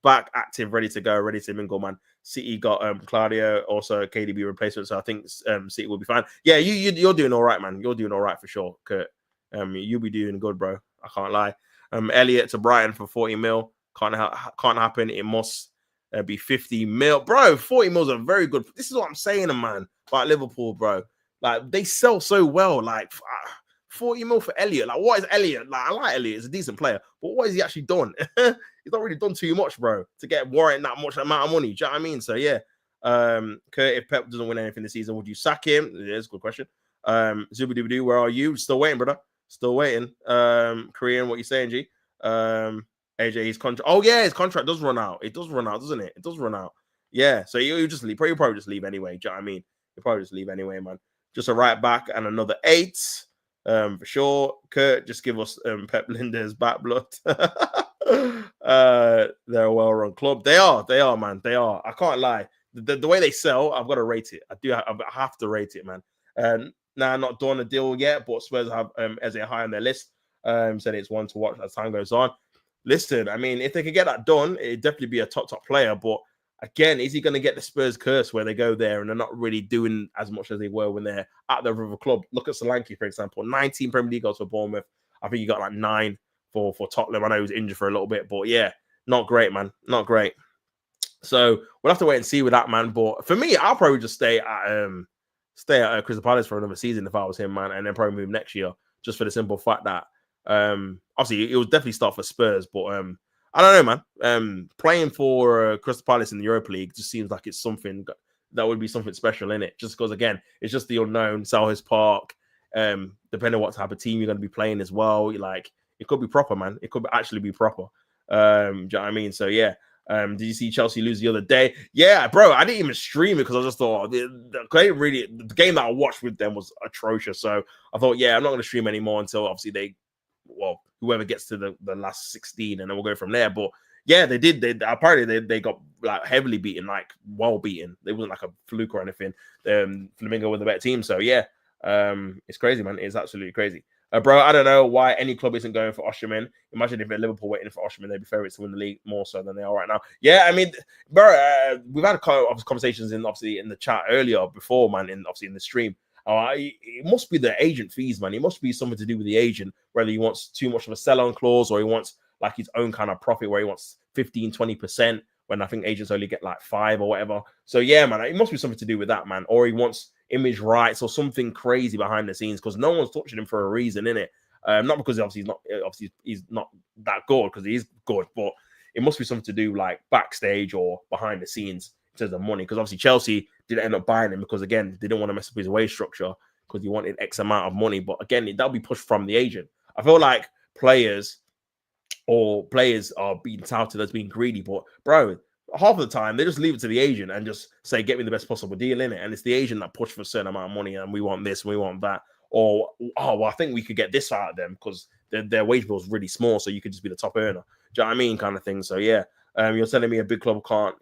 active, ready to go, ready to mingle, man. City got Claudio, also a KDB replacement, so I think City will be fine. Yeah, you're doing all right, man. You're doing all right for sure, Kurt. You'll be doing good, bro. I can't lie. Elliot to Brighton for 40 mil. Can't happen. It must be 50 mil. Bro, 40 mils are very good. This is what I'm saying, man, about Liverpool, bro. Like, they sell so well. Like, 40 mil for Elliot. Like, what is Elliot? Like, I like Elliot. He's a decent player. But what has he actually done? He's not really done too much, bro, to get warranting that much amount of money. Do you know what I mean? So, yeah. Kurt, if Pep doesn't win anything this season, would you sack him? Yeah, that's a good question. Zubidoo, where are you? Still waiting, brother. Still waiting. Korean, what you saying, G? AJ, his contract. Oh, yeah, his contract does run out. It does run out, doesn't it? It does run out. Yeah, so you just leave. You'll probably just leave anyway. Do you know what I mean? You'll probably just leave anyway, man. Just a right back and another 8. For sure. Kurt, just give us Pep Linda's back blood. They're a well-run club. They are, man. They are. I can't lie. The way they sell, I've got to rate it. I have to rate it, man. Now, not done a deal yet, but Spurs have Eze high on their list. Said it's one to watch as time goes on. Listen, I mean, if they could get that done, it'd definitely be a top player. But again, is he going to get the Spurs curse where they go there and they're not really doing as much as they were when they're at the other club? Look at Solanke, for example. 19 Premier League goals for Bournemouth. I think he got like 9 for Tottenham. I know he was injured for a little bit, but yeah, not great, man. Not great. So we'll have to wait and see with that, man. But for me, I'll probably just stay at Crystal Palace for another season if I was him, man, and then probably move next year, just for the simple fact that obviously it will definitely start for Spurs, but I don't know, man. Playing for Crystal Palace in the Europa League just seems like it's something that would be something special in it. Just because, again, it's just the unknown. Selhurst Park, depending on what type of team you're going to be playing as well. Like, it could be proper, man. It could actually be proper. Do you know what I mean? So yeah. Did you see Chelsea lose the other day? Yeah, bro. I didn't even stream it because I just thought the game that I watched with them was atrocious. So I thought, yeah, I'm not going to stream anymore until obviously whoever gets to the last 16, and then we'll go from there. But yeah, they did. Apparently they got like heavily beaten, like well beaten. It wasn't like a fluke or anything. Flamingo were the better team. So yeah, it's crazy, man. It's absolutely crazy. Bro, I don't know why any club isn't going for Osimhen. Imagine if Liverpool waiting for Osimhen, they'd be favorites to win the league more so than they are right now. Yeah, I mean, bro, we've had conversations in the chat earlier before, man, in the stream. It must be the agent fees, man. It must be something to do with the agent, whether he wants too much of a sell-on clause or he wants like his own kind of profit where he wants 15-20%, when I think agents only get like 5 or whatever. So yeah, man, it must be something to do with that, man. Or he wants image rights or something crazy behind the scenes, because no one's touching him for a reason, innit? Not because obviously he's not that good, because he is good, but it must be something to do like backstage or behind the scenes in terms of money. Because obviously Chelsea didn't end up buying him because, again, they didn't want to mess up his wage structure because he wanted X amount of money. But again, that'll be pushed from the agent. I feel like players are being touted as being greedy, but bro, half of the time they just leave it to the agent and just say, get me the best possible deal in it. And it's the agent that pushed for a certain amount of money, and we want this and we want that. Or, oh, well, I think we could get this out of them because their wage bill is really small, so you could just be the top earner. Do you know what I mean? Kind of thing. So yeah, you're telling me a big club can't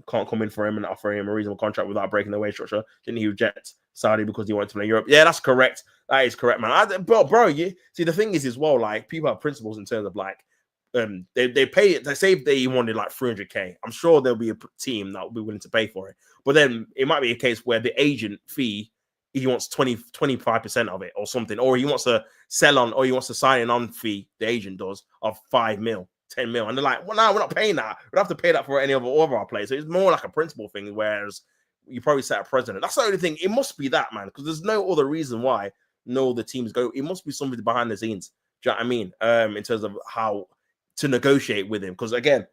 come in for him and offer him a reasonable contract without breaking the wage structure? Didn't he reject Saudi because he wanted to play in Europe? Yeah, that's correct. That is correct, man. Bro, you see, the thing is as well, like, people have principles in terms of like, they pay it. They say if they wanted like 300k, I'm sure there'll be a team that will be willing to pay for it. But then it might be a case where the agent fee, he wants 25% of it or something, or he wants to sell on, or he wants to sign an on fee, the agent does, of 5 mil, 10 mil. And they're like, well, no, we're not paying that. We'd have to pay that for any of our players. So it's more like a principle thing, whereas you probably set a precedent. That's the only thing. It must be that, man, because there's no other reason why no the teams go. It must be something behind the scenes. Do you know what I mean? In terms of how to negotiate with him, because again,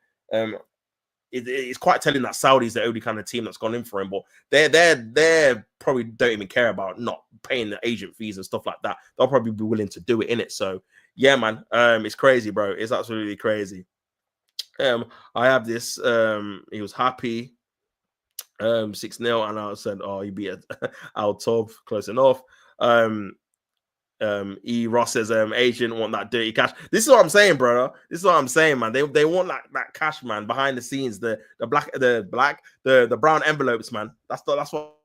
it's quite telling that Saudi's the only kind of team that's gone in for him, but they're probably don't even care about not paying the agent fees and stuff like that. They'll probably be willing to do it in it. So yeah, man, it's crazy, bro. It's absolutely crazy. I have this. He was happy. 6-0, and I said, oh, you beat Al Tob, close enough. E. Ross says, agent want that dirty cash. This is what I'm saying, brother. This is what I'm saying, man. They want that cash, man, behind the scenes, the brown envelopes, man. That's what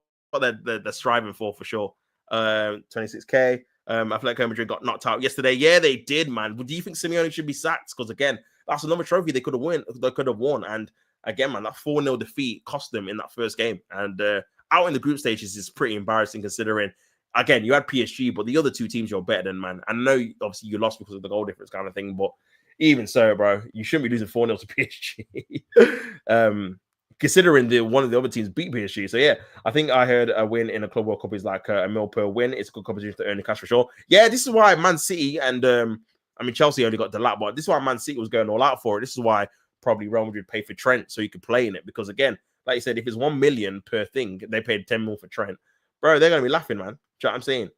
they're striving for sure. 26k. Atletico Madrid got knocked out yesterday. Yeah, they did, man. But do you think Simeone should be sacked? Because again, that's another trophy they could have won. And again, man, that 4-0 defeat cost them in that first game. And out in the group stages is pretty embarrassing, considering, again, you had PSG, but the other two teams you're better than, man. I know, obviously, you lost because of the goal difference kind of thing, but even so, bro, you shouldn't be losing 4-0 to PSG. Considering one of the other teams beat PSG. So, yeah, I think I heard a win in a Club World Cup is like a mil per win. It's a good competition to earn the cash for sure. Yeah, this is why Man City and, Chelsea only got the lap, but this is why Man City was going all out for it. This is why probably Real Madrid paid for Trent so you could play in it. Because, again, like you said, if it's 1 million per thing, they paid 10 mil for Trent. Bro, they're going to be laughing, man. Do you know what I'm saying?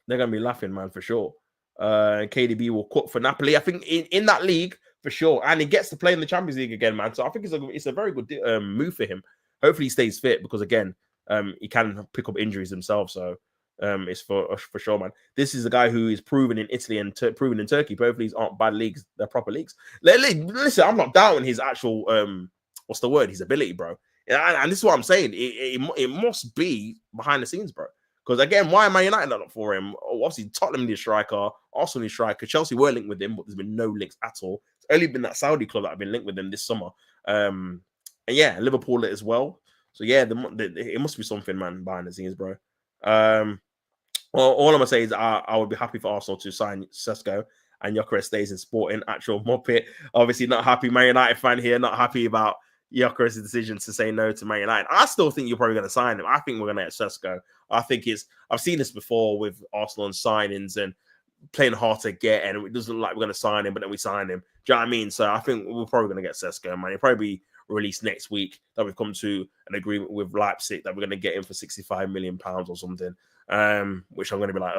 They're going to be laughing, man, for sure. KDB will cook for Napoli. I think in that league, for sure. And he gets to play in the Champions League again, man. So I think it's a very good move for him. Hopefully he stays fit because, again, he can pick up injuries himself. So it's for sure, man. This is a guy who is proven in Italy and proven in Turkey. Both leagues aren't bad leagues. They're proper leagues. Listen, I'm not doubting his actual, what's the word? His ability, bro. And this is what I'm saying. It must be behind the scenes, bro. Because again, why am Man United not up for him? Obviously, Tottenham need a striker, Arsenal need a striker, Chelsea were linked with him, but there's been no links at all. It's only been that Saudi club that have been linked with him this summer. And yeah, Liverpool as well. So yeah, it must be something, man, behind the scenes, bro. Well, all I'm gonna say is I would be happy for Arsenal to sign Sesko and Gyökeres stays in Sporting. Actual Muppet. Obviously, not happy. Man United fan here, not happy about Gyökeres' decision to say no to Man United. I still think you're probably going to sign him. I think we're going to get Sesko. I've seen this before with Arsenal and signings and playing hard to get, and it doesn't look like we're going to sign him, but then we sign him. Do you know what I mean? So I think we're probably going to get Sesko, man. He'll probably be released next week, that we've come to an agreement with Leipzig that we're going to get him for £65 million or something, which I'm going to be like,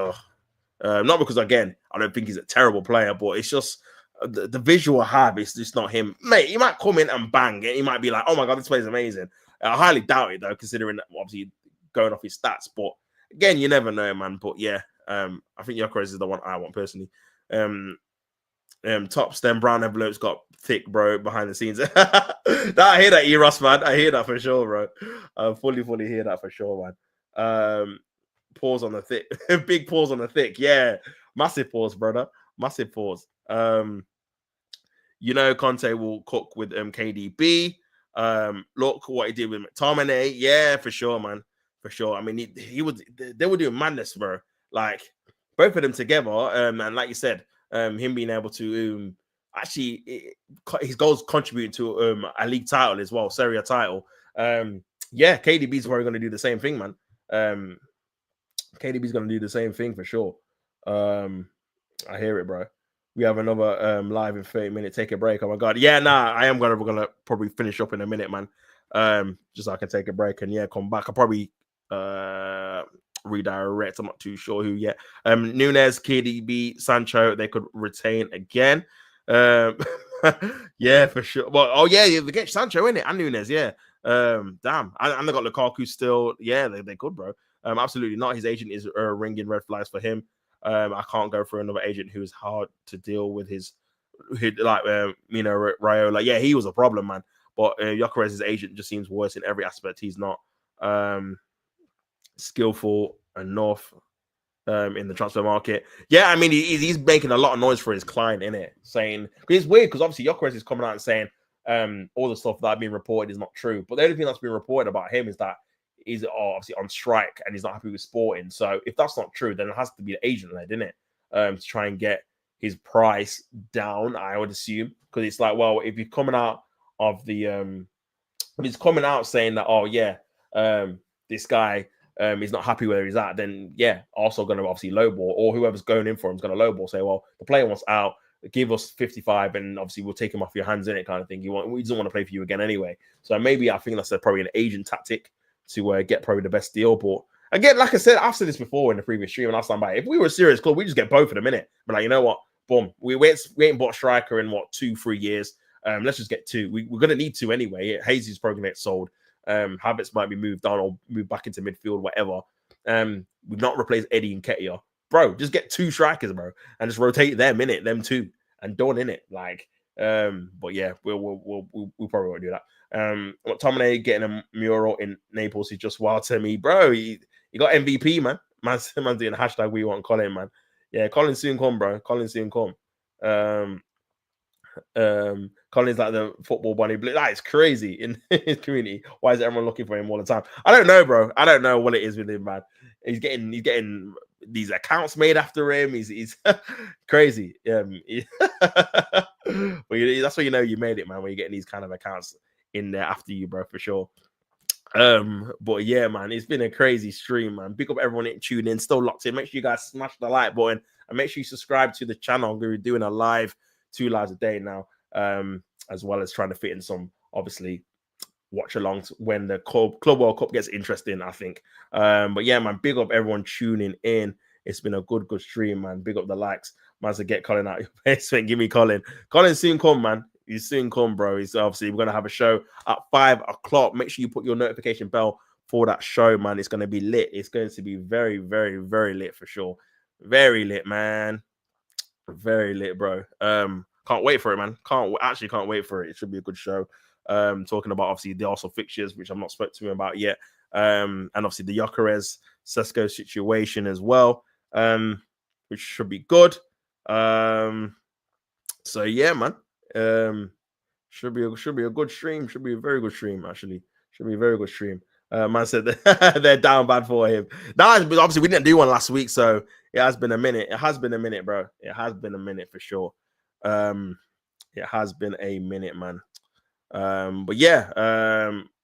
not because, again, I don't think he's a terrible player, but it's just the visual I have is just not him. Mate, he might come in and bang it. He might be like, oh my God, this player's amazing. I highly doubt it, though, considering that, obviously, going off his stats. But again, you never know, man. But yeah, I think Gyökeres is the one I want personally. Top stem brown envelopes got thick, bro, behind the scenes. I hear that, E-Ross, man. I hear that for sure, bro. I fully hear that for sure, man. Pause on the thick. Big pause on the thick. Yeah. Massive pause, brother. Massive pause. Conte will cook with KDB. Look what he did with McTominay. Yeah, for sure, man. For sure. I mean, they were doing madness, bro. Like, both of them together. And like you said, him being able to his goals contributing to a league title as well, Serie A title. yeah, KDB's probably going to do the same thing, man. KDB's going to do the same thing for sure. I hear it, bro. We have another live in 30 minutes. Take a break. Oh my god. Yeah, nah, I am gonna probably finish up in a minute, man. Just so I can take a break and yeah, come back. I'll probably redirect. I'm not too sure who yet. Nunes, KDB, Sancho, they could retain again. Yeah, for sure. Well, oh yeah, they get Sancho in it and Nunes, yeah. Damn. And they got Lukaku still. Yeah, they could, bro. Absolutely not. His agent is ringing red flags for him. I can't go for another agent who's hard to deal with. Like Raiola. Yeah, he was a problem, man. But Gyökeres's agent just seems worse in every aspect. He's not skillful enough in the transfer market. Yeah, I mean he's making a lot of noise for his client, innit? Saying it's weird because obviously Gyökeres is coming out and saying all the stuff that being reported is not true. But the only thing that's been reported about him is that he's obviously on strike and he's not happy with Sporting. So if that's not true, then it has to be the agent led, isn't it? To try and get his price down, I would assume, because it's like, well, if you're coming out of the if he's coming out saying that, oh yeah, this guy he's not happy where he's at, then yeah, also going to obviously lowball, or whoever's going in for him is going to lowball. Say, well, the player wants out, give us 55, and obviously we'll take him off your hands in it, kind of thing. He doesn't want to play for you again anyway. So maybe I think that's probably an agent tactic to get probably the best deal. But again, like I said, I've said this before in the previous stream, and I'll stand by it. If we were a serious club, we just get both of them in it. But like, you know what? Boom, we ain't bought a striker in what 2-3 years. Let's just get two. We're gonna need two anyway. Hazy's probably gonna get sold. Habits might be moved on or moved back into midfield, whatever. We've not replaced Eddie and Ketia. Bro, just get two strikers, bro, and just rotate them in it, them two, and done in it. Like, but yeah, we'll probably won't do that. McTominay getting a mural in Naples is just wild to me, bro. He got MVP, man. Man's doing hashtag we want Colin, man. Yeah, Colin soon come, bro. Colin soon come. Colin's like the football bunny. That is crazy in his community. Why is everyone looking for him all the time? I don't know, bro. I don't know what it is with him, man. He's getting these accounts made after him. He's crazy. But that's what you know you made it, man. When you're getting these kind of accounts in there after you, bro, for sure. But yeah, man, it's been a crazy stream, man. Big up everyone that tuned in, still locked in. Make sure you guys smash the like button and make sure you subscribe to the channel. We're doing a live 2 lives a day now, as well as trying to fit in some obviously watch alongs when the Club World Cup gets interesting, I think. But yeah, man, big up everyone tuning in. It's been a good stream, man. Big up the likes. Might as well get Colin out your basement. Give me Colin. Colin soon come, man. He's soon come, bro. He's obviously we're gonna have a show at 5 o'clock. Make sure you put your notification bell for that show, man. It's gonna be lit. It's going to be very, very, very lit for sure. Very lit, man. Very lit, bro. Can't wait for it, man. Can't wait for it. It should be a good show. Talking about obviously the Arsenal fixtures, which I'm not spoke to him about yet. And obviously the Gyökeres Sesko situation as well. Which should be good. So yeah, man. Should be a good stream. Should be a very good stream, actually. Should be a very good stream. Man said they're down bad for him. But obviously we didn't do one last week, so it has been a minute. It has been a minute, bro. It has been a minute for sure. It has been a minute, man. But yeah,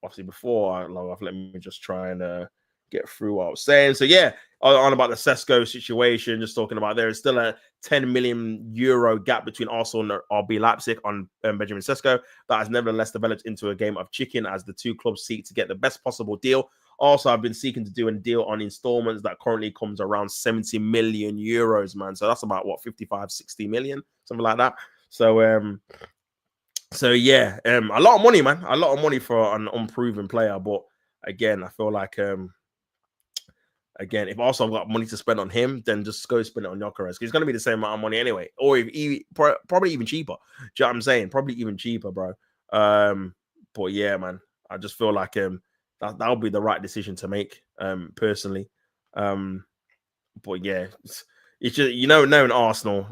obviously before I log off, let me just try and get through what I was saying. So yeah, on about the Sesko situation, just talking about there is still a 10 million euro gap between Arsenal and RB Leipzig on Benjamin Sesko. That has nevertheless developed into a game of chicken as the two clubs seek to get the best possible deal. Also, I've been seeking to do a deal on installments that currently comes around 70 million euros, man. So that's about what 55, 60 million, something like that. So yeah, a lot of money, man. A lot of money for an unproven player. But again, I feel like again, if Arsenal got money to spend on him, then just go spend it on Gyökeres. It's going to be the same amount of money anyway, or probably even cheaper. Do you know what I'm saying? Probably even cheaper, bro. But yeah, man, I just feel like that'll be the right decision to make, personally. But yeah, it's just knowing Arsenal,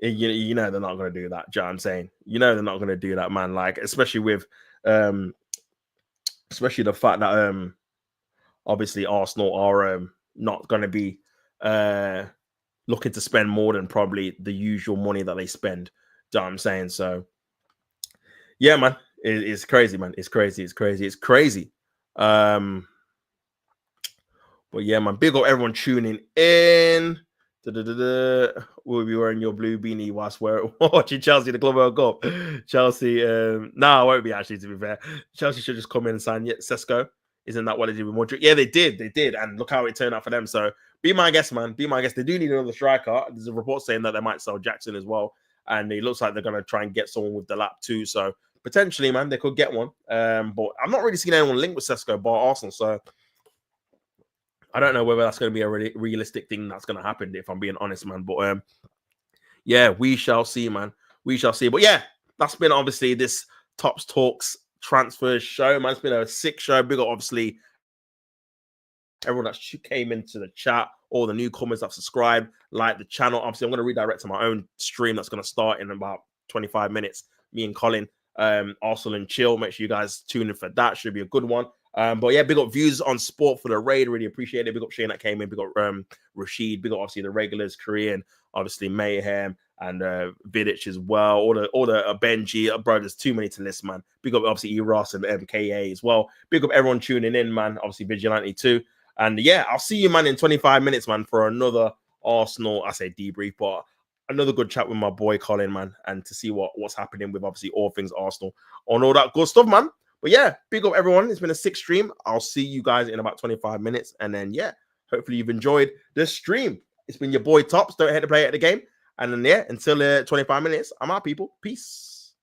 you know they're not going to do that. Do you know what I'm saying? You know they're not going to do that, man. Like especially with especially the fact that obviously Arsenal are not going to be looking to spend more than probably the usual money that they spend. Do you know what I'm saying? So yeah, man, it's crazy, man. It's crazy. But yeah, man, big up everyone tuning in. We'll be wearing your blue beanie whilst we're watching Chelsea, the Club World Cup. Chelsea, no, I won't be actually, to be fair. Chelsea should just come in and sign Sesko. Isn't that what they did with Modric? Yeah, they did. And look how it turned out for them. So be my guest, man. Be my guest. They do need another striker. There's a report saying that they might sell Jackson as well. And it looks like they're going to try and get someone with the lap too. So potentially, man, they could get one. But I'm not really seeing anyone linked with Sesko bar Arsenal. So I don't know whether that's going to be a really realistic thing that's going to happen, if I'm being honest, man. But yeah, we shall see, man. We shall see. But yeah, that's been obviously this Tops Talks transfer show, man. It's been a sick show. Big up, obviously, everyone that came into the chat, all the newcomers that subscribed, like the channel. Obviously, I'm going to redirect to my own stream that's going to start in about 25 minutes. Me and Colin, Arsenal and Chill. Make sure you guys tune in for that. Should be a good one. But yeah, big up views on sport for the raid. Really appreciate it. Big up Shane that came in. Big up Rashid. Big up obviously the regulars, Korean, obviously Mayhem and Vidic as well. All the Benji, bro. There's too many to list, man. Big up obviously Eros and MKA as well. Big up everyone tuning in, man. Obviously Vigilante too. And yeah, I'll see you, man, in 25 minutes, man, for another Arsenal. I say debrief, but another good chat with my boy Colin, man, and to see what's happening with obviously all things Arsenal on all that good stuff, man. But yeah, big up everyone. It's been a sick stream. I'll see you guys in about 25 minutes. And then, yeah, hopefully you've enjoyed the stream. It's been your boy Tops. Don't hate to play at the game. And then, yeah, until 25 minutes, I'm out, people. Peace.